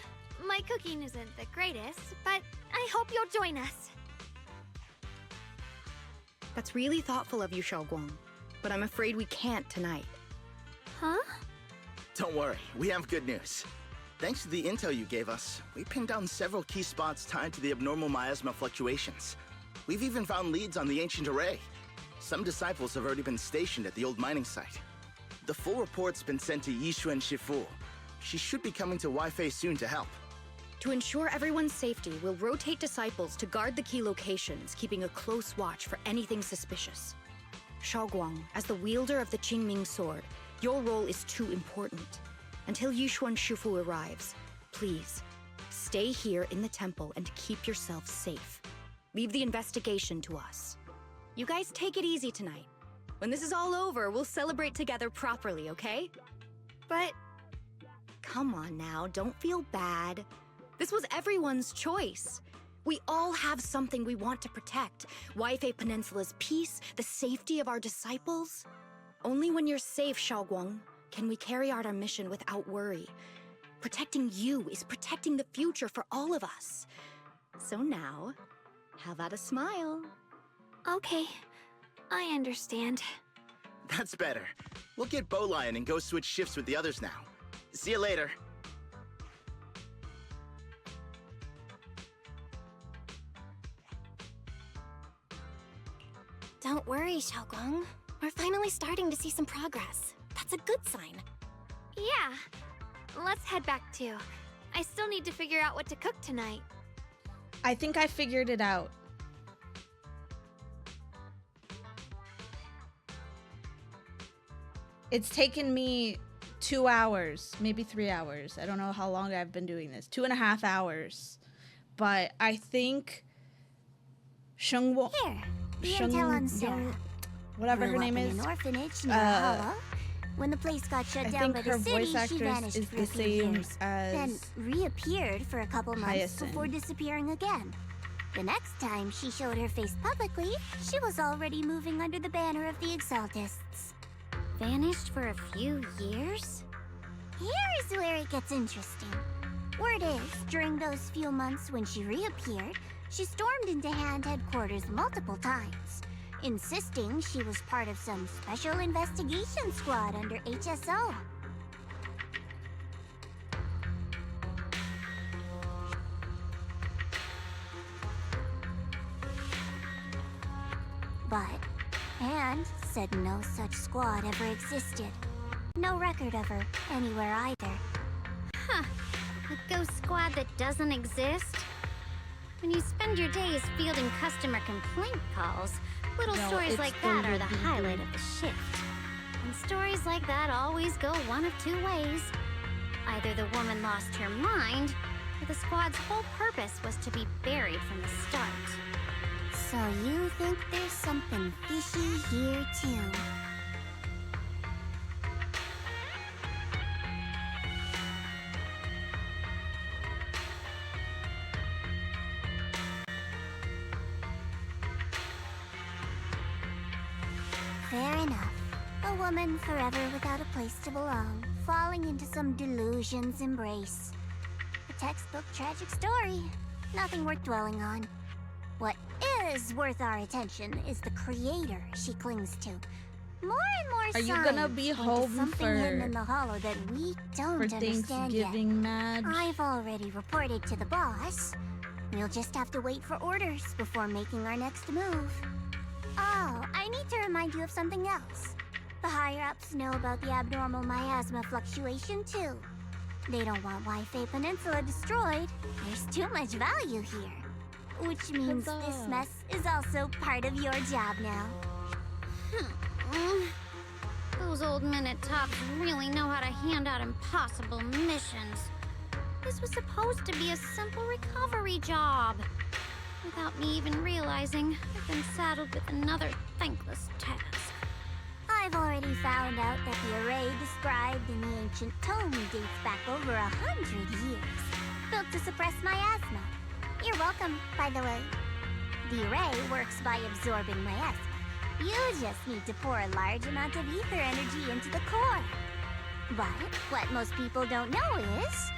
C: my cooking isn't the greatest, but I hope you'll join us.
E: That's really thoughtful of you, Xiaoguang. But I'm afraid we can't tonight.
C: Huh?
D: Don't worry, we have good news. Thanks to the intel you gave us, we pinned down several key spots tied to the abnormal miasma fluctuations. We've even found leads on the ancient array. Some disciples have already been stationed at the old mining site. The full report's been sent to Yishuan Shifu. She should be coming to Waifei soon to help.
E: To ensure everyone's safety, we'll rotate disciples to guard the key locations, keeping a close watch for anything suspicious. Xiaoguang, as the wielder of the Qingming sword, your role is too important. Until Yishuan Shifu arrives, please, stay here in the temple and keep yourself safe. Leave the investigation to us. You guys take it easy tonight. When this is all over, we'll celebrate together properly, okay?
C: But...
E: Come on now, don't feel bad. This was everyone's choice. We all have something we want to protect. Waifei Peninsula's peace, the safety of our disciples. Only when you're safe, Xiaoguang, can we carry out our mission without worry. Protecting you is protecting the future for all of us. So now, how about a smile?
C: Okay, I understand.
D: That's better. We'll get Bowlion and go switch shifts with the others now. See you later.
S: Don't worry, Xiaoguang. We're finally starting to see some progress. That's a good sign.
C: Yeah. Let's head back too. I still need to figure out what to cook tonight.
A: I think I figured it out. It's taken me 2 hours, maybe 3 hours. I don't know how long I've been doing this. 2.5 hours. But I think Shengwo...
M: Here, the intel on Sarah.
A: Whatever
M: Grew
A: her name
M: up in
A: is.
M: an orphanage near Hollow. When the place got shut down by the city, she vanished
A: is
M: for
A: the
M: a few
A: same
M: years,
A: as
M: then reappeared for a couple months
A: Hyacinth.
M: before disappearing again. The next time she showed her face publicly, she was already moving under the banner of the Exaltists.
I: Vanished for a few years?
M: Here's where it gets interesting. Word is, during those few months when she reappeared, she stormed into Hand headquarters multiple times, insisting she was part of some special investigation squad under HSO. But Hand said no such squad ever existed. No record of her anywhere either.
I: Huh. A ghost squad that doesn't exist? When you spend your days fielding customer complaint calls, little
A: No,
I: stories
A: it's
I: like
A: the
I: that are the
A: Ruby
I: highlight of the shift. And stories like that always go one of two ways. Either the woman lost her mind, or the squad's whole purpose was to be buried from the start.
M: So you think there's something fishy here too? Fair enough. A woman forever without a place to belong, falling into some delusion's embrace. A textbook tragic story. Nothing worth dwelling on. What is worth our attention is the creator she clings to. More and more
A: Are you
M: signs
A: gonna be
M: point to
A: home
M: something hidden
A: for-
M: in the hollow that we don't
A: for
M: understand yet.
A: Thanksgiving, Madge?
M: I've already reported to the boss. We'll just have to wait for orders before making our next move. Oh, I need to remind you of something else. The higher-ups know about the abnormal miasma fluctuation, too. They don't want Waifei Peninsula destroyed. There's too much value here. Which means this mess is also part of your job now.
I: Those old men at Tops really know how to hand out impossible missions. This was supposed to be a simple recovery job. Without me even realizing, I've been saddled with another thankless task.
M: I've already found out that the array described in the ancient tome dates back over 100 years, built to suppress miasma. You're welcome, by the way. The array works by absorbing miasma. You just need to pour a large amount of ether energy into the core. But what most people don't know is,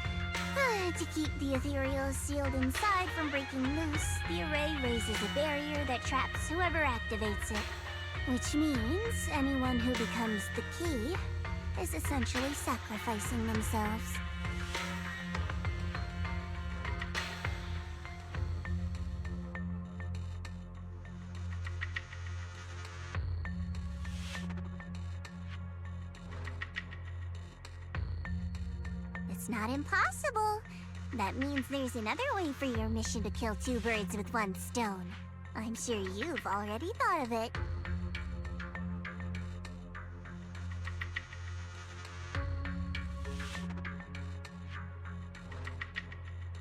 M: to keep the ethereal sealed inside from breaking loose, the array raises a barrier that traps whoever activates it. Which means anyone who becomes the key is essentially sacrificing themselves. It's not impossible. That means there's another way for your mission to kill two birds with one stone. I'm sure you've already thought of it.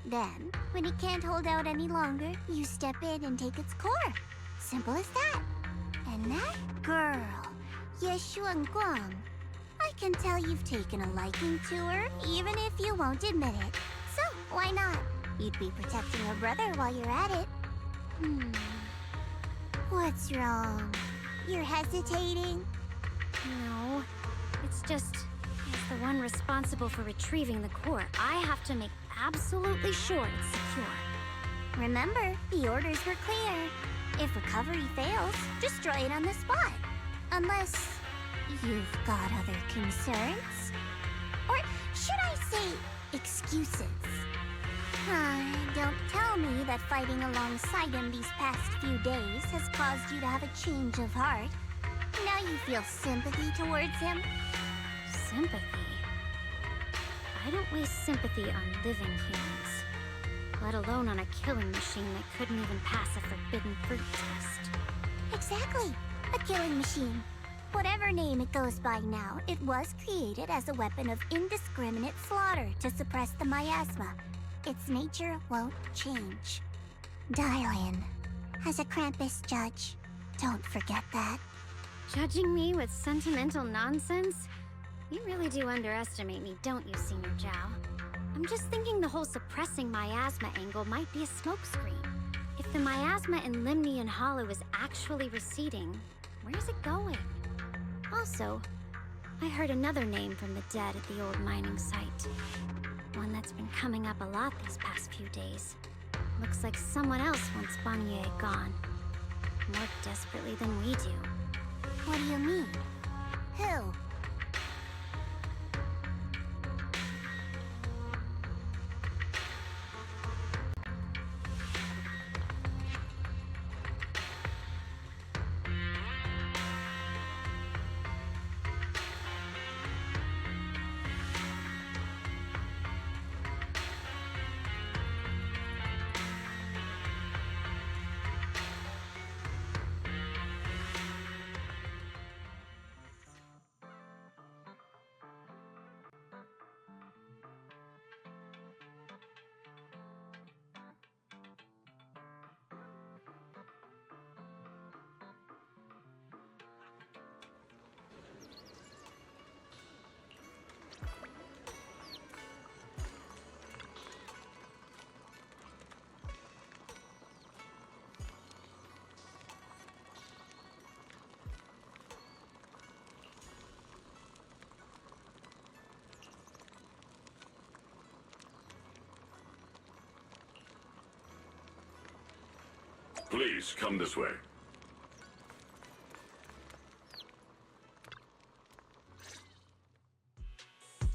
M: Then, when it can't hold out any longer, you step in and take its core. Simple as that. And that girl, Yeshuan Guang, I can tell you've taken a liking to her, even if you won't admit it. So, why not? You'd be protecting your brother while you're at it. What's wrong? You're hesitating?
I: No, it's just, as the one responsible for retrieving the core, I have to make absolutely sure it's secure.
M: Remember, the orders were clear. If recovery fails, destroy it on the spot. Unless you've got other concerns? Or should I say, excuses? Don't tell me that fighting alongside him these past few days has caused you to have a change of heart. Now you feel sympathy towards him?
I: Sympathy? I don't waste sympathy on living humans, let alone on a killing machine that couldn't even pass a forbidden fruit test.
M: Exactly, a killing machine. Whatever name it goes by now, it was created as a weapon of indiscriminate slaughter to suppress the miasma. Its nature won't change. Darling, as a Krampus judge, don't forget that.
I: Judging me with sentimental nonsense? You really do underestimate me, don't you, Senior Zhao? I'm just thinking the whole suppressing miasma angle might be a smokescreen. If the miasma in Limnian Hollow is actually receding, where's it going? Also, I heard another name from the dead at the old mining site. One that's been coming up a lot these past few days. Looks like someone else wants Bonnier gone. More desperately than we do.
M: What do you mean? Who?
L: Please, come this way.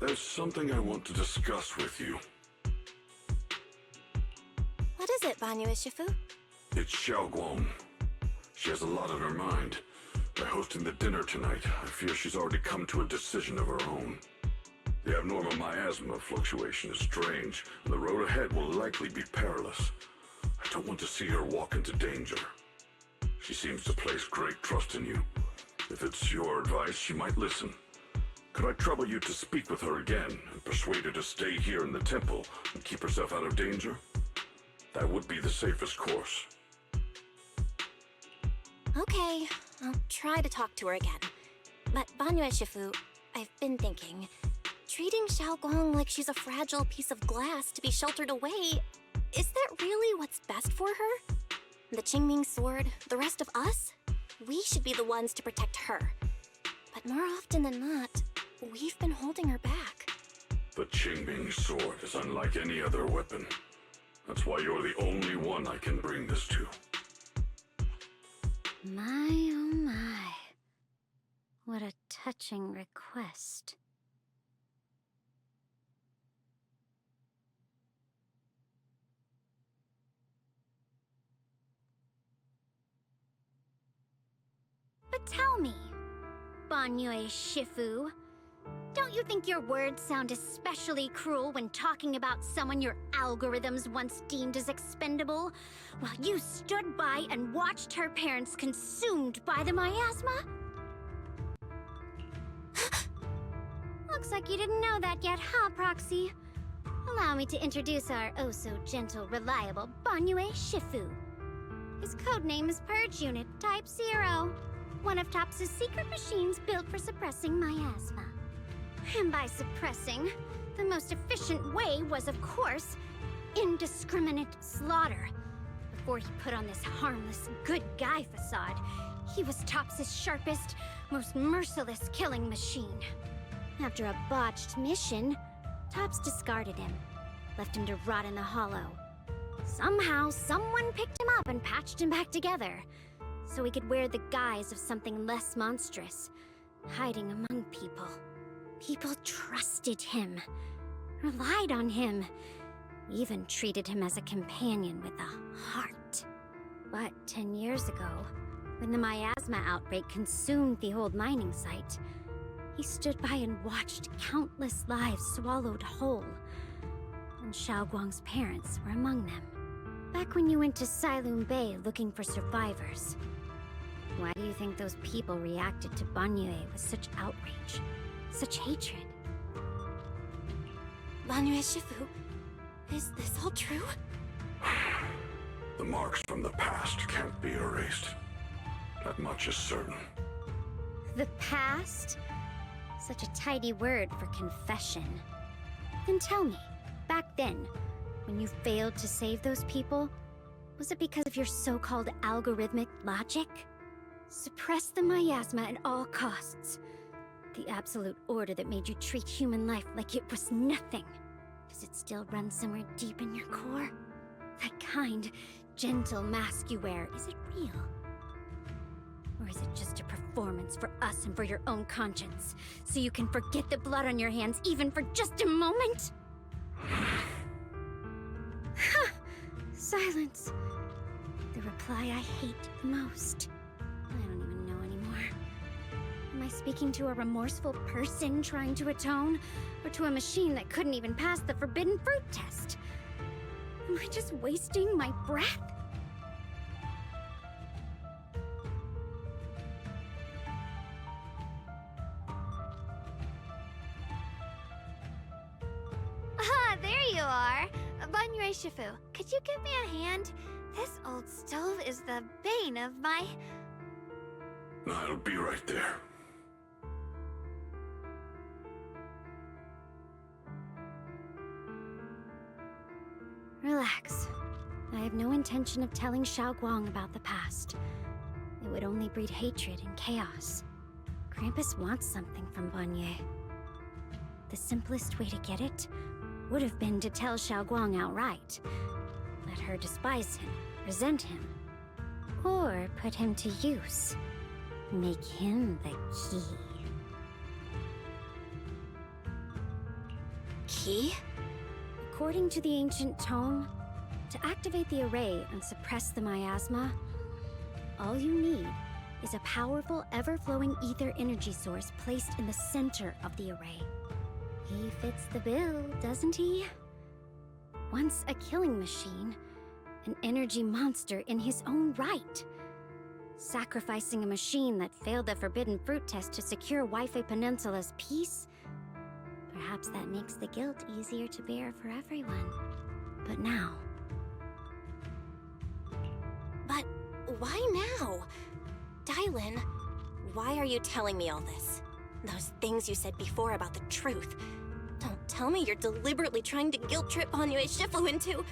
L: There's something I want to discuss with you.
S: What is it, Banyu Ishifu?
L: It's Xiaoguang. She has a lot on her mind. By hosting the dinner tonight, I fear she's already come to a decision of her own. The abnormal miasma fluctuation is strange, and the road ahead will likely be perilous. I don't want to see her walk into danger. She seems to place great trust in you. If it's your advice, she might listen. Could I trouble you to speak with her again and persuade her to stay here in the temple and keep herself out of danger? That would be the safest course.
F: Okay, I'll try to talk to her again. But Banyue Shifu, I've been thinking, treating Xiaoguang like she's a fragile piece of glass to be sheltered away, is that really what's best for her? The Qingming sword, the rest of us? We should be the ones to protect her. But more often than not, we've been holding her back.
L: The Qingming sword is unlike any other weapon. That's why you're the only one I can bring this to.
I: My, oh my. What a touching request. But tell me, Banyue Shifu, don't you think your words sound especially cruel when talking about someone your algorithms once deemed as expendable, while you stood by and watched her parents consumed by the miasma? Looks like you didn't know that yet, huh, Proxy? Allow me to introduce our oh-so-gentle, reliable Banyue Shifu. His codename is Purge Unit Type 0, one of TOPS' secret machines built for suppressing miasma. And by suppressing, the most efficient way was, of course, indiscriminate slaughter. Before he put on this harmless, good guy facade, he was TOPS' sharpest, most merciless killing machine. After a botched mission, TOPS discarded him, left him to rot in the hollow. Somehow, someone picked him up and patched him back together, so he could wear the guise of something less monstrous, hiding among people. People trusted him, relied on him, even treated him as a companion with a heart. But 10 years ago, when the miasma outbreak consumed the old mining site, he stood by and watched countless lives swallowed whole. And Xiaoguang's parents were among them. Back when you went to Silum Bay looking for survivors, why do you think those people reacted to Banyue with such outrage, such hatred?
F: Banyue Shifu, is this all true?
L: The marks from the past can't be erased. That much is certain.
I: The past? Such a tidy word for confession. Then tell me, back then, when you failed to save those people, was it because of your so-called algorithmic logic? Suppress the miasma at all costs. The absolute order that made you treat human life like it was nothing. Does it still run somewhere deep in your core? That kind, gentle mask you wear, is it real? Or is it just a performance for us and for your own conscience, so you can forget the blood on your hands even for just a moment? Silence. The reply I hate the most. I don't even know anymore. Am I speaking to a remorseful person trying to atone, or to a machine that couldn't even pass the forbidden fruit test? Am I just wasting my breath?
C: Ah, there you are. Banyue Shifu, could you give me a hand? This old stove is the bane of my...
L: I'll be right there.
I: Relax. I have no intention of telling Xiaoguang about the past. It would only breed hatred and chaos. Krampus wants something from Banyue. The simplest way to get it would have been to tell Xiaoguang outright. Let her despise him, resent him, or put him to use. Make him the key.
F: Key?
I: According to the ancient tome, to activate the array and suppress the miasma, all you need is a powerful, ever-flowing ether energy source placed in the center of the array. He fits the bill, doesn't he? Once a killing machine, an energy monster in his own right. Sacrificing a machine that failed the forbidden fruit test to secure Wi-Fi Peninsula's peace? Perhaps that makes the guilt easier to bear for everyone. But now...
F: But why now? Dylan, why are you telling me all this? Those things you said before about the truth. Don't tell me you're deliberately trying to guilt-trip Banyue Shifu into...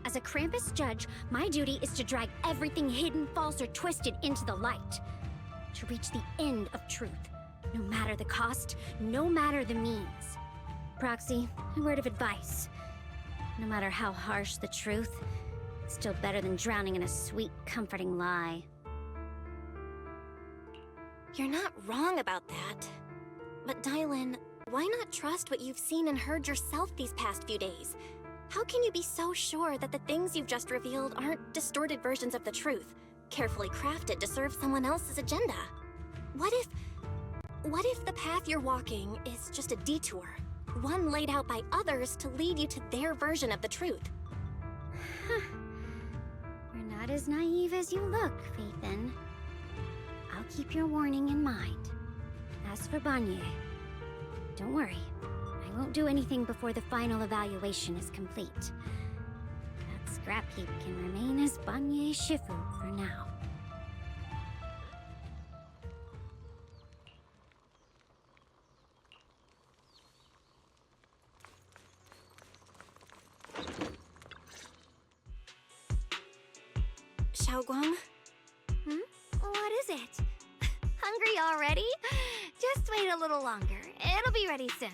I: As a Krampus judge, my duty is to drag everything hidden, false, or twisted into the light. To reach the end of truth. No matter the cost, no matter the means. Proxy, a word of advice. No matter how harsh the truth, it's still better than drowning in a sweet, comforting lie.
F: You're not wrong about that. But Dylan, why not trust what you've seen and heard yourself these past few days? How can you be so sure that the things you've just revealed aren't distorted versions of the truth, carefully crafted to serve someone else's agenda? What if the path you're walking is just a detour? One laid out by others to lead you to their version of the truth?
I: You're not as naive as you look, Faithin. I'll keep your warning in mind. As for Banyue, don't worry. I won't do anything before the final evaluation is complete. That scrap heap can remain as Banyue Shifu for now.
F: Xiaoguang?
I: What is it? Hungry already? Just wait a little longer. It'll be ready soon.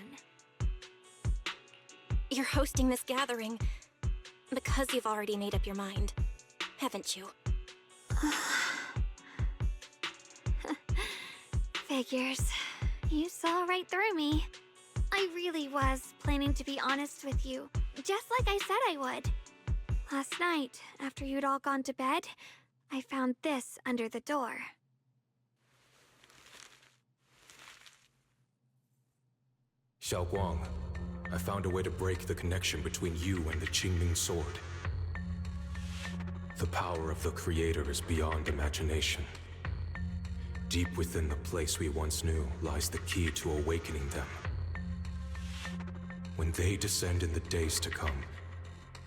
F: You're hosting this gathering because you've already made up your mind, haven't you?
I: Figures. You saw right through me. I really was planning to be honest with you, just like I said I would. Last night, after you'd all gone to bed, I found this under the door.
G: Xiaoguang, I found a way to break the connection between you and the Qingming Sword. The power of the Creator is beyond imagination. Deep within the place we once knew lies the key to awakening them. When they descend in the days to come,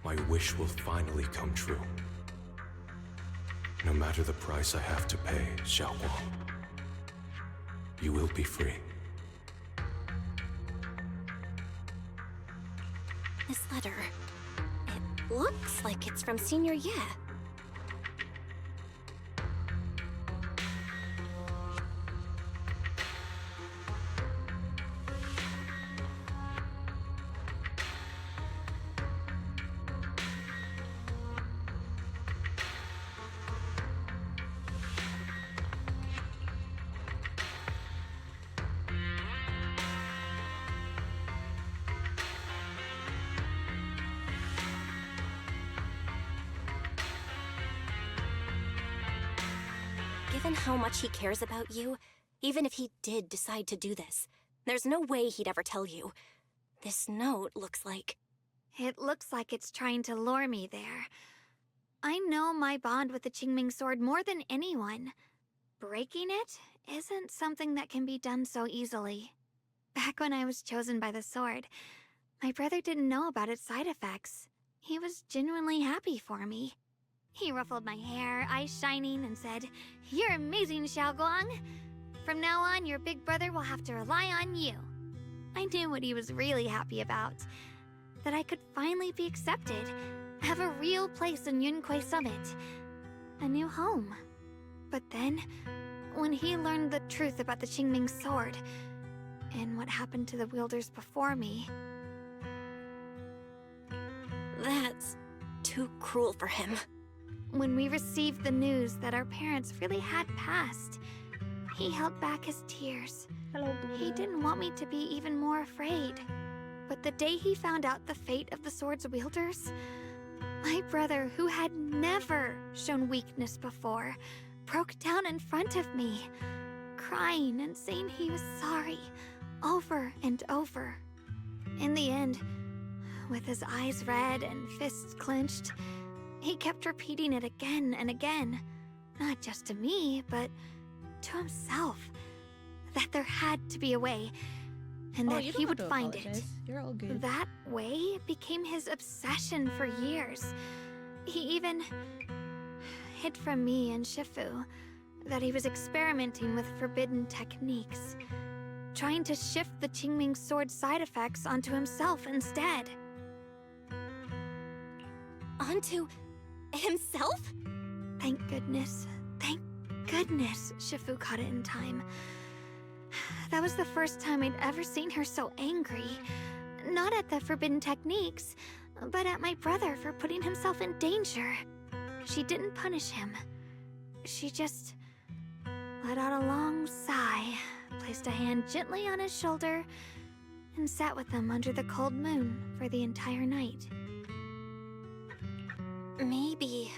G: my wish will finally come true. No matter the price I have to pay, Xiaoguang, you will be free.
F: This letter, it looks like it's from Senior Ye. Given how much he cares about you, even if he did decide to do this, there's no way he'd ever tell you. This note looks like...
I: It looks like it's trying to lure me there. I know my bond with the Qingming Sword more than anyone. Breaking it isn't something that can be done so easily. Back when I was chosen by the sword, my brother didn't know about its side effects. He was genuinely happy for me. He ruffled my hair, eyes shining, and said, "You're amazing, Xiaoguang. From now on, your big brother will have to rely on you." I knew what he was really happy about. That I could finally be accepted, have a real place in Yunquay Summit. A new home. But then, when he learned the truth about the Qingming Sword, and what happened to the wielders before me...
F: That's too cruel for him.
I: When we received the news that our parents really had passed, he held back his tears. He didn't want me to be even more afraid. But the day he found out the fate of the sword's wielders, my brother, who had never shown weakness before, broke down in front of me, crying and saying he was sorry, over and over.
C: In the end, with his eyes red and fists clenched, he kept repeating it again and again. Not just to me, but to himself. That there had to be a way, and that he would find it.
A: You're all good.
C: That way became his obsession for years. He even hid from me and Shifu that he was experimenting with forbidden techniques, trying to shift the Qingming sword side effects onto himself instead.
F: Onto himself?
C: Thank goodness. Thank goodness Shifu caught it in time. That was the first time I'd ever seen her so angry. Not at the forbidden techniques, but at my brother for putting himself in danger. She didn't punish him. She just let out a long sigh, placed a hand gently on his shoulder, and sat with him under the cold moon for the entire night.
F: Maybe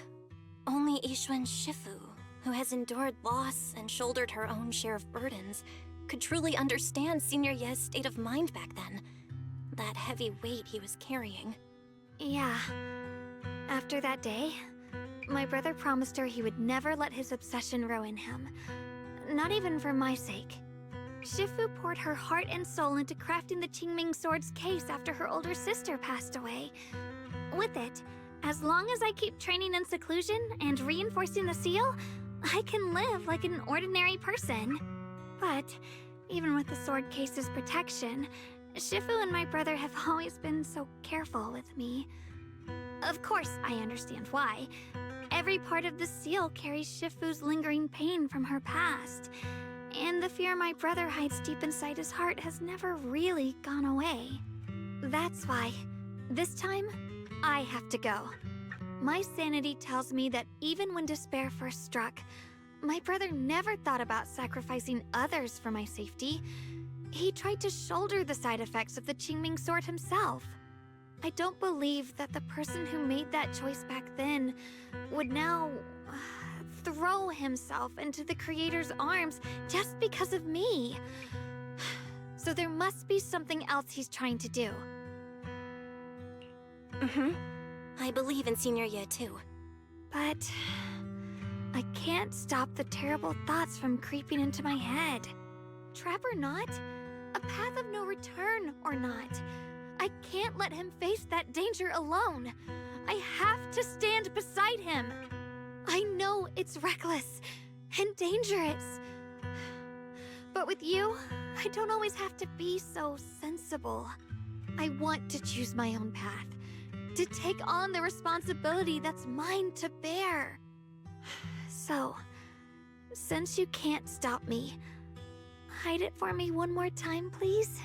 F: only Yixuan Shifu, who has endured loss and shouldered her own share of burdens, could truly understand Senior Ye's state of mind back then. That heavy weight he was carrying.
C: Yeah. After that day, my brother promised her he would never let his obsession ruin him. Not even for my sake. Shifu poured her heart and soul into crafting the Qingming sword's case after her older sister passed away. With it, as long as I keep training in seclusion and reinforcing the seal, I can live like an ordinary person. But even with the sword case's protection, Shifu and my brother have always been so careful with me. Of course, I understand why. Every part of the seal carries Shifu's lingering pain from her past, and the fear my brother hides deep inside his heart has never really gone away. That's why, this time, I have to go. My sanity tells me that even when despair first struck, my brother never thought about sacrificing others for my safety. He tried to shoulder the side effects of the Qingming sword himself. I don't believe that the person who made that choice back then would now throw himself into the Creator's arms just because of me. So there must be something else he's trying to do.
F: I believe in Senior Ye too.
C: But I can't stop the terrible thoughts from creeping into my head. Trap or not, a path of no return or not, I can't let him face that danger alone. I have to stand beside him. I know it's reckless and dangerous. But with you, I don't always have to be so sensible. I want to choose my own path, to take on the responsibility that's mine to bear. So, since you can't stop me, hide it for me one more time, please?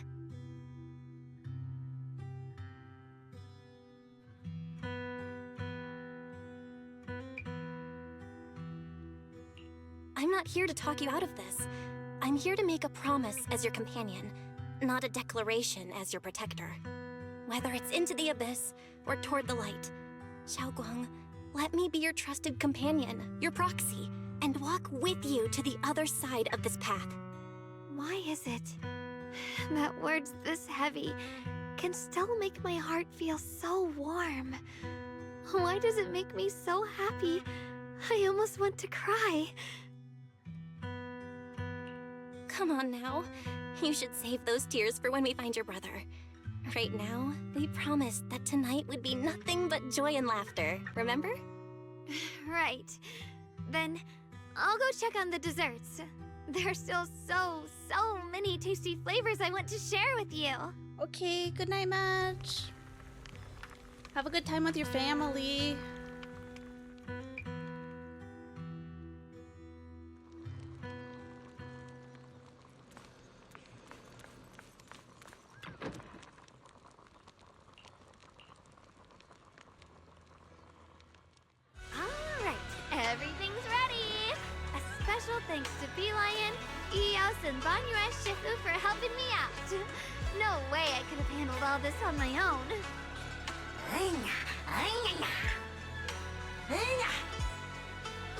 F: I'm not here to talk you out of this. I'm here to make a promise as your companion, not a declaration as your protector. Whether it's into the abyss or toward the light, Xiaoguang, let me be your trusted companion, your proxy, and walk with you to the other side of this path.
C: Why is it that words this heavy can still make my heart feel so warm? Why does it make me so happy I almost want to cry?
F: Come on now. You should save those tears for when we find your brother. Right now, we promised that tonight would be nothing but joy and laughter, remember?
C: Right. Then I'll go check on the desserts. There's still so many tasty flavors I want to share with you.
A: Okay, good night, Madge. Have a good time with your family.
C: Everything's ready! A special thanks to Bee Lion, Eos, and Banyue Shifu for helping me out. No way I could have handled all this on my own.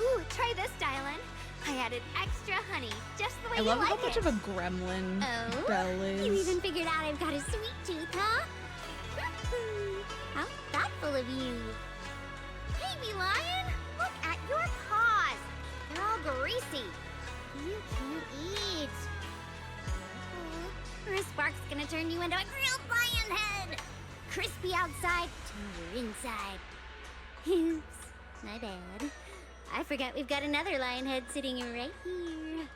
C: Ooh, try this, Dylan. I added extra honey, just the way
A: I
C: you
A: love
C: like
A: how much
C: it.
A: of a gremlin
I: Oh,
A: Belle is.
I: you even figured out I've got a sweet tooth, huh? of you. Baby lion, look at your paws. They're all greasy. You can't eat. Or a spark's gonna turn you into a grilled lion head. Crispy outside, tender inside. Oops, my bad. I forgot we've got another lion head sitting right here.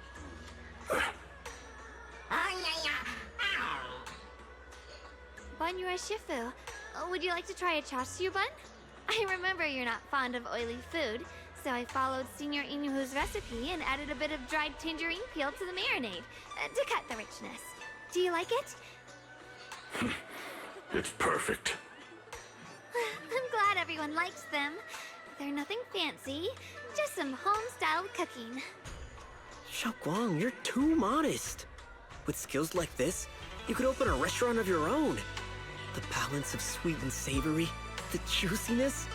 C: Banyue Shifu, would you like to try a chasu bun? I remember you're not fond of oily food, so I followed Senior Inuhu's recipe and added a bit of dried tangerine peel to the marinade to cut the richness. Do you like it?
L: It's perfect.
C: I'm glad everyone likes them. They're nothing fancy, just some home-styled cooking.
K: Xiaoguang, you're too modest. With skills like this, you could open a restaurant of your own. The balance of sweet and savory, the juiciness.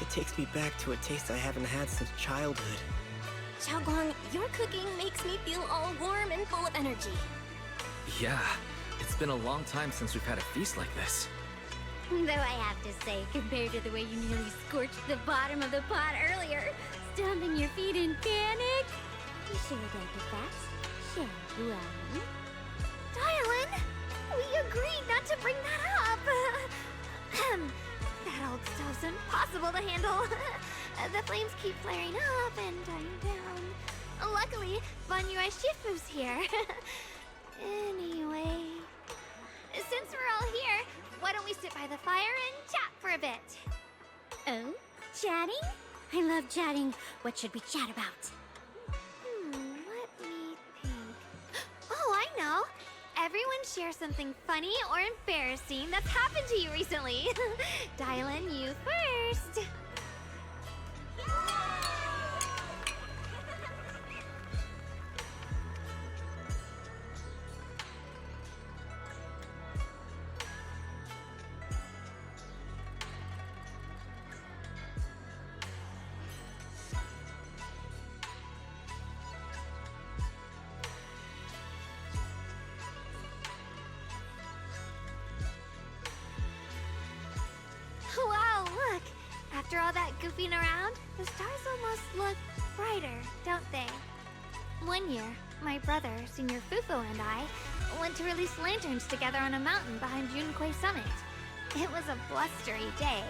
K: It takes me back to a taste I haven't had since childhood.
F: Xiaoguang, your cooking makes me feel all warm and full of energy.
Q: Yeah, it's been a long time since we've had a feast like this.
I: Though I have to say, compared to the way you nearly scorched the bottom of the pot earlier, stomping your feet in panic, you should have done it fast. Xiaoguang.
C: Dylan, we agreed not to bring that up. That old stove's impossible to handle. The flames keep flaring up and dying down. Luckily, Banyue Shifu's here. Anyway, since we're all here, why don't we sit by the fire and chat for a bit?
I: Oh? Chatting? I love chatting. What should we chat about?
C: Let me think. Oh, I know. Everyone share something funny or embarrassing that's happened to you recently. Dylan, you first. Wow, look! After all that goofing around, the stars almost look brighter, don't they? One year, my brother, Senior Fufu, and I went to release lanterns together on a mountain behind Yunquay Summit. It was a blustery day,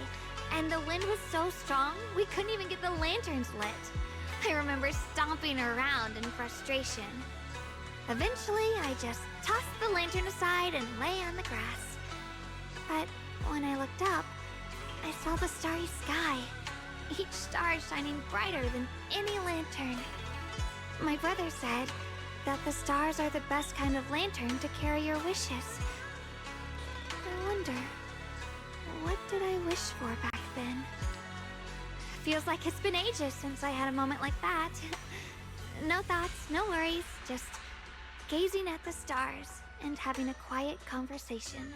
C: and the wind was so strong we couldn't even get the lanterns lit. I remember stomping around in frustration. Eventually, I just tossed the lantern aside and lay on the grass. But when I looked up, I saw the starry sky, each star shining brighter than any lantern. My brother said that the stars are the best kind of lantern to carry your wishes. I wonder, what did I wish for back then? Feels like it's been ages since I had a moment like that. No thoughts, no worries, just gazing at the stars and having a quiet conversation.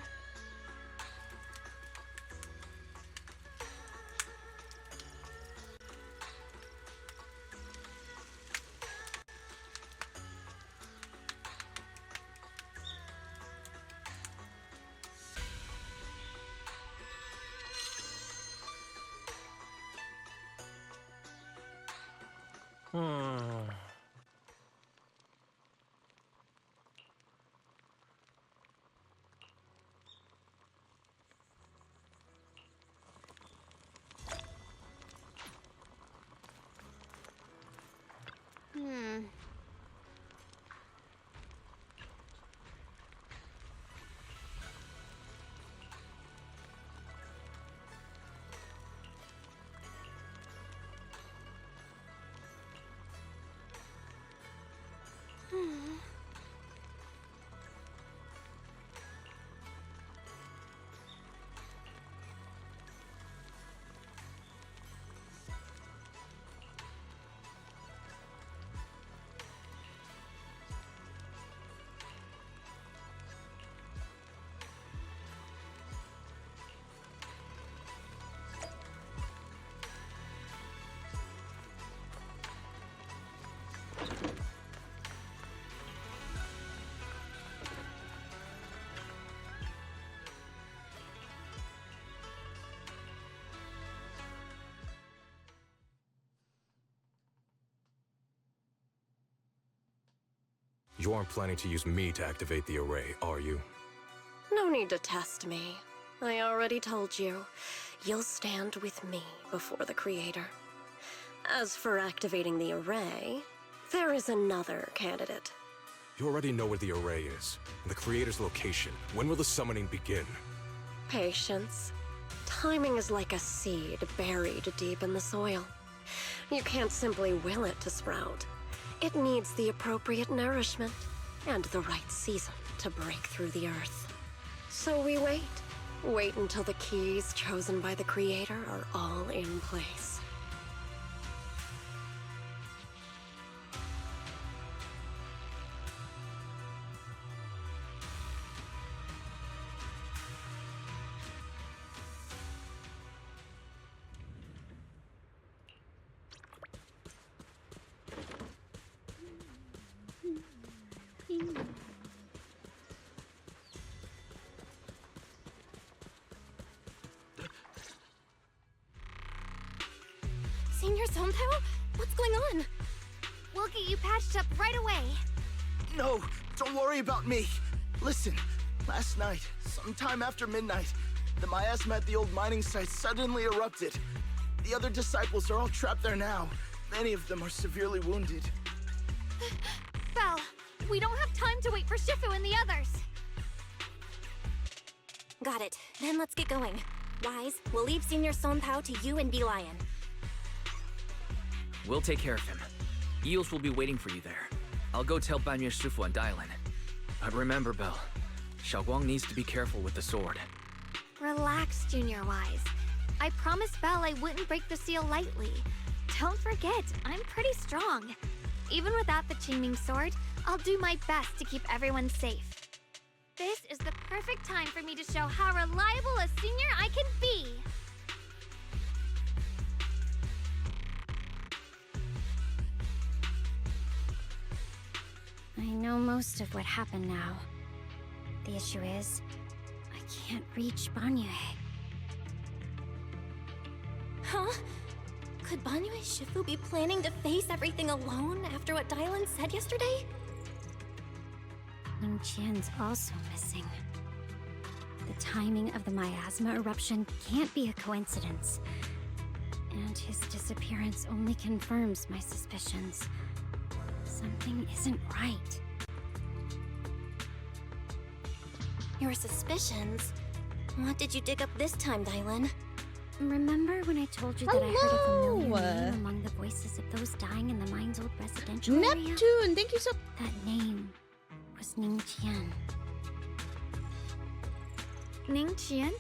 G: You aren't planning to use me to activate the array, are you?
R: No need to test me. I already told you. You'll stand with me before the Creator. As for activating the array, there is another candidate.
G: You already know where the array is, and the Creator's location. When will the summoning begin?
R: Patience. Timing is like a seed buried deep in the soil. You can't simply will it to sprout. It needs the appropriate nourishment and the right season to break through the earth. So we wait. Wait until the keys chosen by the Creator are all in place.
C: Senior Somtao? What's going on? We'll get you patched up right away.
D: No, don't worry about me. Listen, last night, sometime after midnight, the miasma at the old mining site suddenly erupted. The other disciples are all trapped there now. Many of them are severely wounded.
C: Belle, we don't have time to wait for Shifu and the others.
F: Got it. Then let's get going. Wise, we'll leave Senior Somtao to you and Lion.
Q: We'll take care of him. Eels will be waiting for you there. I'll go tell Banyue Shifu and Dylan. But remember, Belle, Xiaoguang needs to be careful with the sword.
C: Relax, Junior Wise. I promised Belle I wouldn't break the seal lightly. Don't forget, I'm pretty strong. Even without the Qingming sword, I'll do my best to keep everyone safe. This is the perfect time for me to show how reliable a senior I can be.
I: I know most of what happened now. The issue is, I can't reach Banyue.
F: Huh? Could Banyue Shifu be planning to face everything alone after what Dylan said yesterday?
I: Ningqian's also missing. The timing of the miasma eruption can't be a coincidence. And his disappearance only confirms my suspicions. Something isn't right.
F: Your suspicions? What did you dig up this time, Dylan?
I: Remember when I told you that I heard a familiar name among the voices of those dying in the mine's old residential area?
A: Neptune, thank you so...
I: That name was Ningqian.
C: Ningqian?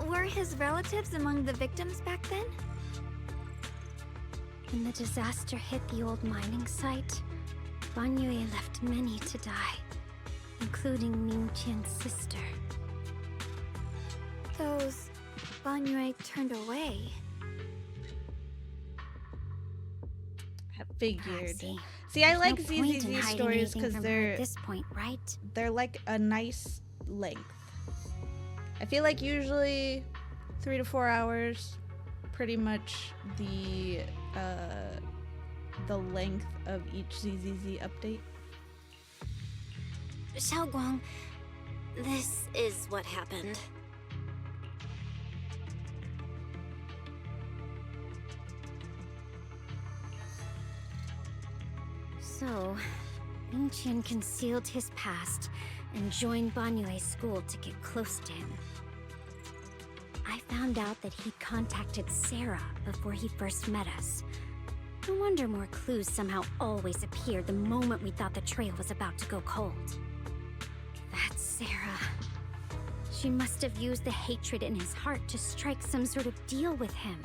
C: Were his relatives among the victims back then?
I: When the disaster hit the old mining site, Banyue left many to die, including Ningqian's sister.
C: Those Banyue turned away.
A: I figured. See, I like ZZZ stories because they're
I: at this point, right?
A: They're like a nice length. I feel like usually 3 to 4 hours, pretty much the length of each ZZZ update.
F: Xiaoguang, this is what happened.
I: So, Ningqian concealed his past and joined Banyue's school to get close to him. I found out that he'd contacted Sarah before he first met us. No wonder more clues somehow always appeared the moment we thought the trail was about to go cold. That's Sarah. She must have used the hatred in his heart to strike some sort of deal with him.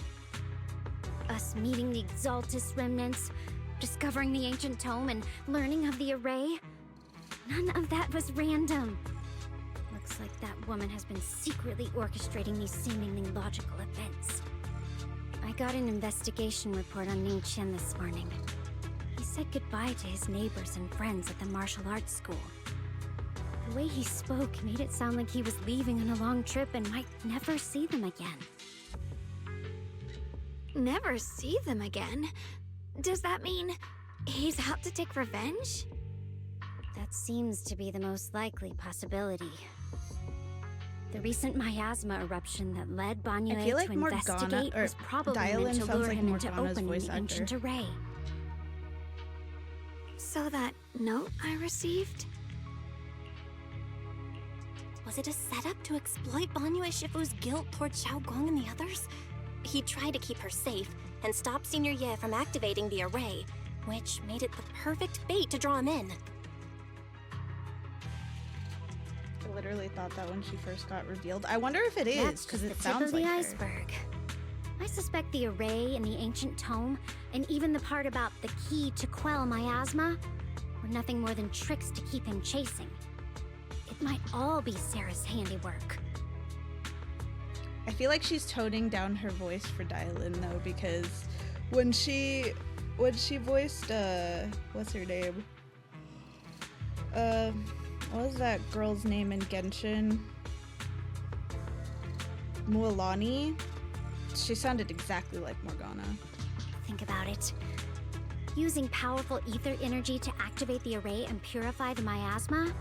I: Us meeting the Exaltus remnants, discovering the ancient tome, and learning of the array. None of that was random. Looks like that woman has been secretly orchestrating these seemingly logical events. I got an investigation report on Ningqian this morning. He said goodbye to his neighbors and friends at the martial arts school. The way he spoke made it sound like he was leaving on a long trip and might never see them again.
C: Never see them again? Does that mean he's out to take revenge?
I: That seems to be the most likely possibility. The recent miasma eruption that led Banyue
A: I feel like
I: to
A: Morgana,
I: investigate
A: or
I: was probably
A: Dylan
I: meant to
A: sounds
I: lure
A: like
I: him into
A: Morgana's
I: opening
A: voice
I: the
A: actor.
I: ancient array.
C: So that note I received?
F: Was it a setup to exploit Banyue Shifu's guilt toward Xiaoguang and the others? He tried to keep her safe and stop Senior Ye from activating the array, which made it the perfect bait to draw him in.
A: I literally thought that when she first got revealed. I wonder if it is,
I: That's
A: because
I: just
A: it
I: the tip
A: sounds
I: of the
A: like her.
I: iceberg. I suspect the array and the ancient tome, and even the part about the key to quell miasma, were nothing more than tricks to keep him chasing. It might all be Sarah's handiwork.
A: I feel like she's toning down her voice for Dylan though, because when she voiced what's her name? What was that girl's name in Genshin? Mualani. She sounded exactly like Morgana.
I: Think about it. Using powerful ether energy to activate the array and purify the miasma?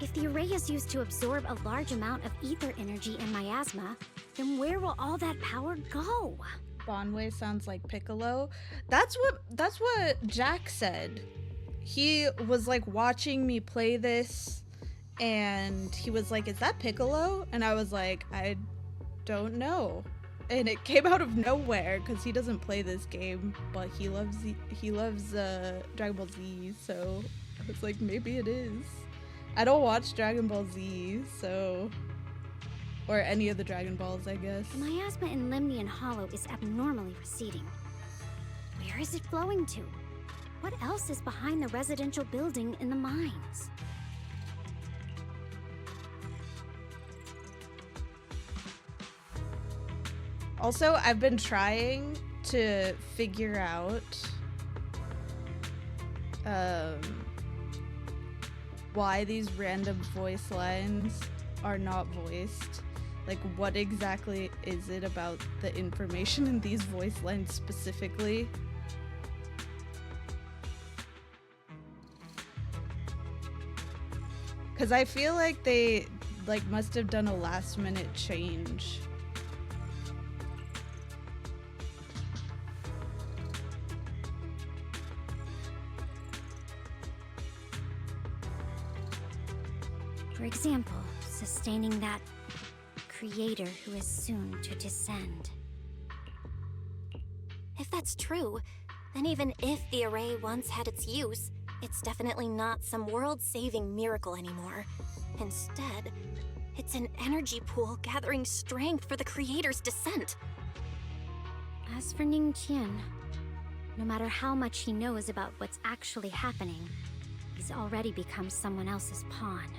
I: If the array is used to absorb a large amount of ether energy in miasma, then where will all that power go?
A: Bonway sounds like Piccolo. That's what Jack said. He was like watching me play this and he was like, "Is that Piccolo?" And I was like, "I don't know." And it came out of nowhere because he doesn't play this game, but he loves Dragon Ball Z, so I was like, maybe it is. I don't watch Dragon Ball Z, so, or any of the Dragon Balls, I guess.
I: The miasma in Limnian Hollow is abnormally receding. Where is it flowing to? What else is behind the residential building in the mines?
A: Also, I've been trying to figure out why these random voice lines are not voiced. Like, what exactly is it about the information in these voice lines specifically? Because I feel like they must have done a last minute change.
I: For example, sustaining that creator who is soon to descend.
F: If that's true, then even if the array once had its use, it's definitely not some world-saving miracle anymore. Instead, it's an energy pool gathering strength for the creator's descent.
I: As for Ningqian, no matter how much he knows about what's actually happening, he's already become someone else's pawn.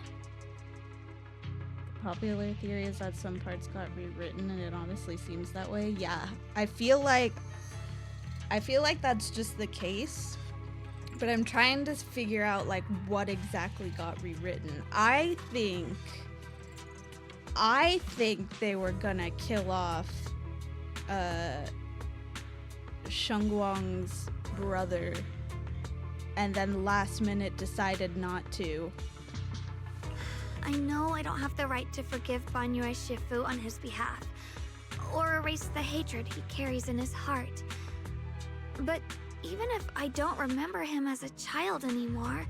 A: Popular theory is that some parts got rewritten, and it honestly seems that way. Yeah, I feel like that's just the case, but I'm trying to figure out like what exactly got rewritten. I think they were gonna kill off Shengguang's brother, and then last minute decided not to.
C: I know I don't have the right to forgive Banyue Shifu on his behalf, or erase the hatred he carries in his heart. But even if I don't remember him as a child anymore,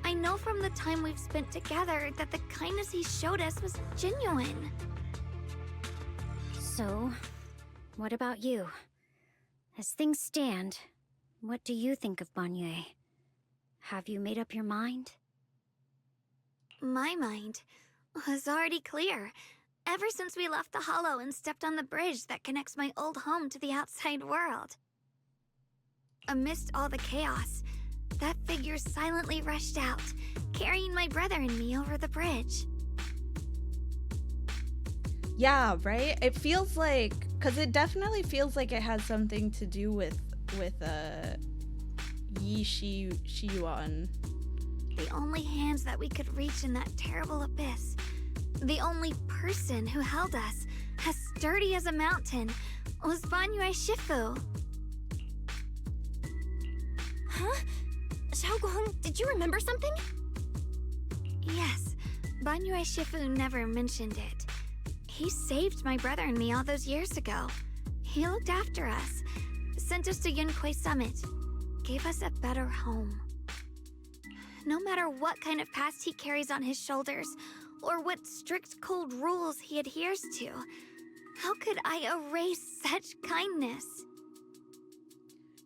C: I know from the time we've spent together that the kindness he showed us was genuine.
I: So, what about you? As things stand, what do you think of Banyue? Have you made up your mind?
C: My mind was already clear, ever since we left the Hollow and stepped on the bridge that connects my old home to the outside world. Amidst all the chaos, that figure silently rushed out, carrying my brother and me over the bridge.
A: Yeah, right? It feels like, because it definitely feels like it has something to do with Yi Shiyuan.
C: The only hands that we could reach in that terrible abyss. The only person who held us, as sturdy as a mountain, was Banyue Shifu.
F: Huh? Xiaoguang, did you remember something?
C: Yes, Banyue Shifu never mentioned it. He saved my brother and me all those years ago. He looked after us, sent us to Yunquay Summit, gave us a better home. No matter what kind of past he carries on his shoulders, or what strict cold rules he adheres to, how could I erase such kindness?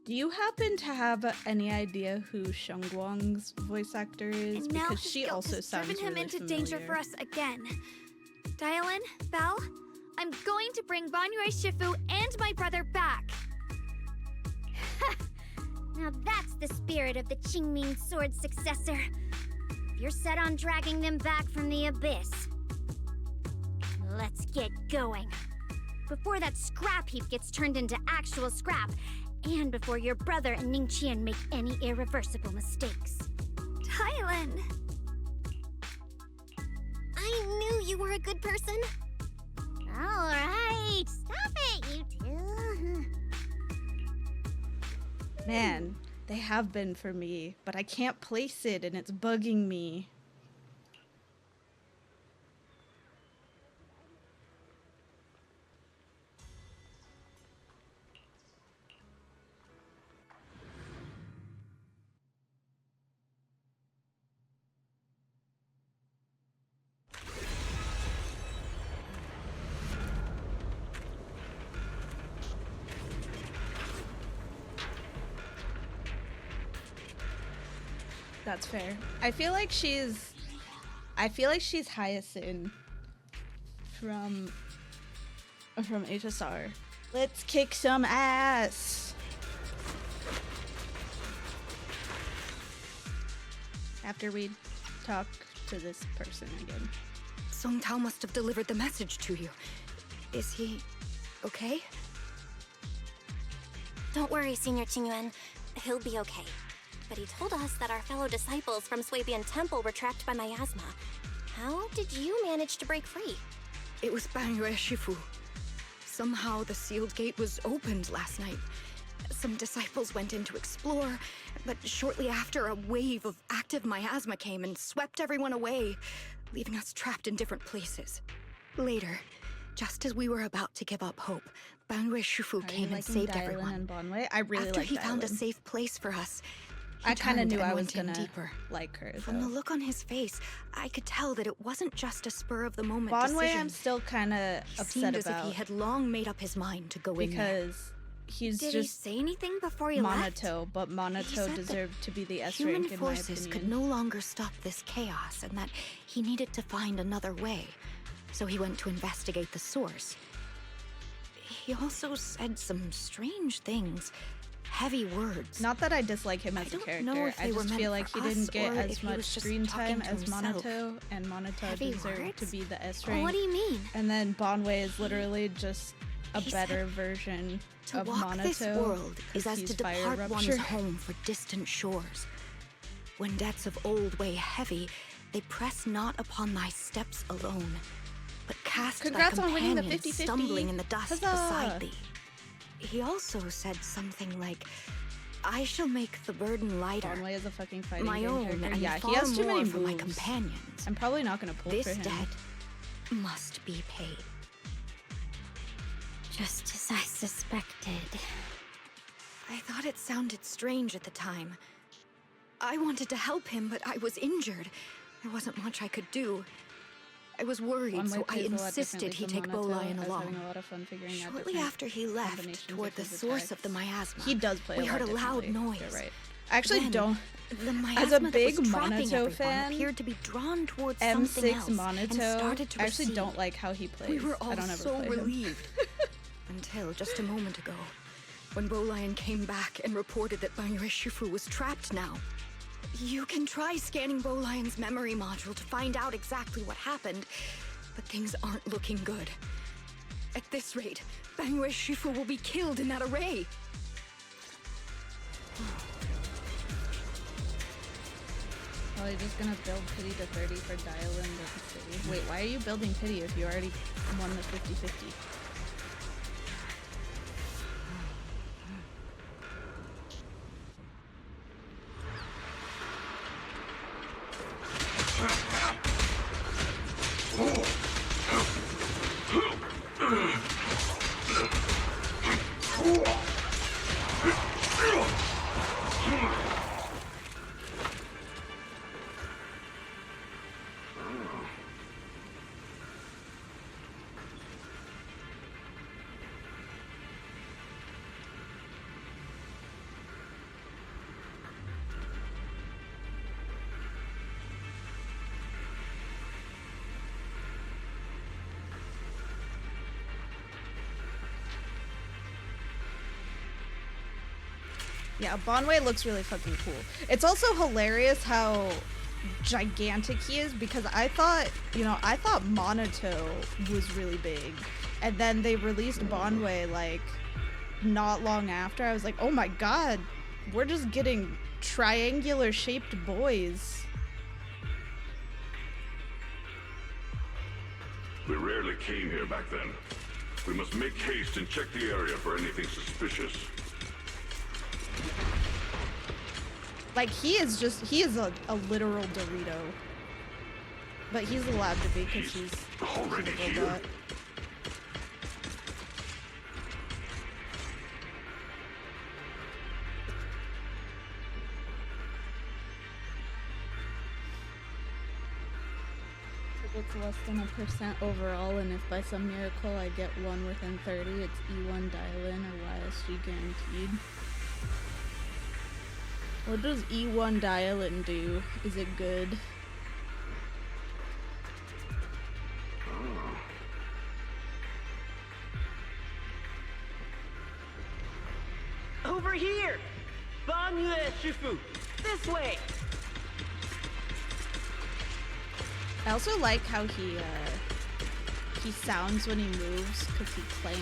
A: Do you happen to have any idea who Shengguang's voice actor is?
C: And now
A: Because
C: his
A: she
C: guilt
A: also
C: has
A: sounds
C: driven him
A: really
C: into
A: familiar.
C: danger for us again. Dialin, Belle, I'm going to bring Banyue Shifu and my brother back.
I: Now that's the spirit of the Qingming Sword successor. You're set on dragging them back from the abyss. Let's get going. Before that scrap heap gets turned into actual scrap, and before your brother and Ningqian make any irreversible mistakes.
C: Dialin!
S: I knew you were a good person.
M: Alright, stop it, you two.
A: Man, they have been for me, but I can't place it and it's bugging me. That's fair. I feel like she's Hyacinth from HSR. Let's kick some ass. After we talk to this person again.
E: Song Tao must have delivered the message to you. Is he okay?
F: Don't worry, Senior Qingyuan. He'll be okay. But he told us that our fellow disciples from Swabian Temple were trapped by miasma. How did you manage to break free?
E: It was Banyue Shifu. Somehow the sealed gate was opened last night. Some disciples went in to explore, but shortly after, a wave of active miasma came and swept everyone away, leaving us trapped in different places. Later, just as we were about to give up hope, Banyue Shifu came and saved everyone.
A: And Bonwei? I really
E: After
A: like
E: he found a
A: Dylan.
E: safe place for us,
A: I kind of knew I was
E: went in
A: gonna
E: deeper.
A: like her.
E: From the
A: Though.
E: look on his face, I could tell that it wasn't just a spur-of-the-moment
A: Bonwei,
E: decision.
A: I'm still kind of
E: He
A: upset
E: seemed as if
A: about
E: he had long made up his mind to go in there.
A: because he's
C: Did he
A: just
C: say anything before he left?
A: Monato, but
E: He
A: Monato
E: said that
A: deserved to be the S
E: Human
A: rank in my
E: forces
A: opinion.
E: could no longer stop this chaos, and that he needed to find another way. So he went to investigate the source. He also said some strange things, heavy words.
A: Not that I dislike him as a
E: don't
A: character.
E: know if
A: I
E: they were
A: just
E: meant
A: feel like
E: for
A: he didn't
E: us
A: get
E: or
A: as
E: if he
A: much
E: was just
A: screen time
E: talking to
A: as
E: himself.
A: Monato, and Monato
E: Heavy
A: deserved
E: words?
A: to be the S rank.
C: What do you mean?
A: And then Bonwei is literally just a
E: He
A: better
E: said,
A: version
E: To
A: of
E: walk
A: Monato.
E: this world
A: 'cause
E: is as
A: he's
E: to
A: fire
E: depart one's
A: rupture.
E: home for distant shores. When debts of old weigh heavy, they press not upon thy steps alone, but cast
A: Congrats
E: thy
A: on winning the
E: companions
A: 50-50.
E: stumbling in the dust
A: Huzzah!
E: beside thee. He also said something like, I shall make the burden lighter.
A: Bonwei is a fucking fighting
E: my
A: game
E: own,
A: character.
E: and
A: Yeah,
E: far
A: he has too
E: more
A: many
E: for my
A: moves.
E: companions.
A: I'm probably not gonna pull
E: This
A: for him.
E: debt must be paid.
I: Just as I suspected.
E: I thought it sounded strange at the time. I wanted to help him, but I was injured. There wasn't much I could do. I was worried,
A: Bonwei
E: so I
A: plays a lot
E: insisted
A: differently
E: he
A: from
E: take
A: Monato.
E: Bolian
A: I was
E: along.
A: having a lot of fun figuring out
E: Shortly
A: different
E: after he left,
A: combinations
E: toward
A: of
E: the
A: his
E: source of
A: attacks.
E: the miasma,
A: He does play
E: we
A: a
E: heard
A: lot
E: a loud
A: differently.
E: noise.
A: You're right. I actually
E: Then,
A: don't.
E: The miasma
A: As a
E: that
A: big
E: was trapping
A: Monato
E: everyone
A: fan,
E: appeared to be drawn towards something
A: M6
E: else and
A: Monato,
E: started to
A: I actually
E: recede.
A: don't like how he plays.
E: We were all
A: I don't ever
E: so
A: play
E: relieved. Until just a moment ago, when Bolian came back and reported that Banyue Shifu was trapped now. You can try scanning Bolian's memory module to find out exactly what happened, but things aren't looking good. At this rate, Banyue Shifu will be killed in that array.
A: Probably just gonna build pity to 30 for Dialin of the city. Wait, why are you building pity if you already won the 50-50? Yeah, Bonway looks really fucking cool. It's also hilarious how gigantic he is, because I thought Monato was really big, and then they released Bonway like not long after. I was like, oh my god, we're just getting triangular shaped boys.
L: We rarely came here back then. We must make haste and check the area for anything suspicious.
A: Like, he is a literal Dorito. But he's allowed to be because he's
L: already
A: a
L: here.
A: robot. If it's less than 1% overall, and if by some miracle I get one within 30, it's E1 dial-in or YSG guaranteed. What does E1 dial-in do? Is it good?
K: Over here! Banyue Shifu! This way!
A: I also like how he sounds when he moves, because he clanks.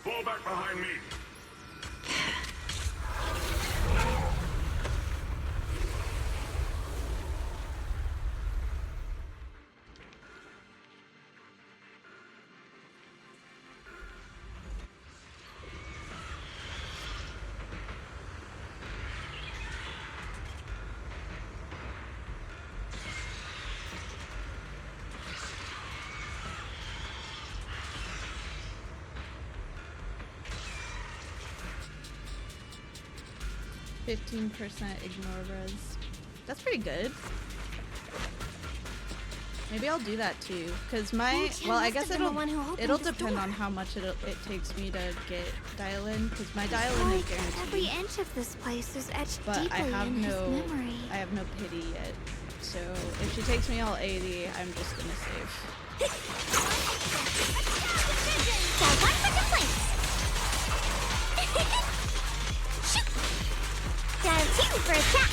L: Fall back behind me.
A: %15% ignore res. That's pretty good. Maybe I'll do that too, because my I guess it'll depend on how much it takes me to get dial-in, because my dial-in is guaranteed.
C: Every inch of this place is etched
A: But
C: deeply in his memory.
A: I have no pity yet. So if she takes me all 80, I'm just gonna save.
I: Dial 2 for attack.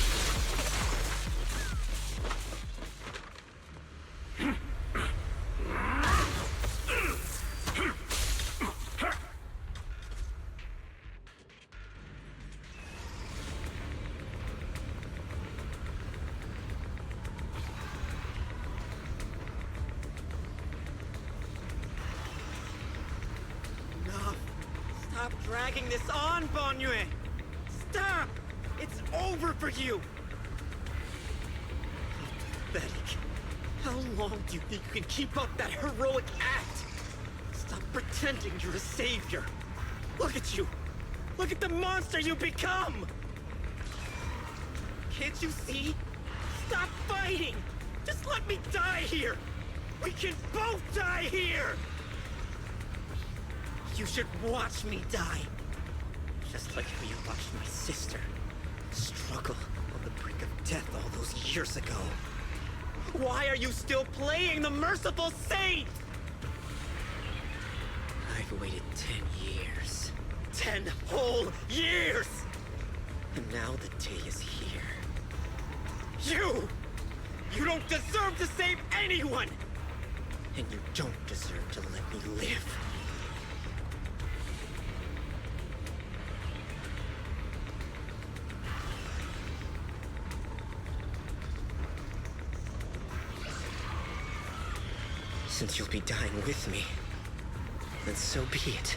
K: Enough! Stop dragging this on, Banyue! Stop! It's over for you! How pathetic. How long do you think you can keep up that heroic act? Stop pretending you're a savior. Look at you! Look at the monster you become! Can't you see? Stop fighting! Just let me die here! We can both die here! You should watch me die. Just like how you watched my sister struggle on the brink of death all those years ago. Why are you still playing the merciful saint? I've waited 10 years. 10 whole years! And now the day is here. You don't deserve to save anyone! And you don't deserve to let me live. Since you'll be dying with me, then so be it.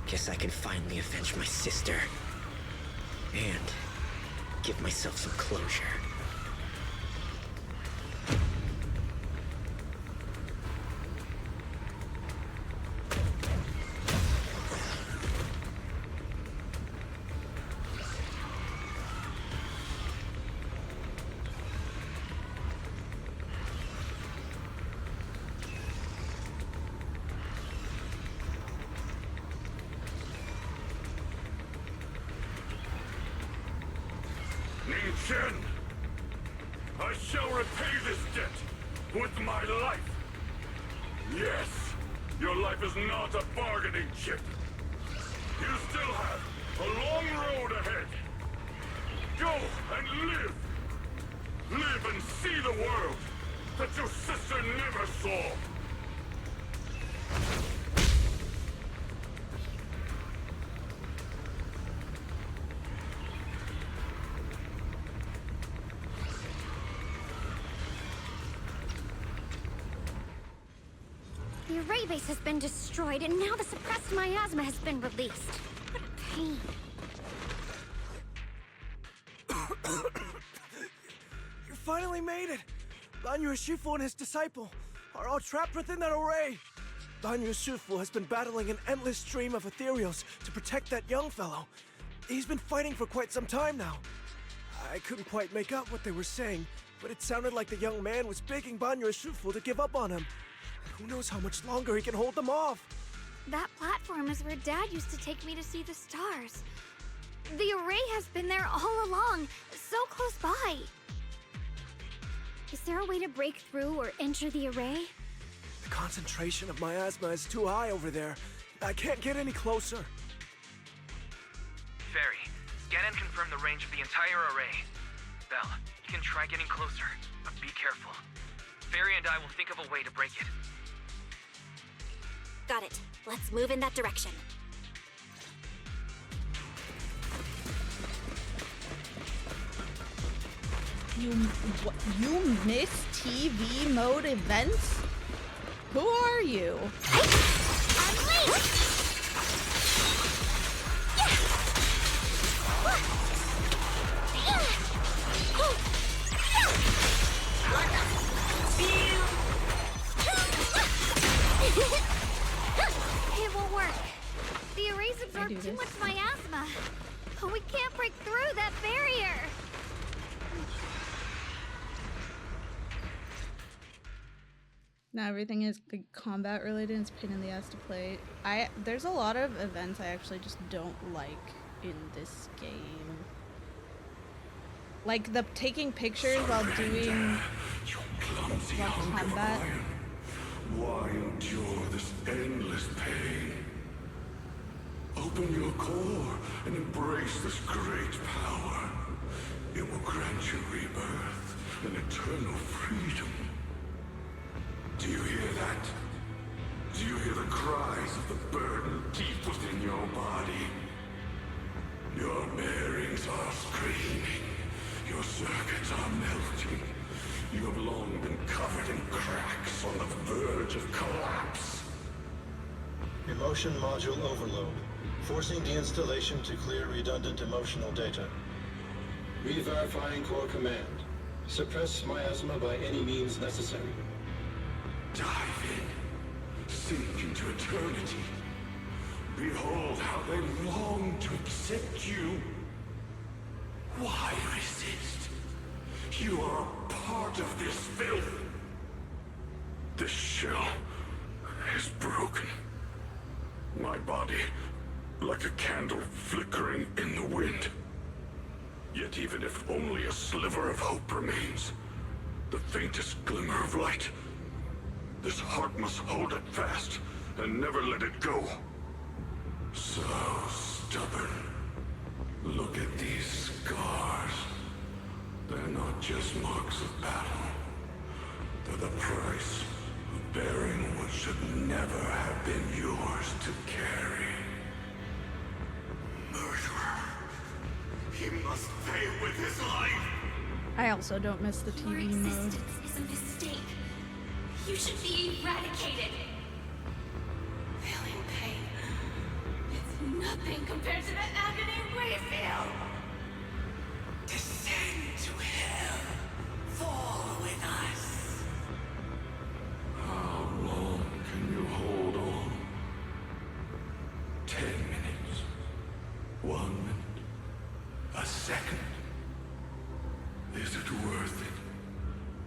K: Guess I can finally avenge my sister. And give myself some closure.
L: Shen! I shall repay this debt with my life! Yes, your life is not a bargaining chip. You still have a long road ahead. Go and live! Live and see the world that your sister never saw!
I: The array base has been destroyed, and now the suppressed miasma has been released. What a pain.
B: You finally made it! Banyu Shifu and his disciple are all trapped within that array. Banyu Shifu has been battling an endless stream of ethereals to protect that young fellow. He's been fighting for quite some time now. I couldn't quite make out what they were saying, but it sounded like the young man was begging Banyu Shifu to give up on him. Who knows how much longer he can hold them off?
C: That platform is where Dad used to take me to see the stars. The array has been there all along, so close by. Is there a way to break through or enter the array?
B: The concentration of miasma is too high over there. I can't get any closer.
Q: Fairy, scan and confirm the range of the entire array. Belle, you can try getting closer, but be careful. Fairy and I will think of a way to break it.
S: Got it. Let's move in that direction.
A: You miss TV mode events? Who are you?
C: It won't work. The arrays absorb too much miasma. We can't break through that barrier.
A: Now everything is like, combat related. It's a pain in the ass to play. There's a lot of events I actually just don't like in this game. Like the taking pictures while doing combat.
L: Why endure this endless pain? Open your core and embrace this great power. It will grant you rebirth and eternal freedom. Do you hear that? Do you hear the cries of the burden deep within your body? Your bearings are screaming. Your circuits are melting. You have long been covered in cracks on the verge of collapse.
U: Emotion module overload. Forcing deinstallation to clear redundant emotional data. Re-verifying core command. Suppress miasma by any means necessary.
L: Dive in. Sink into eternity. Behold how they long to accept you. Why resist? You are a part of this filth. This shell is broken. My body, like a candle flickering in the wind. Yet even if only a sliver of hope remains, the faintest glimmer of light, this heart must hold it fast and never let it go. So stubborn. Look at these scars. They're not just marks of battle. They're the price of bearing what should never have been yours to carry. Murderer. He must pay with his life.
A: I also don't miss the
H: Your
A: TV mode.
H: existence is a mistake. You should be eradicated. Feeling pain. It's nothing compared to the agony we feel.
L: Descend to hell. Fall with us. How long can you hold on? 10 minutes. 1 minute. A second. Is it worth it?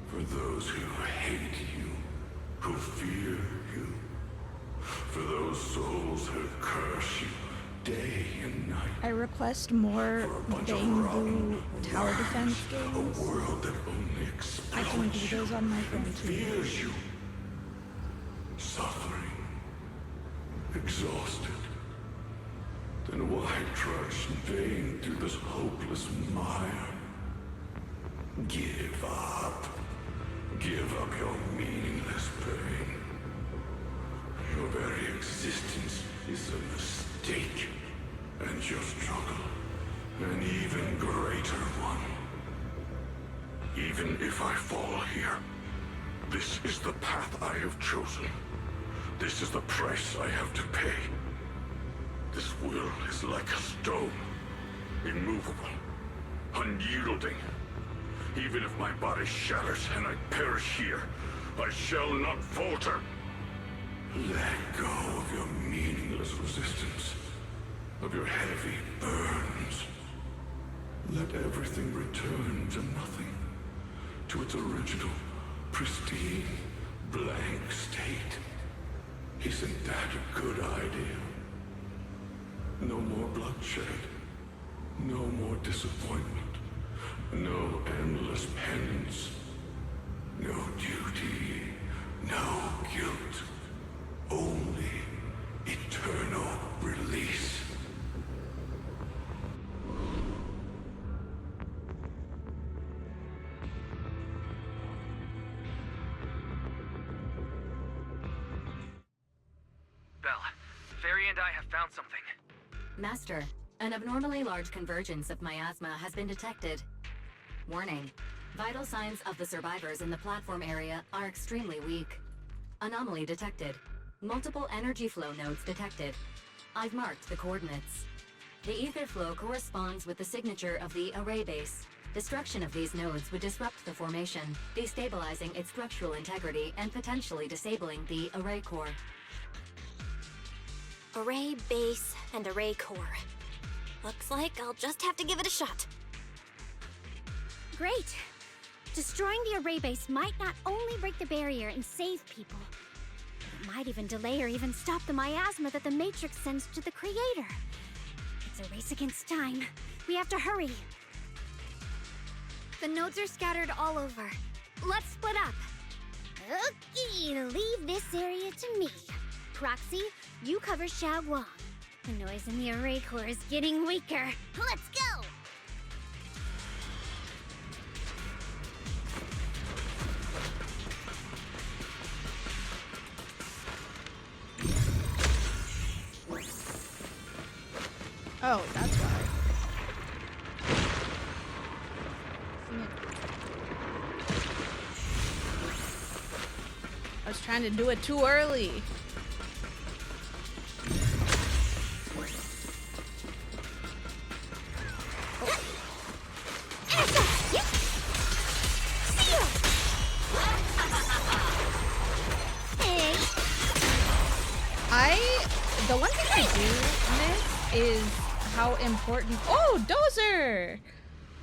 L: For those who hate you, who fear you, for those souls who curse you day and night.
A: I request more Bamboo tower defense games.
L: A world that only
A: I can do
L: exploits
A: those on my phone
L: and
A: too.
L: fears you. Suffering. Exhausted. Then why trudge in vain through this hopeless mire? Give up. Give up your meaningless pain. Your very existence is a mistake. And your struggle, an even greater one. Even if I fall here, this is the path I have chosen. This is the price I have to pay. This will is like a stone, immovable, unyielding. Even if my body shatters and I perish here, I shall not falter. Let go of your meaningless resistance, of your heavy burdens. Let everything return to nothing, to its original, pristine, blank state. Isn't that a good idea? No more bloodshed, no more disappointment, no endless penance, no duty, no guilt, only eternal release.
Q: Belle, Fairy and I have found something.
N: Master, an abnormally large convergence of miasma has been detected. Warning. Vital signs of the survivors in the platform area are extremely weak. Anomaly detected. Multiple energy flow nodes detected. I've marked the coordinates. The ether flow corresponds with the signature of the array base. Destruction of these nodes would disrupt the formation, destabilizing its structural integrity and potentially disabling the array core.
S: Array base and array core. Looks like I'll just have to give it a shot.
I: Great! Destroying the array base might not only break the barrier and save people, but it might even delay or even stop the miasma that the Matrix sends to the Creator. It's a race against time. We have to hurry. The nodes are scattered all over. Let's split up. Okay, leave this area to me. Proxy, you cover Xiaoguang. The noise in the array core is getting weaker. Let's go!
A: Oh, that's why. I was trying to do it too early. The one thing I do miss is how important. Oh, Dozer!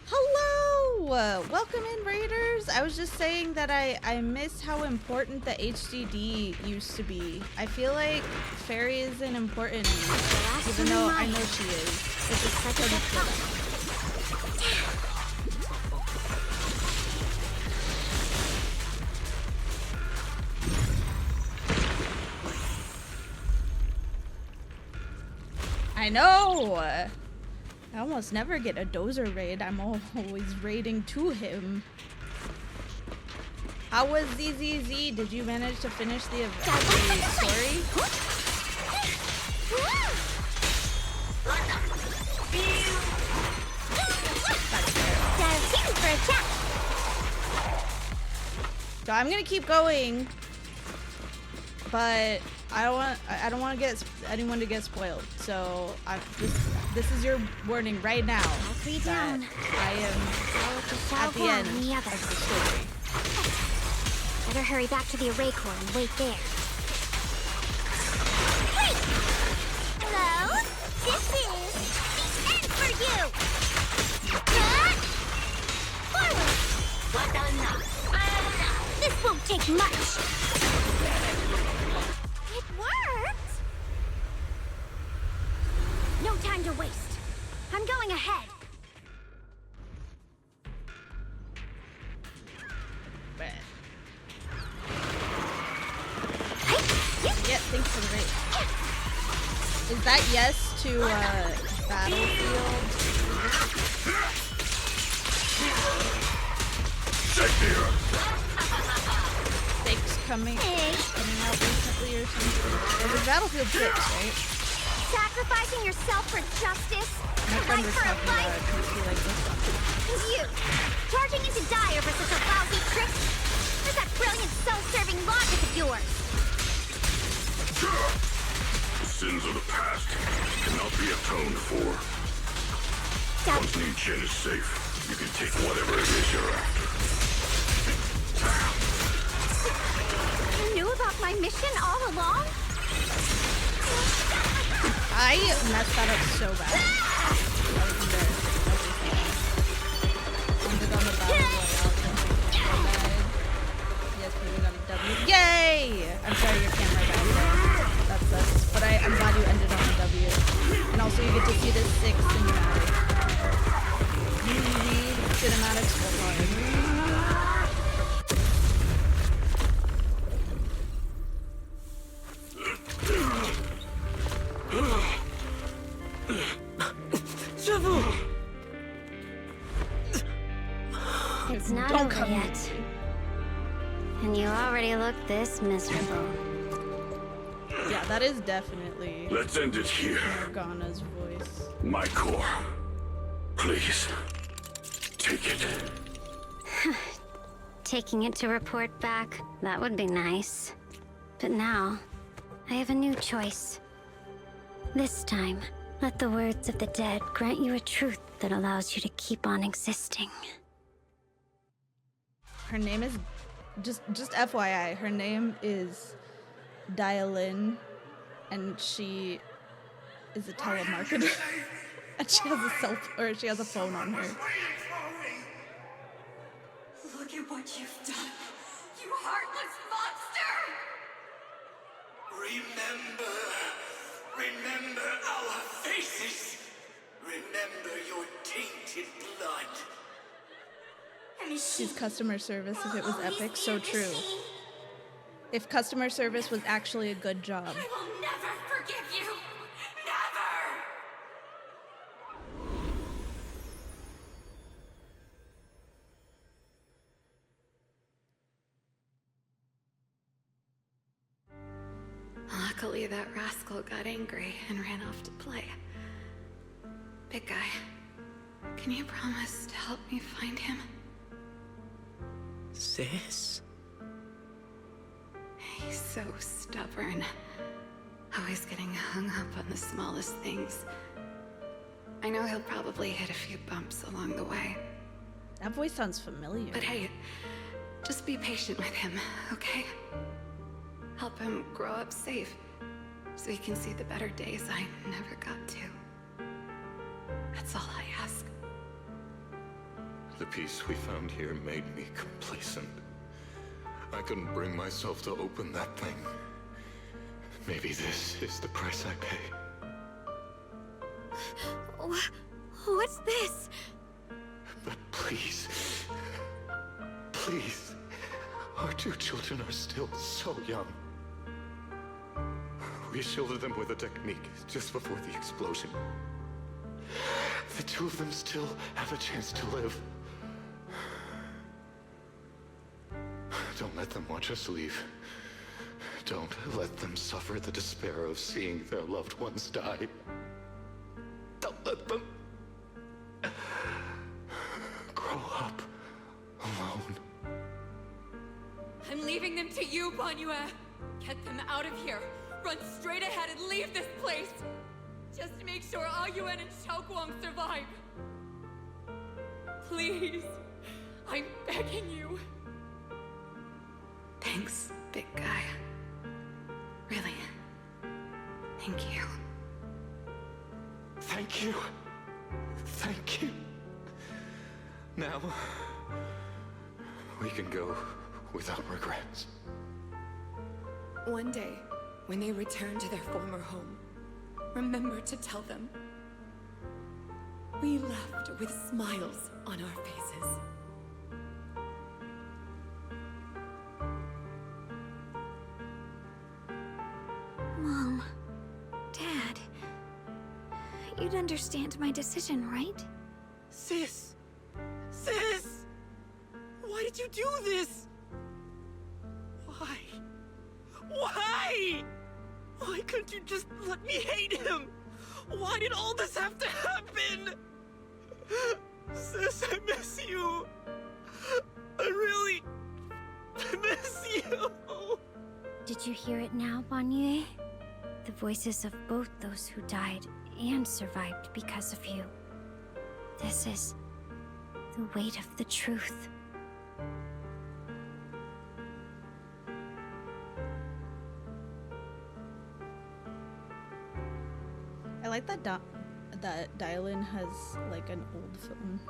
A: Hello! Welcome in, Raiders. I was just saying that I miss how important the HDD used to be. I feel like Fairy isn't important anymore, even though I know she is. It's just such a good. I know! I almost never get a Dozer raid. I'm always raiding to him. How was ZZZ? Did you manage to finish the story? So I'm gonna keep going, but I don't want to get anyone to get spoiled. So this is your warning right now. That I am at the end of the story.
I: Better hurry back to the array core and wait there. Wait! Hello? This is the end for you! Forward! This won't take much! It worked! No time to waste. I'm going ahead.
A: Yeah, thanks for the rate. Is that yes to Battlefield? Fakes coming out recently or something. It was Battlefield 6, right?
I: Sacrificing yourself for justice?
A: My friend was talking about it because he liked this one.
I: And you, charging into dire for such a lousy trick? Where's that brilliant self-serving logic of yours?
L: The sins of the past cannot be atoned for. Once Ning-Chen is safe, you can take whatever it is you're after.
I: You knew about my mission all along?
A: I messed that up so bad. I was embarrassed. Ended on the battle royale. Yes, we got a W. Yay! I'm sorry your camera died. That sucks. But I'm glad you ended on a W. And also you get to see the 6 cinematic. Cinematics go hard.
I: It's not over yet. And you already look this miserable.
A: Yeah, that is definitely...
L: Let's end it here.
A: Morgana's voice.
L: My core. Please. Take it.
I: Taking it to report back, that would be nice. But now, I have a new choice. This time, let the words of the dead grant you a truth that allows you to keep on existing.
A: Her name is... Just FYI, her name is Dialin, and she is a telemarketer. And she has she has a phone on her.
H: Look at what you've done, you heartless monster!
J: Remember our faces. Remember your tainted blood.
A: She's customer service if it was epic. So true. If customer service was actually a good job.
H: I will never forgive you! Never!
T: Luckily, that rascal got angry and ran off to play. Big guy, can you promise to help me find him?
K: Sis?
T: He's so stubborn. Always getting hung up on the smallest things. I know he'll probably hit a few bumps along the way.
A: That voice sounds familiar.
T: But hey, just be patient with him, okay? Help him grow up safe, so he can see the better days I never got to. That's all I ask.
G: The peace we found here made me complacent. I couldn't bring myself to open that thing. Maybe this is the price I pay.
I: What's this?
G: But please, please, our 2 children are still so young. We shielded them with a technique just before the explosion. The 2 of them still have a chance to live. Don't let them watch us leave. Don't let them suffer the despair of seeing their loved ones die. Don't let them grow up alone.
H: I'm leaving them to you, Banyue. Get them out of here. Run straight ahead and leave this place. Just make sure Ayuan and Xiaoguang survive. Please. I'm begging you.
T: Thanks, big guy. Really. Thank you.
G: Thank you. Thank you. Now, we can go without regrets.
T: One day, when they return to their former home, remember to tell them,
H: We left with smiles on our faces.
C: Mom, Dad, you'd understand my decision, right?
J: Sis! Sis! Why did you do this? Why? Why? Why couldn't you just let me hate him? Why did all this have to happen? Sis, I miss you. I really miss you.
I: Did you hear it now, Banye? The voices of both those who died and survived because of you. This is the weight of the truth.
A: I like that that Dylan has like an old phone.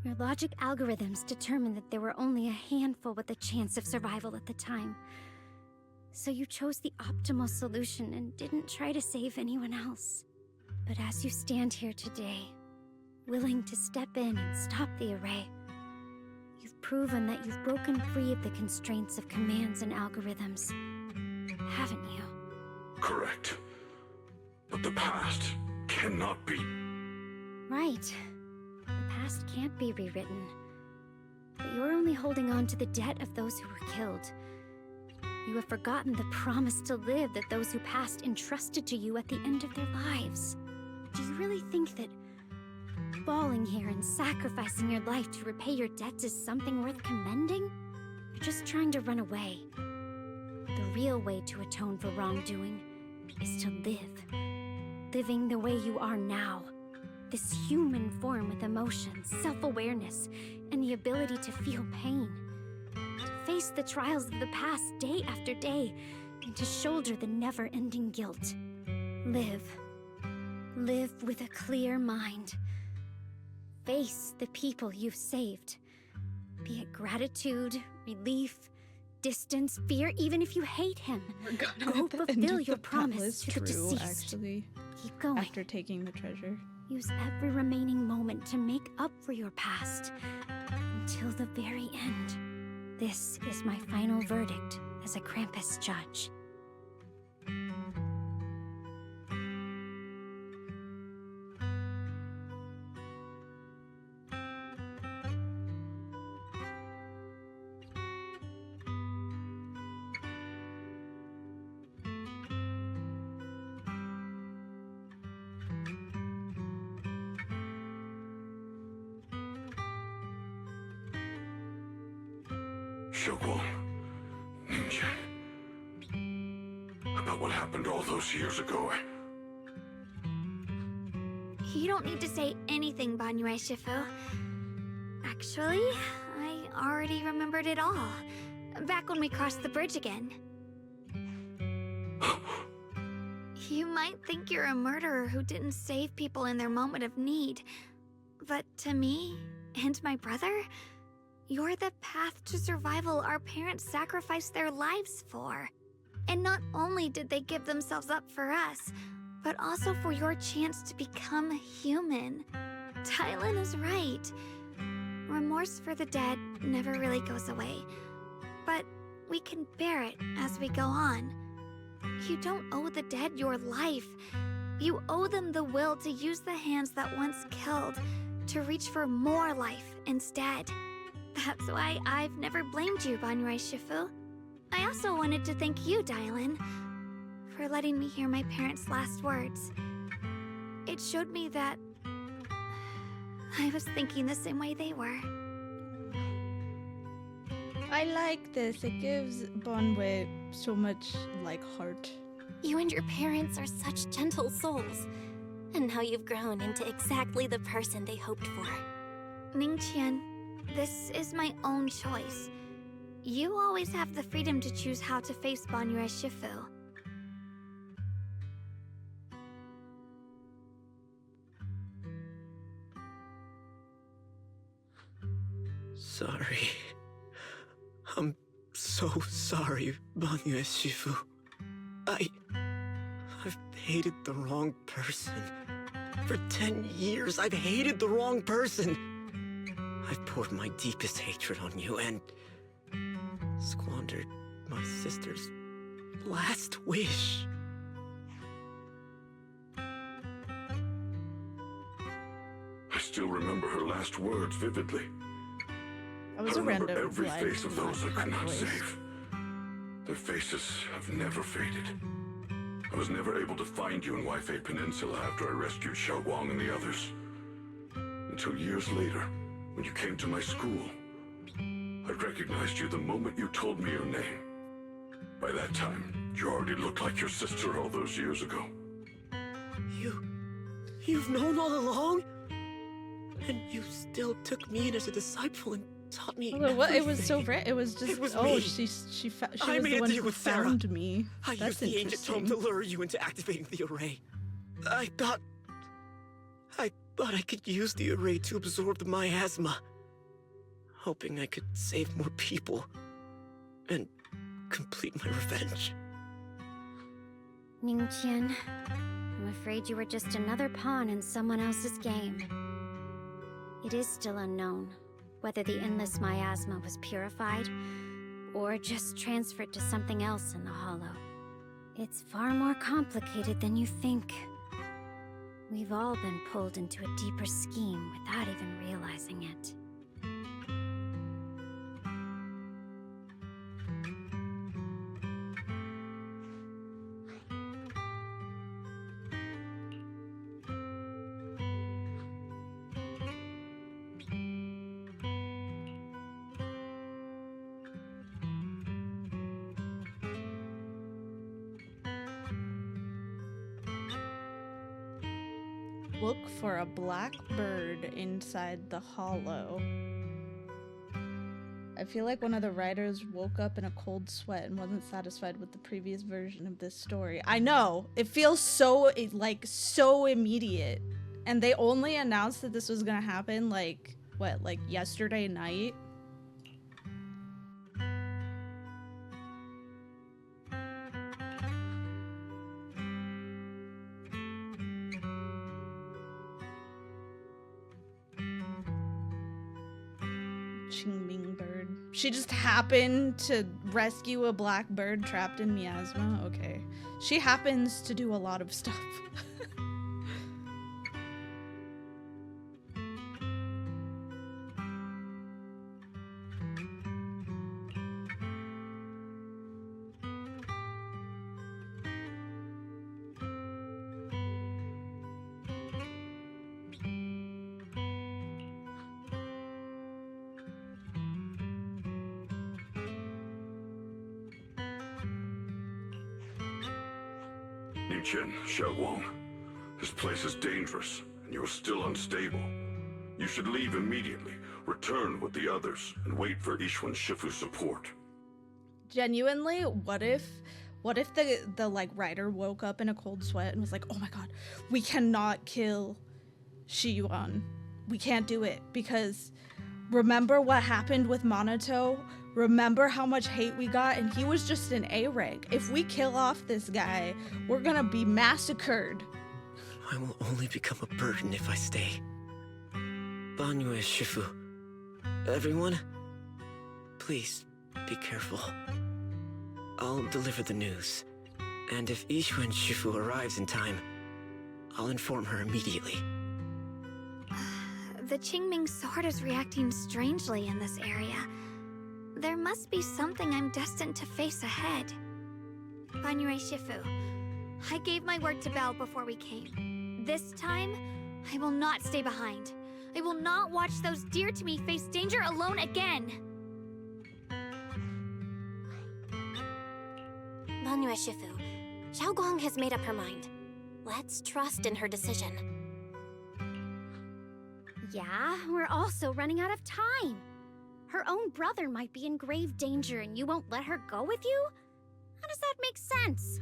I: Your logic algorithms determined that there were only a handful with a chance of survival at the time. So you chose the optimal solution and didn't try to save anyone else. But as you stand here today, willing to step in and stop the array, you've proven that you've broken free of the constraints of commands and algorithms, haven't you?
L: Correct. But the past cannot be.
I: Right. The past can't be rewritten. But you're only holding on to the debt of those who were killed. You have forgotten the promise to live that those who passed entrusted to you at the end of their lives. Do you really think that falling here and sacrificing your life to repay your debts is something worth commending? You're just trying to run away. The real way to atone for wrongdoing is to live. Living the way you are now. This human form with emotions, self-awareness, and the ability to feel pain. To face the trials of the past day after day, and to shoulder the never-ending guilt. Live. Live with a clear mind. Face the people you've saved. Be it gratitude, relief, distance, fear, even if you hate him. Go fulfill your promise to the deceased.
A: Actually,
I: keep going.
A: After taking the treasure.
I: Use every remaining moment to make up for your past. Until the very end. This is my final verdict as a Krampus judge.
L: Xiaoguang, Ninja. About what happened all those years ago.
C: You don't need to say anything, Banyue Shifu. Actually, I already remembered it all. Back when we crossed the bridge again. You might think you're a murderer who didn't save people in their moment of need. But to me, and my brother, you're the path to survival our parents sacrificed their lives for. And not only did they give themselves up for us, but also for your chance to become human. Tylen is right. Remorse for the dead never really goes away. But we can bear it as we go on. You don't owe the dead your life. You owe them the will to use the hands that once killed to reach for more life instead. That's why I've never blamed you, Banyue Shifu. I also wanted to thank you, Dylan, for letting me hear my parents' last words. It showed me that I was thinking the same way they were.
A: I like this. It gives Bonwei so much, like, heart.
F: You and your parents are such gentle souls. And now you've grown into exactly the person they hoped for.
C: Ningqian, this is my own choice. You always have the freedom to choose how to face Banyue Shifu.
K: Sorry. I'm so sorry, Banyue Shifu. I've hated the wrong person. For 10 years, I've hated the wrong person. I've poured my deepest hatred on you and squandered my sister's last wish.
L: I still remember her last words vividly.
A: That was
L: I
A: a
L: remember
A: random
L: every
A: line,
L: face of those I
A: not
L: could not
A: voice.
L: save. Their faces have never faded. I was never able to find you in Waifei Peninsula after I rescued Xiaoguang and the others. Until years later, when you came to my school, I recognized you the moment you told me your name. By that time, you already looked like your sister all those years ago.
K: You've known all along? And you still took me in as a disciple and taught me
A: What? It was so
K: everything.
A: rare. It was just.
K: It was
A: oh,
K: me.
A: she
K: I
A: was
K: made
A: the
K: a
A: one
K: deal
A: who
K: with Sarah.
A: found me.
K: I
A: That's
K: used the ancient tome
A: interesting.
K: to lure you into activating the array. I thought I could use the array to absorb the miasma, hoping I could save more people and complete my revenge.
I: Ningqian, I'm afraid you were just another pawn in someone else's game. It is still unknown whether the endless miasma was purified or just transferred to something else in the Hollow. It's far more complicated than you think. We've all been pulled into a deeper scheme without even realizing it.
A: Look for a black bird inside the hollow. I feel like one of the writers woke up in a cold sweat and wasn't satisfied with the previous version of this story. I know! It feels so, so immediate. And they only announced that this was gonna happen, like yesterday night? Qingming bird. She just happened to rescue a black bird trapped in miasma? Okay. She happens to do a lot of stuff.
L: Ningqian, Xiaoguang, this place is dangerous, and you're still unstable. You should leave immediately, return with the others, and wait for Yixuan Shifu's support.
A: Genuinely, what if the like writer woke up in a cold sweat and was like, oh my god, we cannot kill Shiyuan. We can't do it because remember what happened with Monato? Remember how much hate we got? And he was just an A rank. If we kill off this guy, we're gonna be massacred.
K: I will only become a burden if I stay. Banyue Shifu. Everyone, please be careful. I'll deliver the news. And if Yixuan Shifu arrives in time, I'll inform her immediately.
C: The Qingming sword is reacting strangely in this area. There must be something I'm destined to face ahead. Banyue Shifu, I gave my word to Belle before we came. This time, I will not stay behind. I will not watch those dear to me face danger alone again.
F: Banyue Shifu, Xiaoguang has made up her mind. Let's trust in her decision.
I: Yeah, we're also running out of time. Her own brother might be in grave danger and you won't let her go with you? How does that make sense?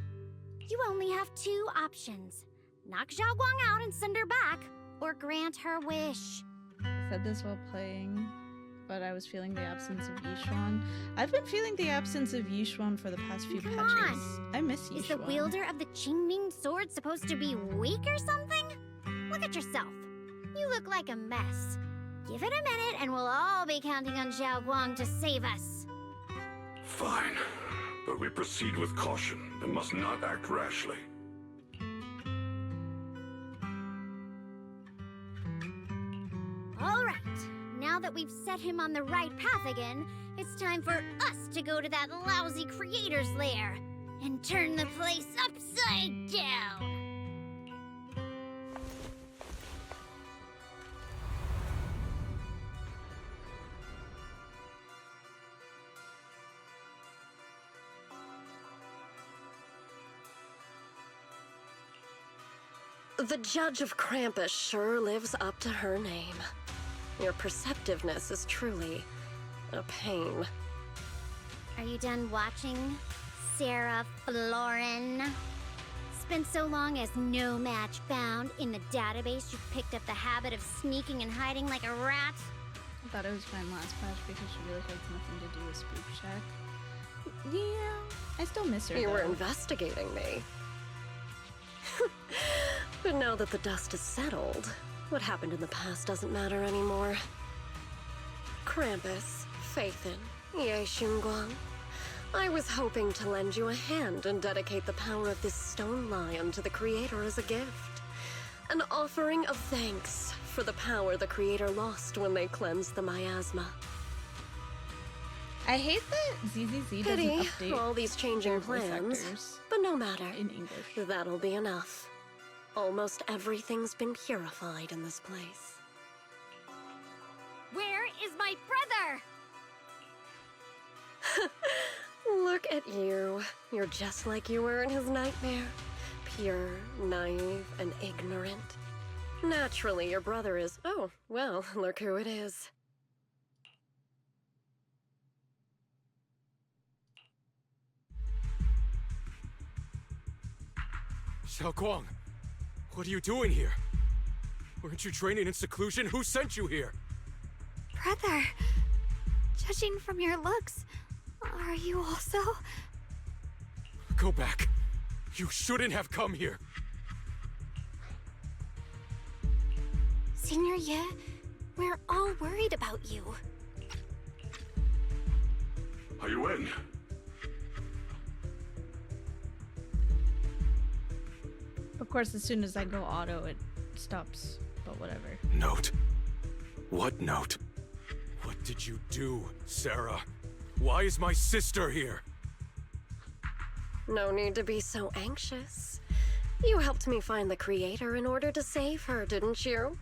I: You only have two options. Knock Xiaoguang out and send her back, or grant her wish.
A: I said this while playing. but I was feeling the absence of Yishuan. I've been feeling the absence of Yishuan for the past few
I: Come
A: patches.
I: on.
A: I miss Yishuan.
I: Is the wielder of the Qingming sword supposed to be weak or something? Look at yourself. You look like a mess. Give it a minute and we'll all be counting on Xiao Guang to save us.
L: Fine, but we proceed with caution and must not act rashly.
I: All right. Now that we've set him on the right path again, it's time for us to go to that lousy creator's lair and turn the place upside down.
R: The Judge of Krampus sure lives up to her name. Your perceptiveness is truly a pain.
I: Are you done watching, Sarah Florin? Spent so long as no match found in the database, you picked up the habit of sneaking and hiding like a rat?
A: I thought it was fine last patch because she really had nothing to do with Spook Shack. Yeah, I still miss her.
R: You
A: though.
R: were investigating me. But now that the dust has settled, what happened in the past doesn't matter anymore. Krampus, Faithin, Ye Xunguang, I was hoping to lend you a hand and dedicate the power of this stone lion to the Creator as a gift. An offering of thanks for the power the Creator lost when they cleansed the miasma.
A: I hate that ZZZ doesn't
R: Pity,
A: update
R: all these changing
A: their voice
R: plans.
A: actors
R: But no matter.
A: in English.
R: That'll be enough. Almost everything's been purified in this place.
I: Where is my brother?
R: Look at you. You're just like you were in his nightmare. Pure, naive, and ignorant. Naturally, your brother is... Oh, well, look who it is.
G: Xiao Guang, what are you doing here? Weren't you training in seclusion? Who sent you here?
C: Brother, judging from your looks, are you also?
G: Go back. You shouldn't have come here.
F: Senior Ye, we're all worried about you.
L: Are you in?
A: Of course, as soon as I go auto, it stops, but whatever.
G: Note? What note? What did you do, Sarah? Why is my sister here?
R: No need to be so anxious. You helped me find the Creator in order to save her, didn't you?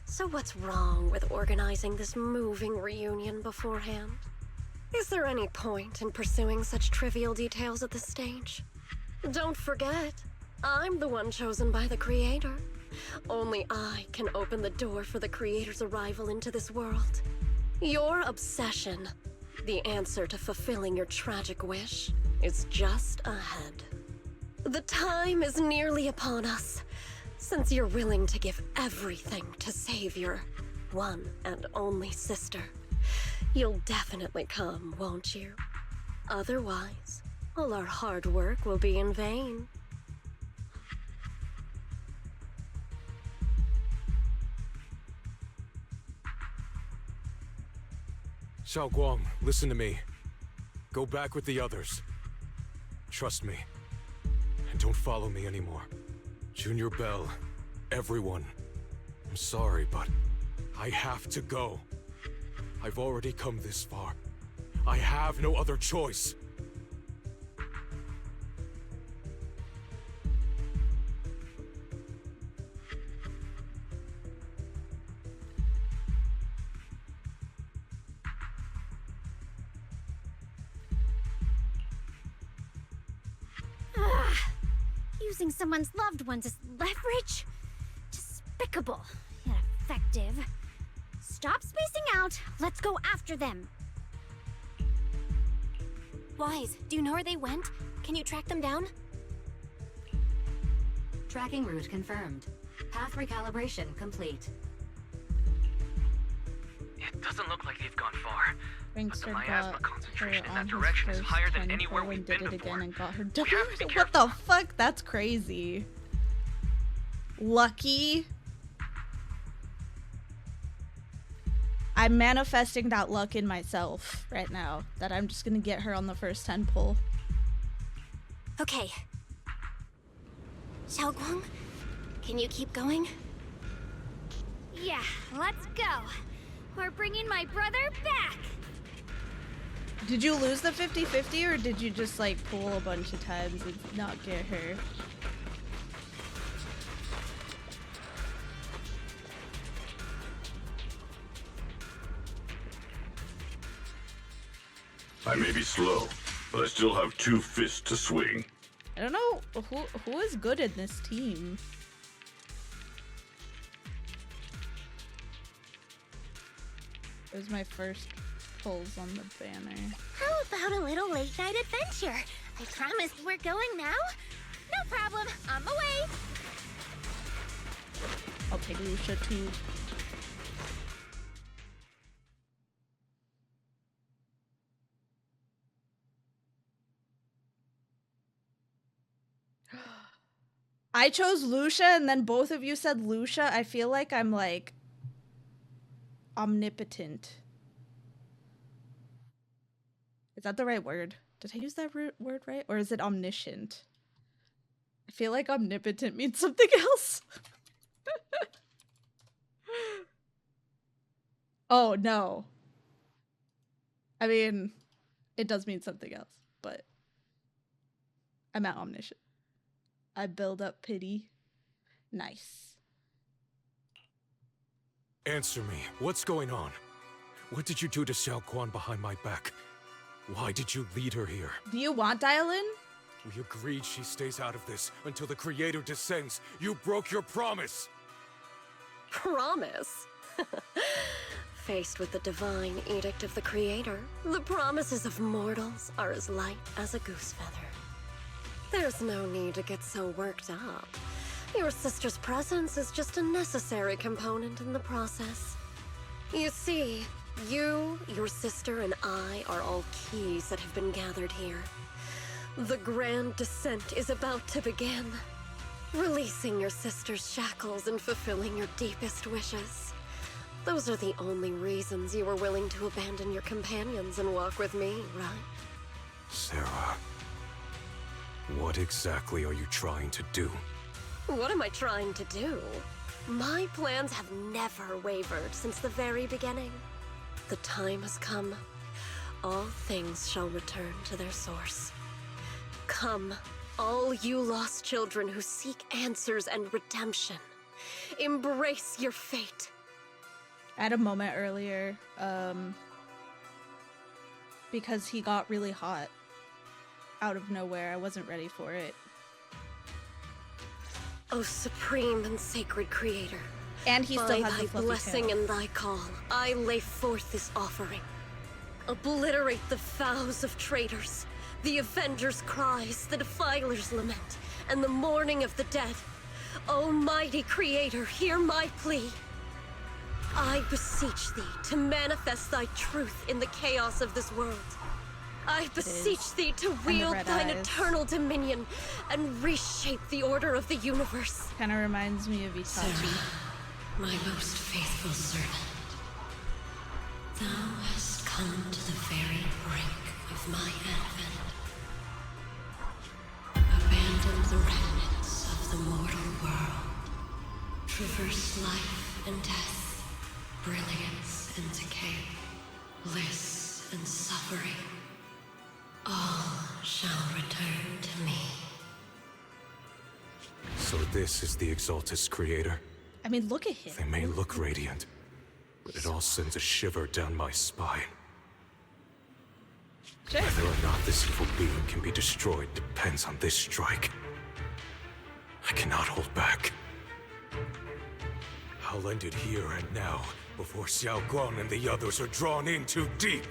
R: So what's wrong with organizing this moving reunion beforehand? Is there any point in pursuing such trivial details at this stage? Don't forget, I'm the one chosen by the Creator. Only I can open the door for the Creator's arrival into this world. Your obsession, the answer to fulfilling your tragic wish, is just ahead. The time is nearly upon us. Since you're willing to give everything to save your one and only sister, you'll definitely come, won't you? Otherwise, all our hard work will be in vain.
G: Xiao Guang, listen to me. Go back with the others. Trust me. And don't follow me anymore. Junior Bell, everyone. I'm sorry, but I have to go. I've already come this far. I have no other choice.
I: Using someone's loved ones as leverage? Despicable, yet effective. Stop spacing out. Let's go after them.
F: Wise, do you know where they went? Can you track them down?
N: Tracking route confirmed. Path recalibration complete.
Q: It doesn't look like they've gone far.
A: Ringster
Q: the
A: got
Q: miasma
A: her
Q: concentration in
A: on
Q: that
A: his
Q: direction is
A: first
Q: higher than
A: 10
Q: anywhere
A: pull
Q: we've
A: and did
Q: been
A: it
Q: before.
A: again and got her
Q: We have to be
A: What the fuck? That's crazy. Lucky. I'm manifesting that luck in myself right now. That I'm just gonna get her on the first 10 pull.
S: Okay. Xiaoguang, can you keep going?
C: Yeah, let's go. We're bringing my brother back.
A: Did you lose the 50-50 or did you just like pull a bunch of times and not get her?
L: I may be slow, but I still have 2 fists to swing.
A: I don't know who is good in this team. It was my first pulls on the banner.
I: How about a little late night adventure? I promised we're going now. No problem, on the way.
A: I'll take Lucia too. I chose Lucia and then both of you said Lucia. I feel like I'm like omnipotent. Is that the right word? Did I use that word right? Or is it omniscient? I feel like omnipotent means something else. Oh, no. I mean, it does mean something else, but I'm at omniscient. I build up pity. Nice.
G: Answer me. What's going on? What did you do to Xiaoguan behind my back? Why did you lead her here?
A: Do you want Dial-In?
G: We agreed she stays out of this until the Creator descends. You broke your promise!
R: Promise? Faced with the divine edict of the Creator, the promises of mortals are as light as a goose feather. There's no need to get so worked up. Your sister's presence is just a necessary component in the process. You see, you, your sister, and I are all keys that have been gathered here. The grand descent is about to begin. Releasing your sister's shackles and fulfilling your deepest wishes. Those are the only reasons you were willing to abandon your companions and walk with me, right?
G: Sarah, what exactly are you trying to do?
R: What am I trying to do? My plans have never wavered since the very beginning. The time has come. All things shall return to their source. Come, all you lost children who seek answers and redemption. Embrace your fate.
A: I had a moment earlier, because he got really hot out of nowhere. I wasn't ready for it.
R: O supreme and sacred Creator.
A: And he still has
R: by
A: the
R: thy
A: fluffy
R: blessing
A: tail.
R: and thy call, I lay forth this offering. Obliterate the vows of traitors, the Avenger's cries, the Defiler's lament, and the mourning of the dead. Almighty Creator, hear my plea. I beseech thee to manifest thy truth in the chaos of this world. I beseech thee to wield
A: red
R: thine
A: eyes.
R: eternal dominion and reshape the order of the universe.
A: Kind of reminds me of Itachi.
P: My most faithful servant, thou hast come to the very brink of my advent. Abandon the remnants of the mortal world. Traverse life and death, brilliance and decay, bliss and suffering. All shall return to me.
G: So this is the Exaltus Creator?
A: I mean, look at him.
G: They may look radiant, but it all sends a shiver down my spine. Whether or not this evil being can be destroyed depends on this strike. I cannot hold back. I'll end it here and now, before Xiaoguang and the others are drawn in too deep.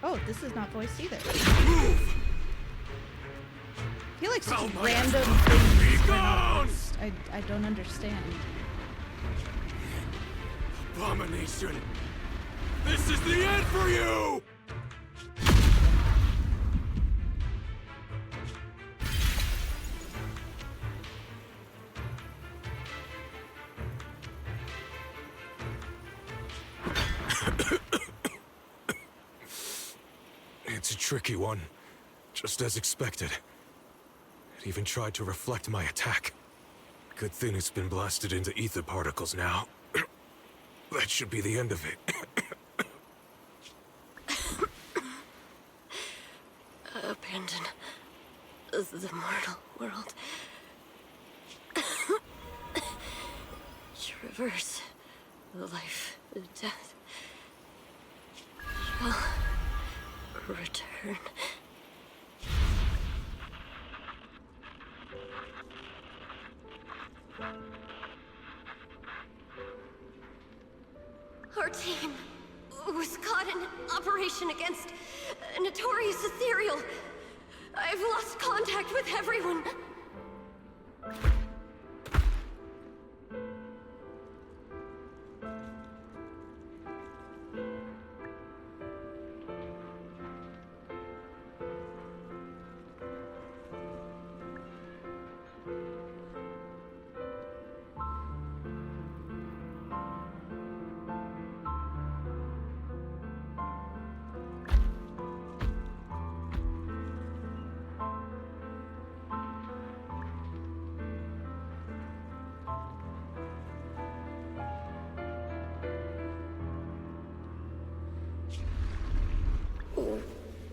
A: Oh, this is not voiced either. I feel like such random things are voiced. I don't understand.
B: Abomination! This is the end for you!
G: It's a tricky one, just as expected. It even tried to reflect my attack. Good thing it's been blasted into ether particles now. That should be the end of it.
R: Abandon the mortal world. Traverse life, death. Shall return. Our team was caught in operation against a notorious ethereal. I've lost contact with everyone.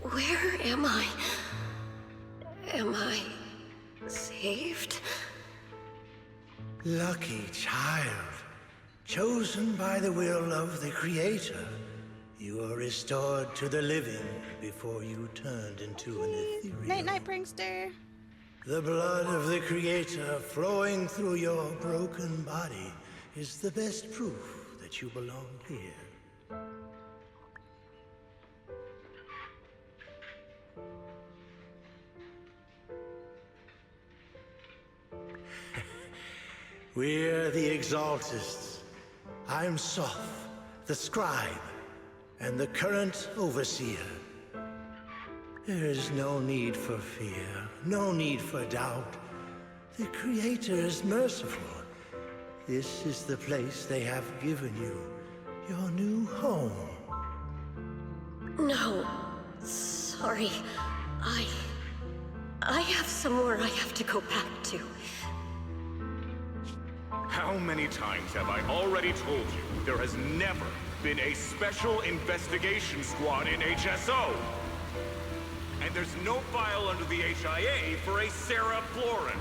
R: Where am I? Am I saved?
O: Lucky child. Chosen by the will of the Creator, you are restored to the living before you turned into an ethereal.
A: Night-night, prankster.
O: The blood of the Creator flowing through your broken body is the best proof that you belong here. We're the Exaltists. I'm Soph, the Scribe, and the current Overseer. There is no need for fear, no need for doubt. The Creator is merciful. This is the place they have given you, your new home.
R: No. Sorry. I have somewhere I have to go back to.
V: How many times have I already told you there has never been a special investigation squad in HSO? And there's no file under the HIA for a Sarah Florin.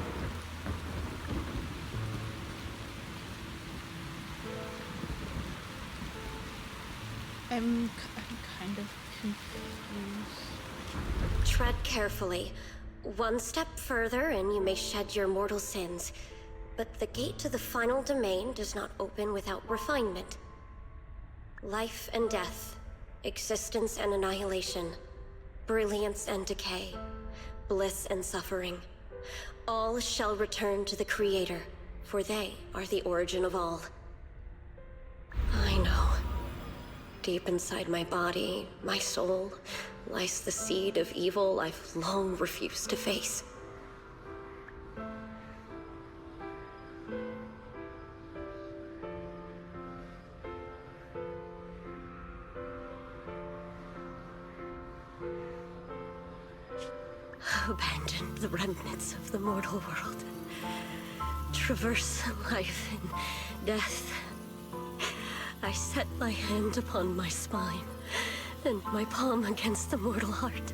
A: I'm kind of confused.
R: Tread carefully. One step further and you may shed your mortal sins. But the gate to the final domain does not open without refinement. Life and death, existence and annihilation, brilliance and decay, bliss and suffering. All shall return to the Creator, for they are the origin of all. I know. Deep inside my body, my soul, lies the seed of evil I've long refused to face. Abandon the remnants of the mortal world. Traverse life and death. I set my hand upon my spine, and my palm against the mortal heart.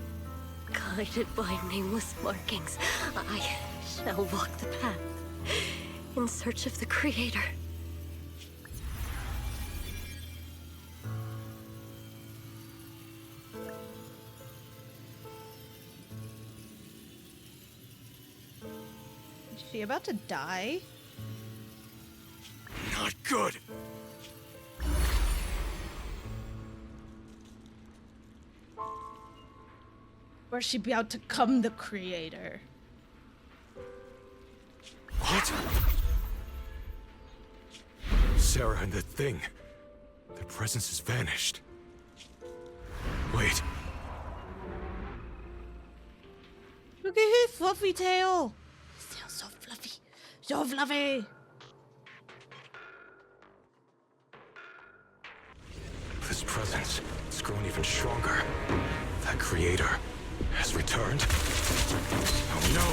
R: Guided by nameless markings, I shall walk the path, in search of the Creator.
A: Is she about to die?
B: Not good.
A: Or she be out to come the creator.
G: What? Sarah and the thing. Their presence has vanished. Wait.
A: Look at his fluffy tail. His tail's so fluffy. So fluffy.
G: This presence, it's grown even stronger. That creator has returned. Oh no!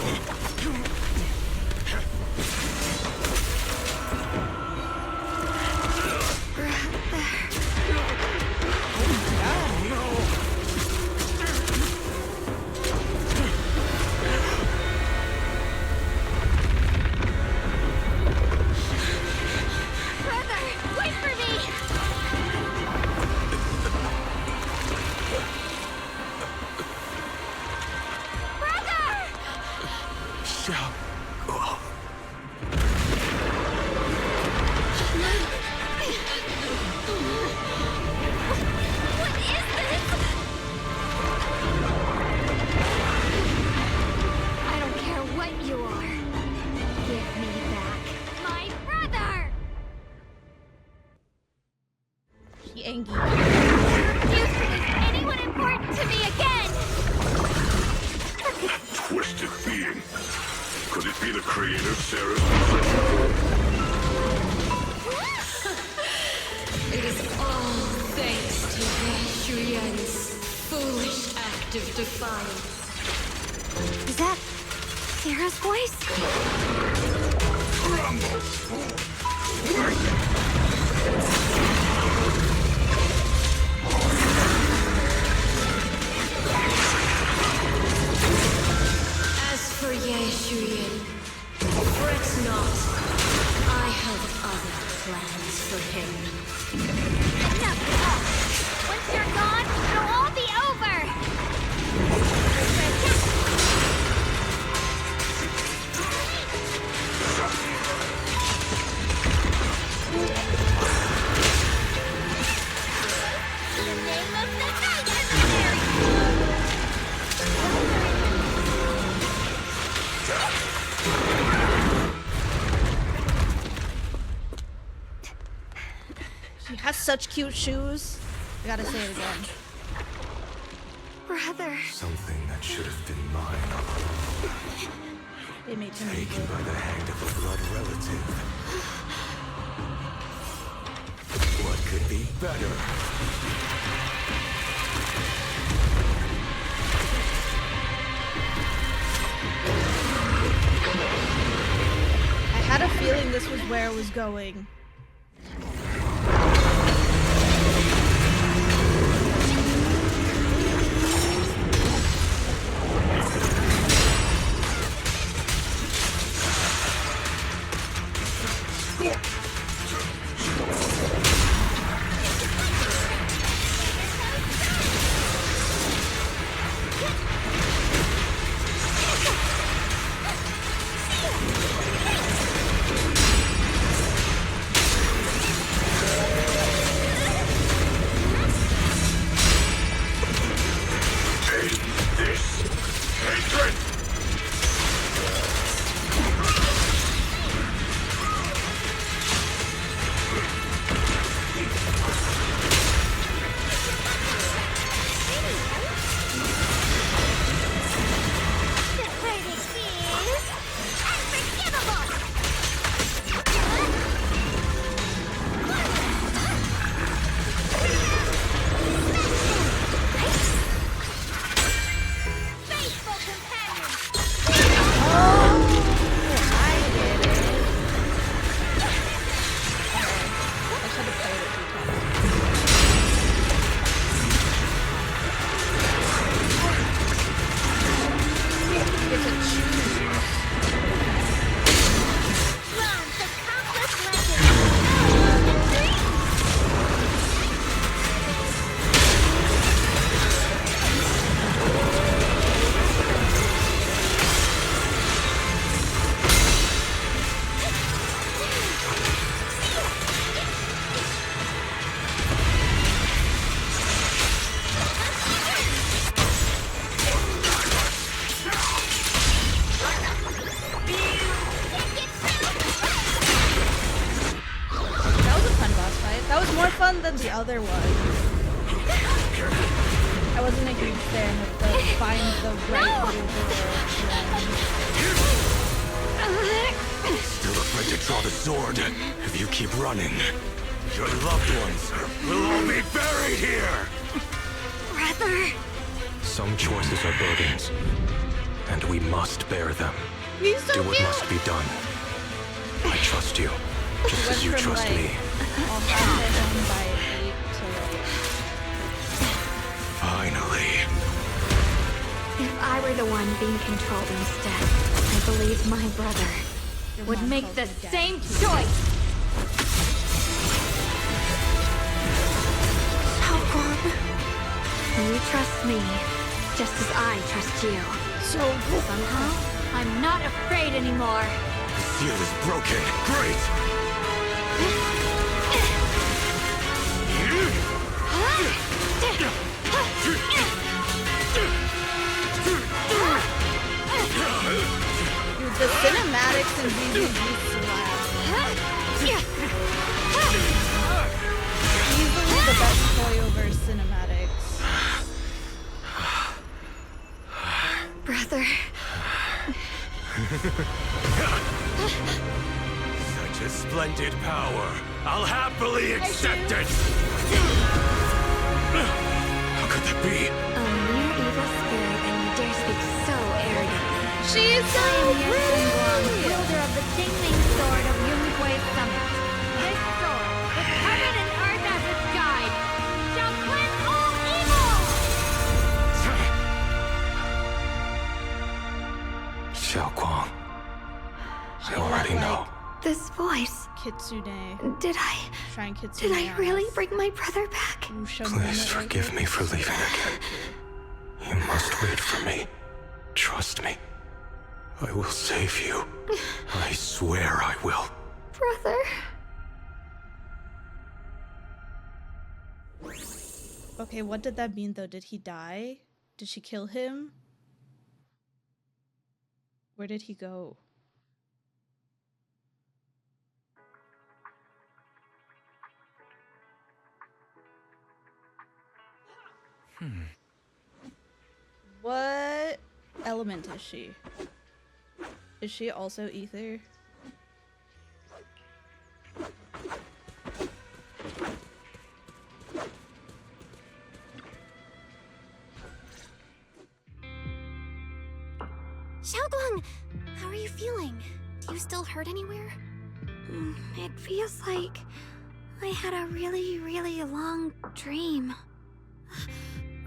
C: Is that Sarah's voice?
P: As for Ye Shuyan, fret not. I have other plans for him.
C: Enough! Once you're gone, it'll all be over!
A: She has such cute shoes. I gotta say it again.
C: Brother.
G: Something that should have been mine.
A: They made him
G: taken by the hand of a blood relative. What could be better?
A: I had a feeling this was where it was going. one than the other one. I wasn't a huge fan of the find the right little girl.
G: Still afraid to draw the sword. If you keep running, your loved ones will all be buried here!
I: Brother!
G: Some choices are burdens, and we must bear them.
A: He's so
G: Do what
A: cute.
G: must be done. I trust you, just as you trust me.
A: I'll have her home by 8 to
G: Finally.
C: If I were the one being controlled instead, I believe my brother would make the same choice! Xiaoguang, you trust me, just as I trust you. Somehow, I'm not afraid anymore.
G: The seal is broken. Great!
A: Dude, the cinematics in VVV slap. Easily the best toy over cinematics.
C: Brother.
G: Such a splendid power. I'll happily accept it. How could that be?
C: A mere evil spirit, and you dare speak so arrogantly.
A: She's so
C: pretty! Wielder of the Qingming Sword of Yunhui Summit. This sword, with heaven and earth as its guide, shall cleanse all evil!
G: Xiaoguang. I already know.
C: This voice.
A: Kitsune.
C: Did I really bring my brother back?
G: Please forgive me for leaving again. You must wait for me. Trust me. I will save you. I swear I will.
C: Brother.
A: Okay, what did that mean though? Did he die? Did she kill him? Where did he go? What element is she? Is she also ether?
F: Xiaoguang, how are you feeling? Do you still hurt anywhere?
C: It feels like I had a really, really long dream.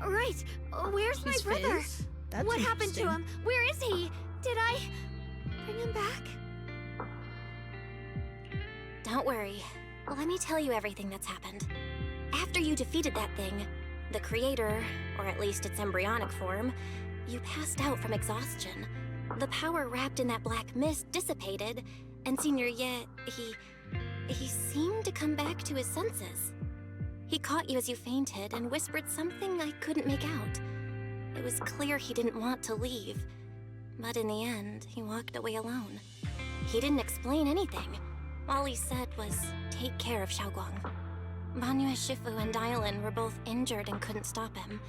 C: Right, where's my brother?
A: That's
C: what happened to
A: interesting.
C: him? Where is he? Did I bring him back?
F: Don't worry. Let me tell you everything that's happened. After you defeated that thing, the creator, or at least its embryonic form, you passed out from exhaustion. The power wrapped in that black mist dissipated, and Senior Ye, he seemed to come back to his senses. He caught you as you fainted and whispered something I couldn't make out. It was clear he didn't want to leave, but in the end, he walked away alone. He didn't explain anything. All he said was, take care of Xiaoguang. Banyue Shifu and Dylan were both injured and couldn't stop him.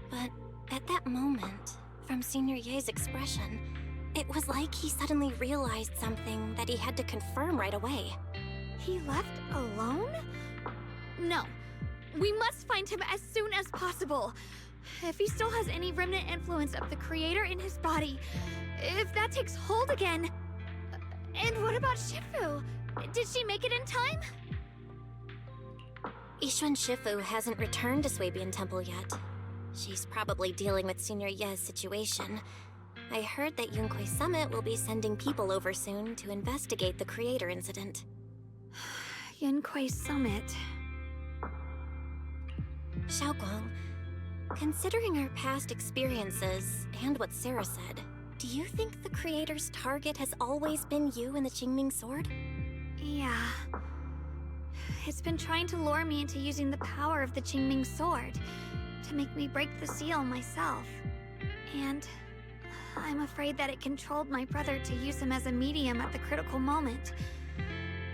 F: But at that moment, from Senior Ye's expression, it was like he suddenly realized something that he had to confirm right away.
C: He left alone? No. We must find him as soon as possible. If he still has any remnant influence of the creator in his body, if that takes hold again. And what about Shifu? Did she make it in time?
F: Yixuan Shifu hasn't returned to Swabian Temple yet. She's probably dealing with Senior Ye's situation. I heard that Yunhui Summit will be sending people over soon to investigate the creator incident.
C: Yunhui Summit.
F: Xiaoguang, considering our past experiences and what Sarah said, do you think the creator's target has always been you and the Qingming Sword?
C: Yeah. It's been trying to lure me into using the power of the Qingming Sword to make me break the seal myself. And I'm afraid that it controlled my brother to use him as a medium at the critical moment.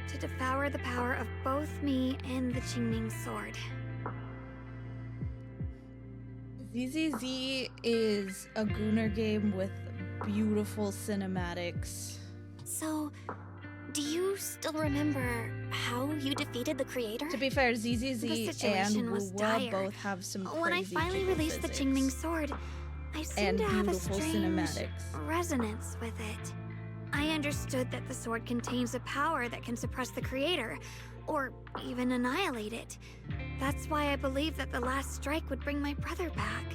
C: To to devour the power of both me and the Qingming sword.
A: ZZZ is a Gunnar game with beautiful cinematics.
F: So, do you still remember how you defeated the creator?
A: To be fair, ZZZ
C: The situation
A: and
C: was
A: Wuwa
C: dire.
A: both have some crazy
C: When I finally
A: jiggle
C: released the
A: physics.
C: Qingming sword, I seemed
A: And
C: to have a
A: beautiful
C: strange
A: cinematics.
C: resonance with it. I understood that the sword contains a power that can suppress the creator, or even annihilate it. That's why I believed that the last strike would bring my brother back.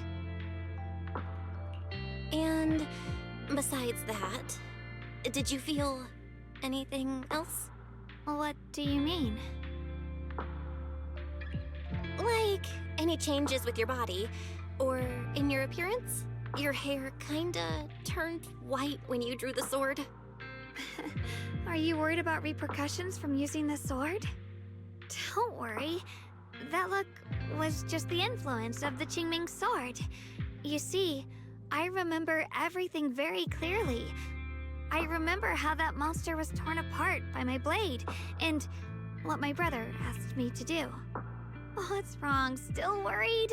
F: And besides that, did you feel anything else?
C: What do you mean?
F: Like any changes with your body, or in your appearance? Your hair kinda turned white when you drew the sword.
C: Are you worried about repercussions from using the sword? Don't worry. That look was just the influence of the Qingming sword. You see, I remember everything very clearly. I remember how that monster was torn apart by my blade, and what my brother asked me to do. What's wrong? Still worried?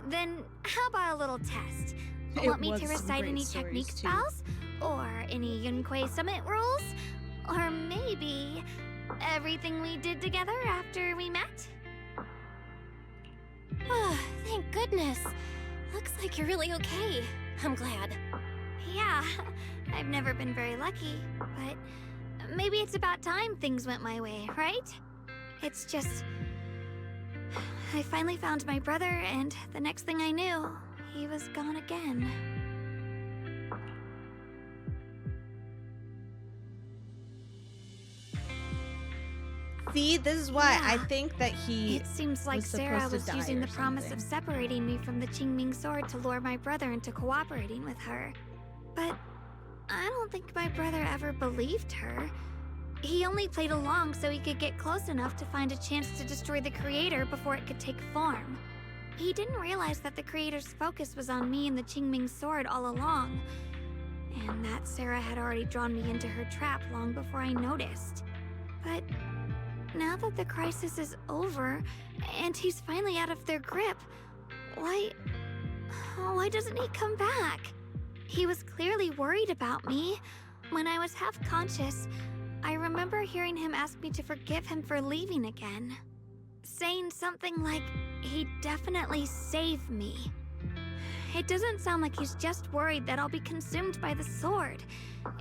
C: Then how about a little test?
A: It
C: Want me
A: was
C: to
A: some
C: recite
A: great
C: any
A: stories,
C: technique
A: too.
C: spells? Or any Yunquei Summit rules? Or maybe everything we did together after we met?
F: Oh, thank goodness. Looks like you're really okay. I'm glad.
C: Yeah, I've never been very lucky, but maybe it's about time things went my way, right? It's just... I finally found my brother, and the next thing I knew, he was gone again.
A: See, this is why I
C: Yeah.
A: think that he
C: It seems like
A: was
C: Sarah
A: supposed to
C: was
A: die
C: using
A: or
C: the promise of
A: something.
C: separating me from the Qingming sword to lure my brother into cooperating with her. But I don't think my brother ever believed her. He only played along so he could get close enough to find a chance to destroy the creator before it could take form. He didn't realize that the creator's focus was on me and the Qingming sword all along, and that Sarah had already drawn me into her trap long before I noticed. But now that the crisis is over, and he's finally out of their grip, why doesn't he come back? He was clearly worried about me. When I was half conscious, I remember hearing him ask me to forgive him for leaving again, saying something like he'd definitely save me. It doesn't sound like he's just worried that I'll be consumed by the sword.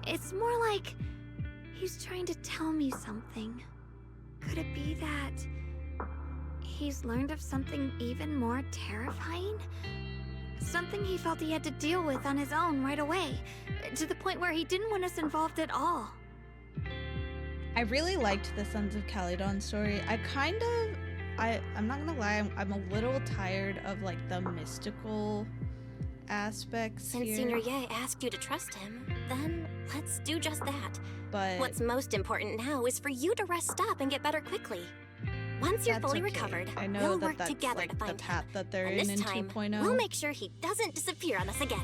C: It's more like he's trying to tell me something. Could it be that he's learned of something even more terrifying? Something he felt he had to deal with on his own right away, to the point where he didn't want us involved at all.
A: I really liked the Sons of Caledon story. I'm not gonna lie, I'm a little tired of like the mystical aspects
F: Since
A: here.
F: Senior Ye asked you to trust him, then let's do just that.
A: But
F: what's most important now is for you to rest up and get better quickly. Once you're
A: That's
F: fully
A: okay.
F: recovered,
A: I know
F: we'll
A: that
F: work
A: that's
F: together
A: like
F: to
A: the
F: find
A: path
F: him.
A: that they're
F: And
A: in
F: this
A: 2.0.
F: time, we'll make sure he doesn't disappear on us again.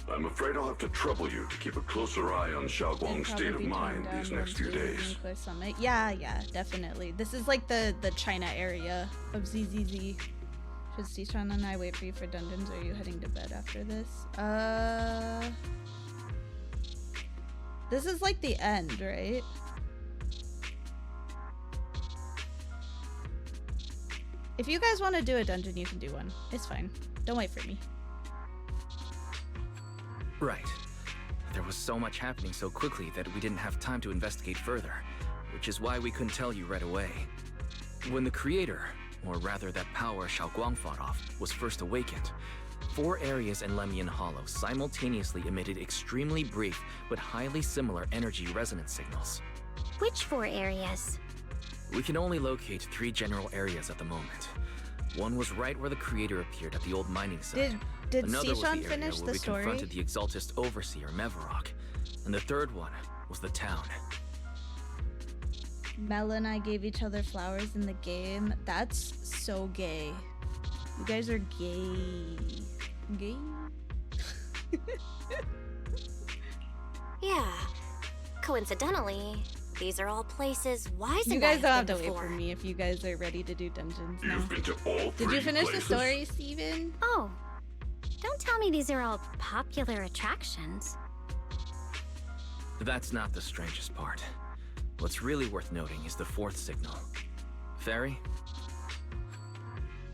L: I'm afraid I'll have to trouble you to keep a closer eye on Xiaoguang's state of
A: Probably
L: mind
A: toned
L: these
A: down
L: next few
A: once we
L: days.
A: Yunquei Summit. Yeah, definitely. This is like the China area of ZZZ. Should Sishan and I wait for you for dungeons, or are you heading to bed after this? This is like the end, right? If you guys want to do a dungeon, you can do one. It's fine. Don't wait for me.
Q: Right. There was so much happening so quickly that we didn't have time to investigate further, which is why we couldn't tell you right away. When the creator, or rather that power Xiaoguang fought off, was first awakened, 4 areas in Lemian Hollow simultaneously emitted extremely brief but highly similar energy resonance signals.
I: Which 4 areas?
Q: We can only locate 3 general areas at the moment. One was right where the creator appeared at the old mining site.
A: Did
Q: Another was the
A: Sishan
Q: area
A: finish
Q: where
A: the
Q: we
A: story?
Q: confronted the Exaltist Overseer, Mevarok. And the third one was the town.
A: Mela and I gave each other flowers in the game. That's so gay. You guys are gay. Gay?
F: Yeah. Coincidentally, these are all places Wise
A: You
F: and
A: guys
F: I
A: don't have
F: have
A: to
F: been
A: wait
F: before.
A: for me if you guys are ready to do dungeons now.
L: You've been to all
A: Did
L: 3
A: you finish
L: places?
A: the story, Steven?
I: Oh, don't tell me these are all popular attractions.
Q: That's not the strangest part. What's really worth noting is the 4th signal. Fairy?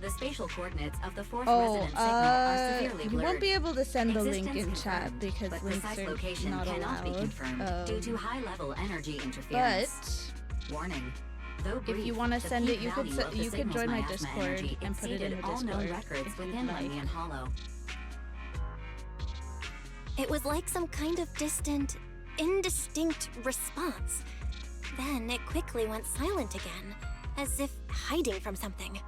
N: The spatial coordinates of the 4th
A: Oh,
N: resonance signal are severely
A: you
N: blurred.
A: won't be able to send the link
N: Existence
A: in chat
N: confirmed,
A: because
N: but
A: links
N: precise
A: are
N: location
A: not
N: cannot be
A: allowed.
N: confirmed due to high-level energy interference.
A: Warning.
N: Though
A: If you
N: brief,
A: want to
N: the
A: send it,
N: peak
A: you could
N: value of the
A: you could
N: signal's
A: join my
N: miasma
A: Discord
N: energy
A: and put it in the
N: exceeded all known
A: Discord
N: records
A: if you'd
N: within
A: like.
N: Lemian Hollow.
F: It was like some kind of distant, indistinct response. Then it quickly went silent again, as if hiding from something.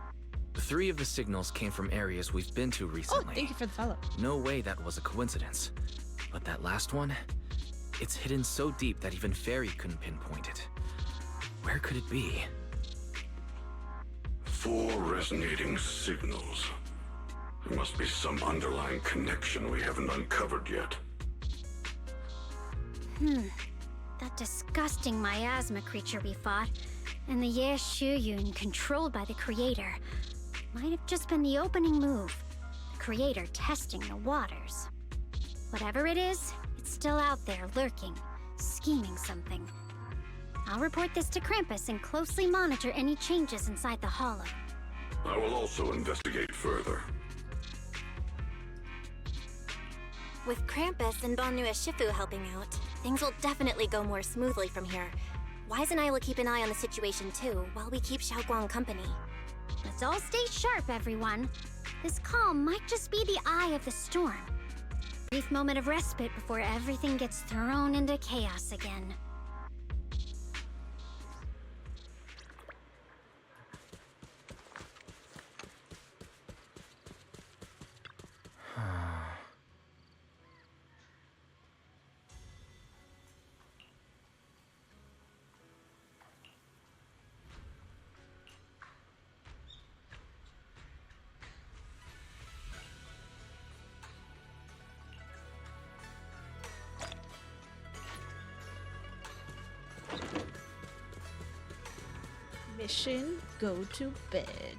Q: 3 of the signals came from areas we've been to recently.
A: Oh, thank you for the follow.
Q: No way that was a coincidence. But that last one, it's hidden so deep that even Fairy couldn't pinpoint it. Where could it be?
L: 4 resonating signals. There must be some underlying connection we haven't uncovered yet.
I: That disgusting miasma creature we fought, and the Ye Shuyun controlled by the Creator, might have just been the opening move. The Creator testing the waters. Whatever it is, it's still out there lurking, scheming something. I'll report this to Krampus and closely monitor any changes inside the hollow.
L: I will also investigate further.
F: With Krampus and Banue Shifu helping out, things will definitely go more smoothly from here. Wise and I will keep an eye on the situation too, while we keep Xiaoguang company.
I: Let's all stay sharp, everyone. This calm might just be the eye of the storm. Brief moment of respite before everything gets thrown into chaos again.
A: Mission: go to bed.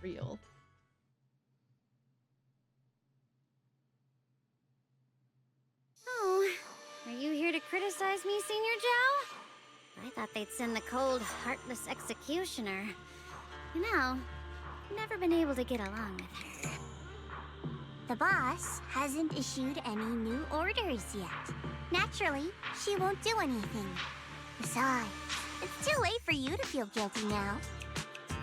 A: Real.
I: Oh, are you here to criticize me, Senior Joe? I thought they'd send the cold, heartless executioner. You know, I've never been able to get along with her.
D: The boss hasn't issued any new orders yet. Naturally, she won't do anything. Besides, it's too late for you to feel guilty now.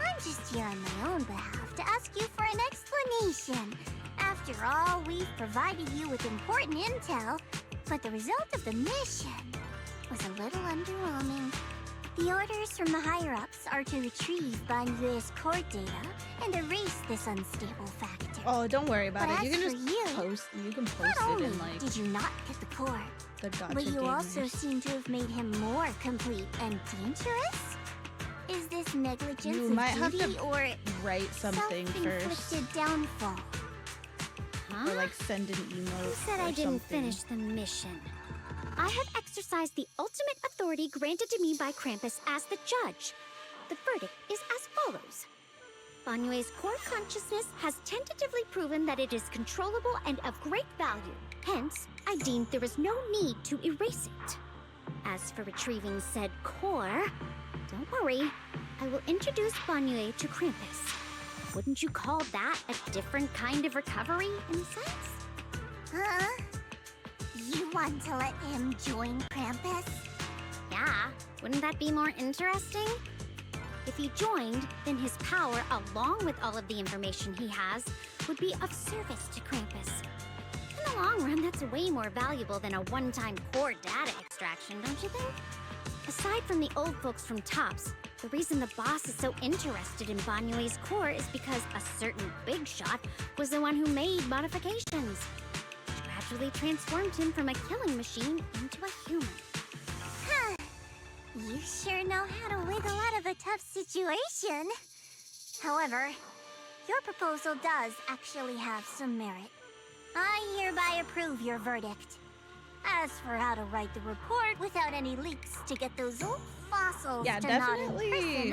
D: I'm just here on my own behalf to ask you for an explanation. After all, we've provided you with important intel, but the result of the mission was a little underwhelming. The orders from the higher-ups are to retrieve Banyue's core data and erase this unstable factor.
A: Oh, don't worry about
D: But
A: it. You
D: as
A: can
D: for
A: just post. You can post
D: Not
A: it
D: only
A: in like
D: did you not get the core,
A: the gotcha
D: but you
A: gamers.
D: also seem to have made him more complete and dangerous? Is this negligence
A: You
D: of
A: might have
D: duty
A: to
D: or
A: write something first,
D: self-inflicted downfall?
I: Huh?
A: or like send an email.
I: Who said I didn't finish the mission? I have exercised the ultimate authority granted to me by Krampus as the judge. The verdict is as follows. Banyue's core consciousness has tentatively proven that it is controllable and of great value. Hence, I deemed there is no need to erase it. As for retrieving said core, don't worry. I will introduce Banyue to Krampus. Wouldn't you call that a different kind of recovery, in a sense?
D: Huh? You want to let him join Krampus?
I: Yeah, wouldn't that be more interesting? If he joined, then his power, along with all of the information he has, would be of service to Krampus. In the long run, that's way more valuable than a one-time core data extraction, don't you think? Aside from the old folks from TOPS, the reason the boss is so interested in Banyue's core is because a certain big shot was the one who made modifications, which gradually transformed him from a killing machine into a human.
D: Huh. You sure know how to wiggle out of a tough situation. However, your proposal does actually have some merit. I hereby approve your verdict. As for how to write the report without any leaks to get those old fossils
A: Yeah,
D: to not
A: definitely
D: imprison,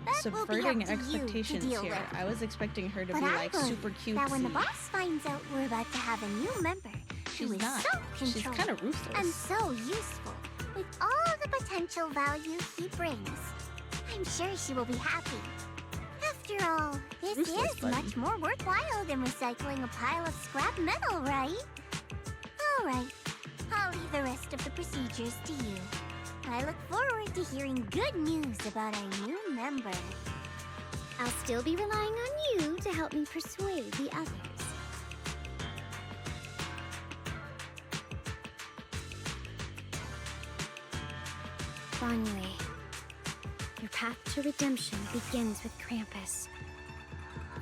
D: that will be
A: subverting
D: up to
A: expectations
D: you to deal
A: here.
D: with.
A: I was expecting her to
D: But
A: be
D: I
A: like
D: believe
A: super cutesy.
D: that when the boss finds out we're about to have a new member
A: She's
D: who is
A: not.
D: so
A: She's
D: controlling
A: kind of ruthless.
D: and so useful with all the potential value he brings, I'm sure she will be happy. After all, this
A: Ruthless
D: is
A: bunny.
D: much more worthwhile than recycling a pile of scrap metal, right? All right, I'll leave the rest of the procedures to you. I look forward to hearing good news about our new member.
I: I'll still be relying on you to help me persuade the others. Banyue, your path to redemption begins with Krampus.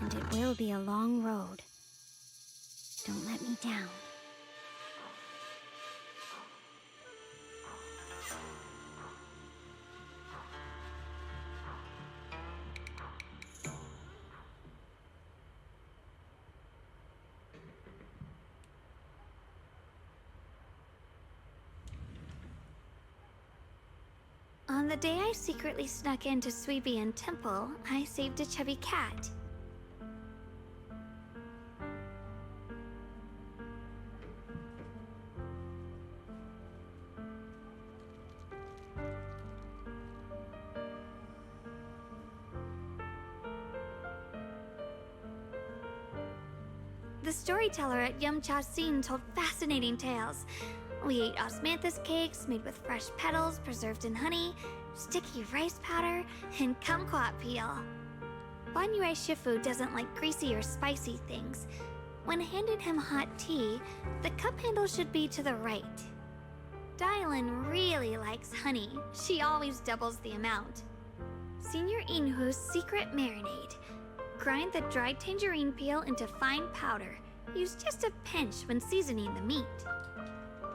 I: And it will be a long road. Don't let me down.
C: On the day I secretly snuck into Sweebian Temple, I saved a chubby cat. The storyteller at Yumcha Scene told fascinating tales. We ate osmanthus cakes made with fresh petals preserved in honey, sticky rice powder, and kumquat peel. Banyue Shifu doesn't like greasy or spicy things. When handed him hot tea, the cup handle should be to the right. Dylan really likes honey. She always doubles the amount. Senior Inhu's secret marinade. Grind the dried tangerine peel into fine powder. Use just a pinch when seasoning the meat.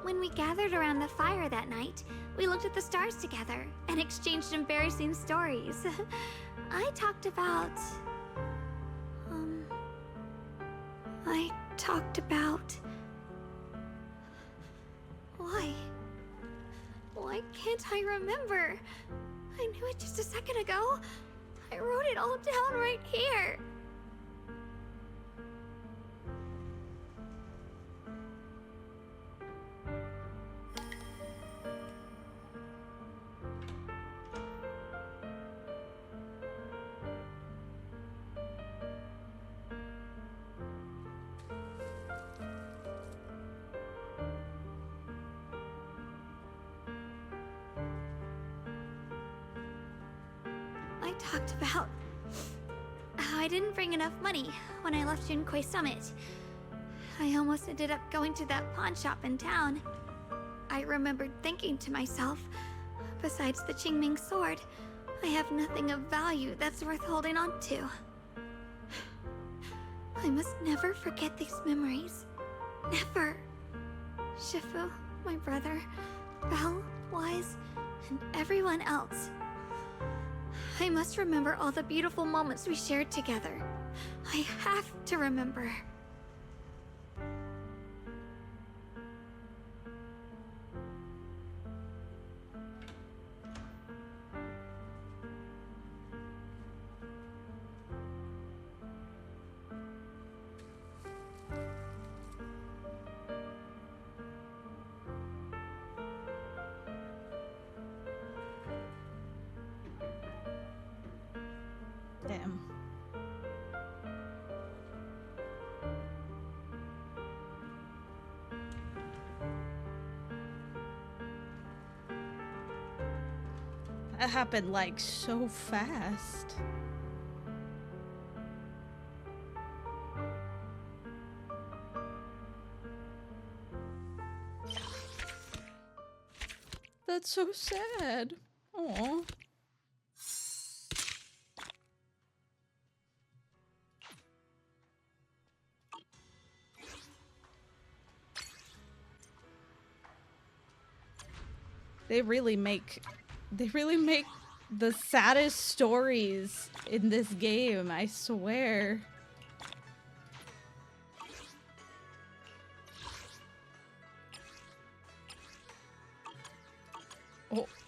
C: When we gathered around the fire that night, we looked at the stars together and exchanged embarrassing stories. I talked about... Why can't I remember? I knew it just a second ago. I wrote it all down right here. I talked about how I didn't bring enough money when I left Junkoi Summit. I almost ended up going to that pawn shop in town. I remembered thinking to myself, besides the Qingming sword, I have nothing of value that's worth holding on to. I must never forget these memories. Never. Shifu, my brother, Belle, Wise, and everyone else. I must remember all the beautiful moments we shared together. I have to remember.
A: Damn. That happened like so fast. That's so sad. Aww. They really make the saddest stories in this game, I swear.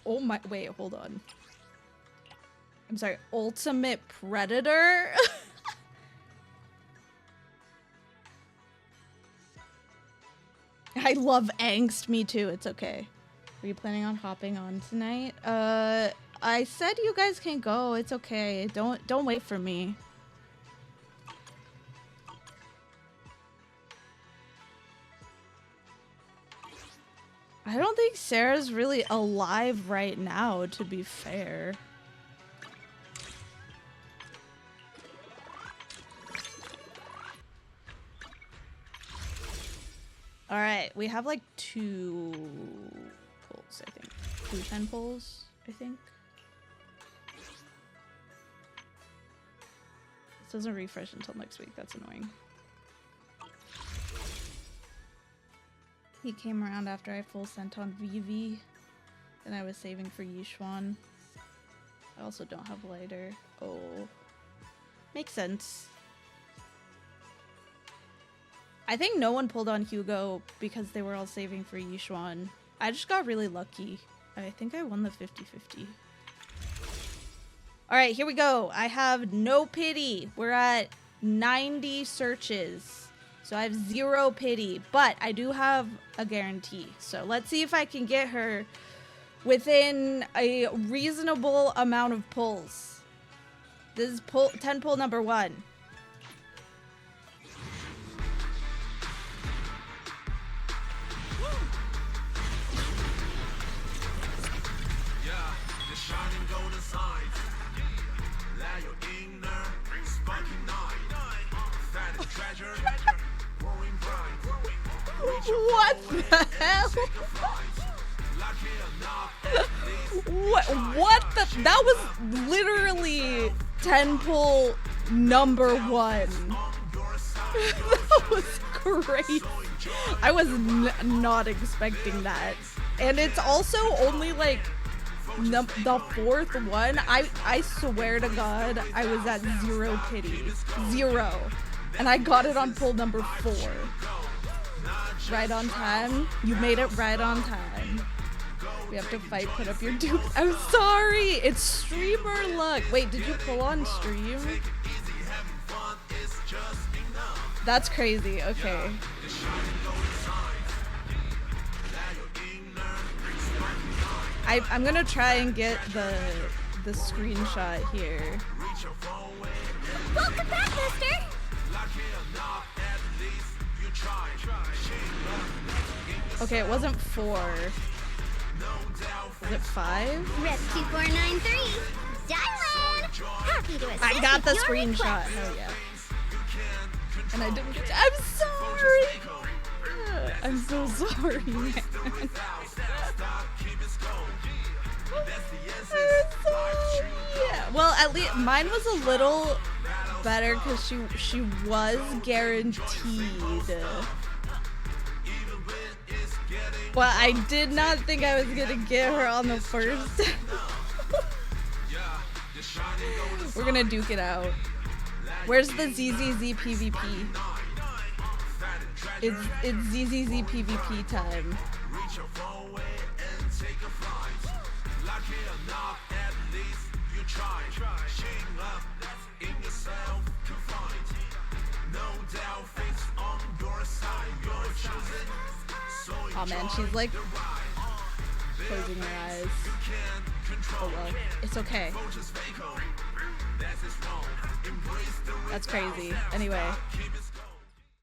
A: Oh my, wait, hold on. I'm sorry, Ultimate Predator? I love angst, me too, it's okay. Are you planning on hopping on tonight? I said you guys can go, it's okay. Don't wait for me. I don't think Sarah's really alive right now, to be fair. Alright, we have like 2 pulls, I think. 2 10 pulls, I think. This doesn't refresh until next week, that's annoying. He came around after I full sent on Vivi, and I was saving for Yishuan. I also don't have lighter. Oh. Makes sense. I think no one pulled on Hugo because they were all saving for Yishuan. I just got really lucky. I think I won the 50-50. Alright, here we go. I have no pity. We're at 90 searches. So I have 0 pity, but I do have a guarantee. So let's see if I can get her within a reasonable amount of pulls. This is 10 pull number 1. What the hell? What the? That was literally 10 pull number 1. That was crazy. I was not expecting that. And it's also only like the 4th one. I swear to God, I was at 0 pity. 0. And I got it on pull number 4. Right on time. You made it right on time. We have to fight, put up your dupe. I'm sorry. It's streamer luck. Wait, did you pull on stream? That's crazy. Okay. I'm gonna try and get the screenshot here.
C: Welcome back, mister!
A: Okay, it wasn't 4. Was it 5?
I: Rep 2493. Dylan! Happy to assist.
A: I got the
I: with your
A: screenshot.
I: request.
A: Hell yeah. And I didn't get to, I'm sorry! I'm so sorry, man. Yeah. Well, at least mine was a little better because she was guaranteed. But I did not think I was gonna get her on the first. We're gonna duke it out. Where's the ZZZ PvP? It's ZZZ PvP time. Oh man, she's like closing her eyes. Oh well, it's okay. That's crazy. Anyway,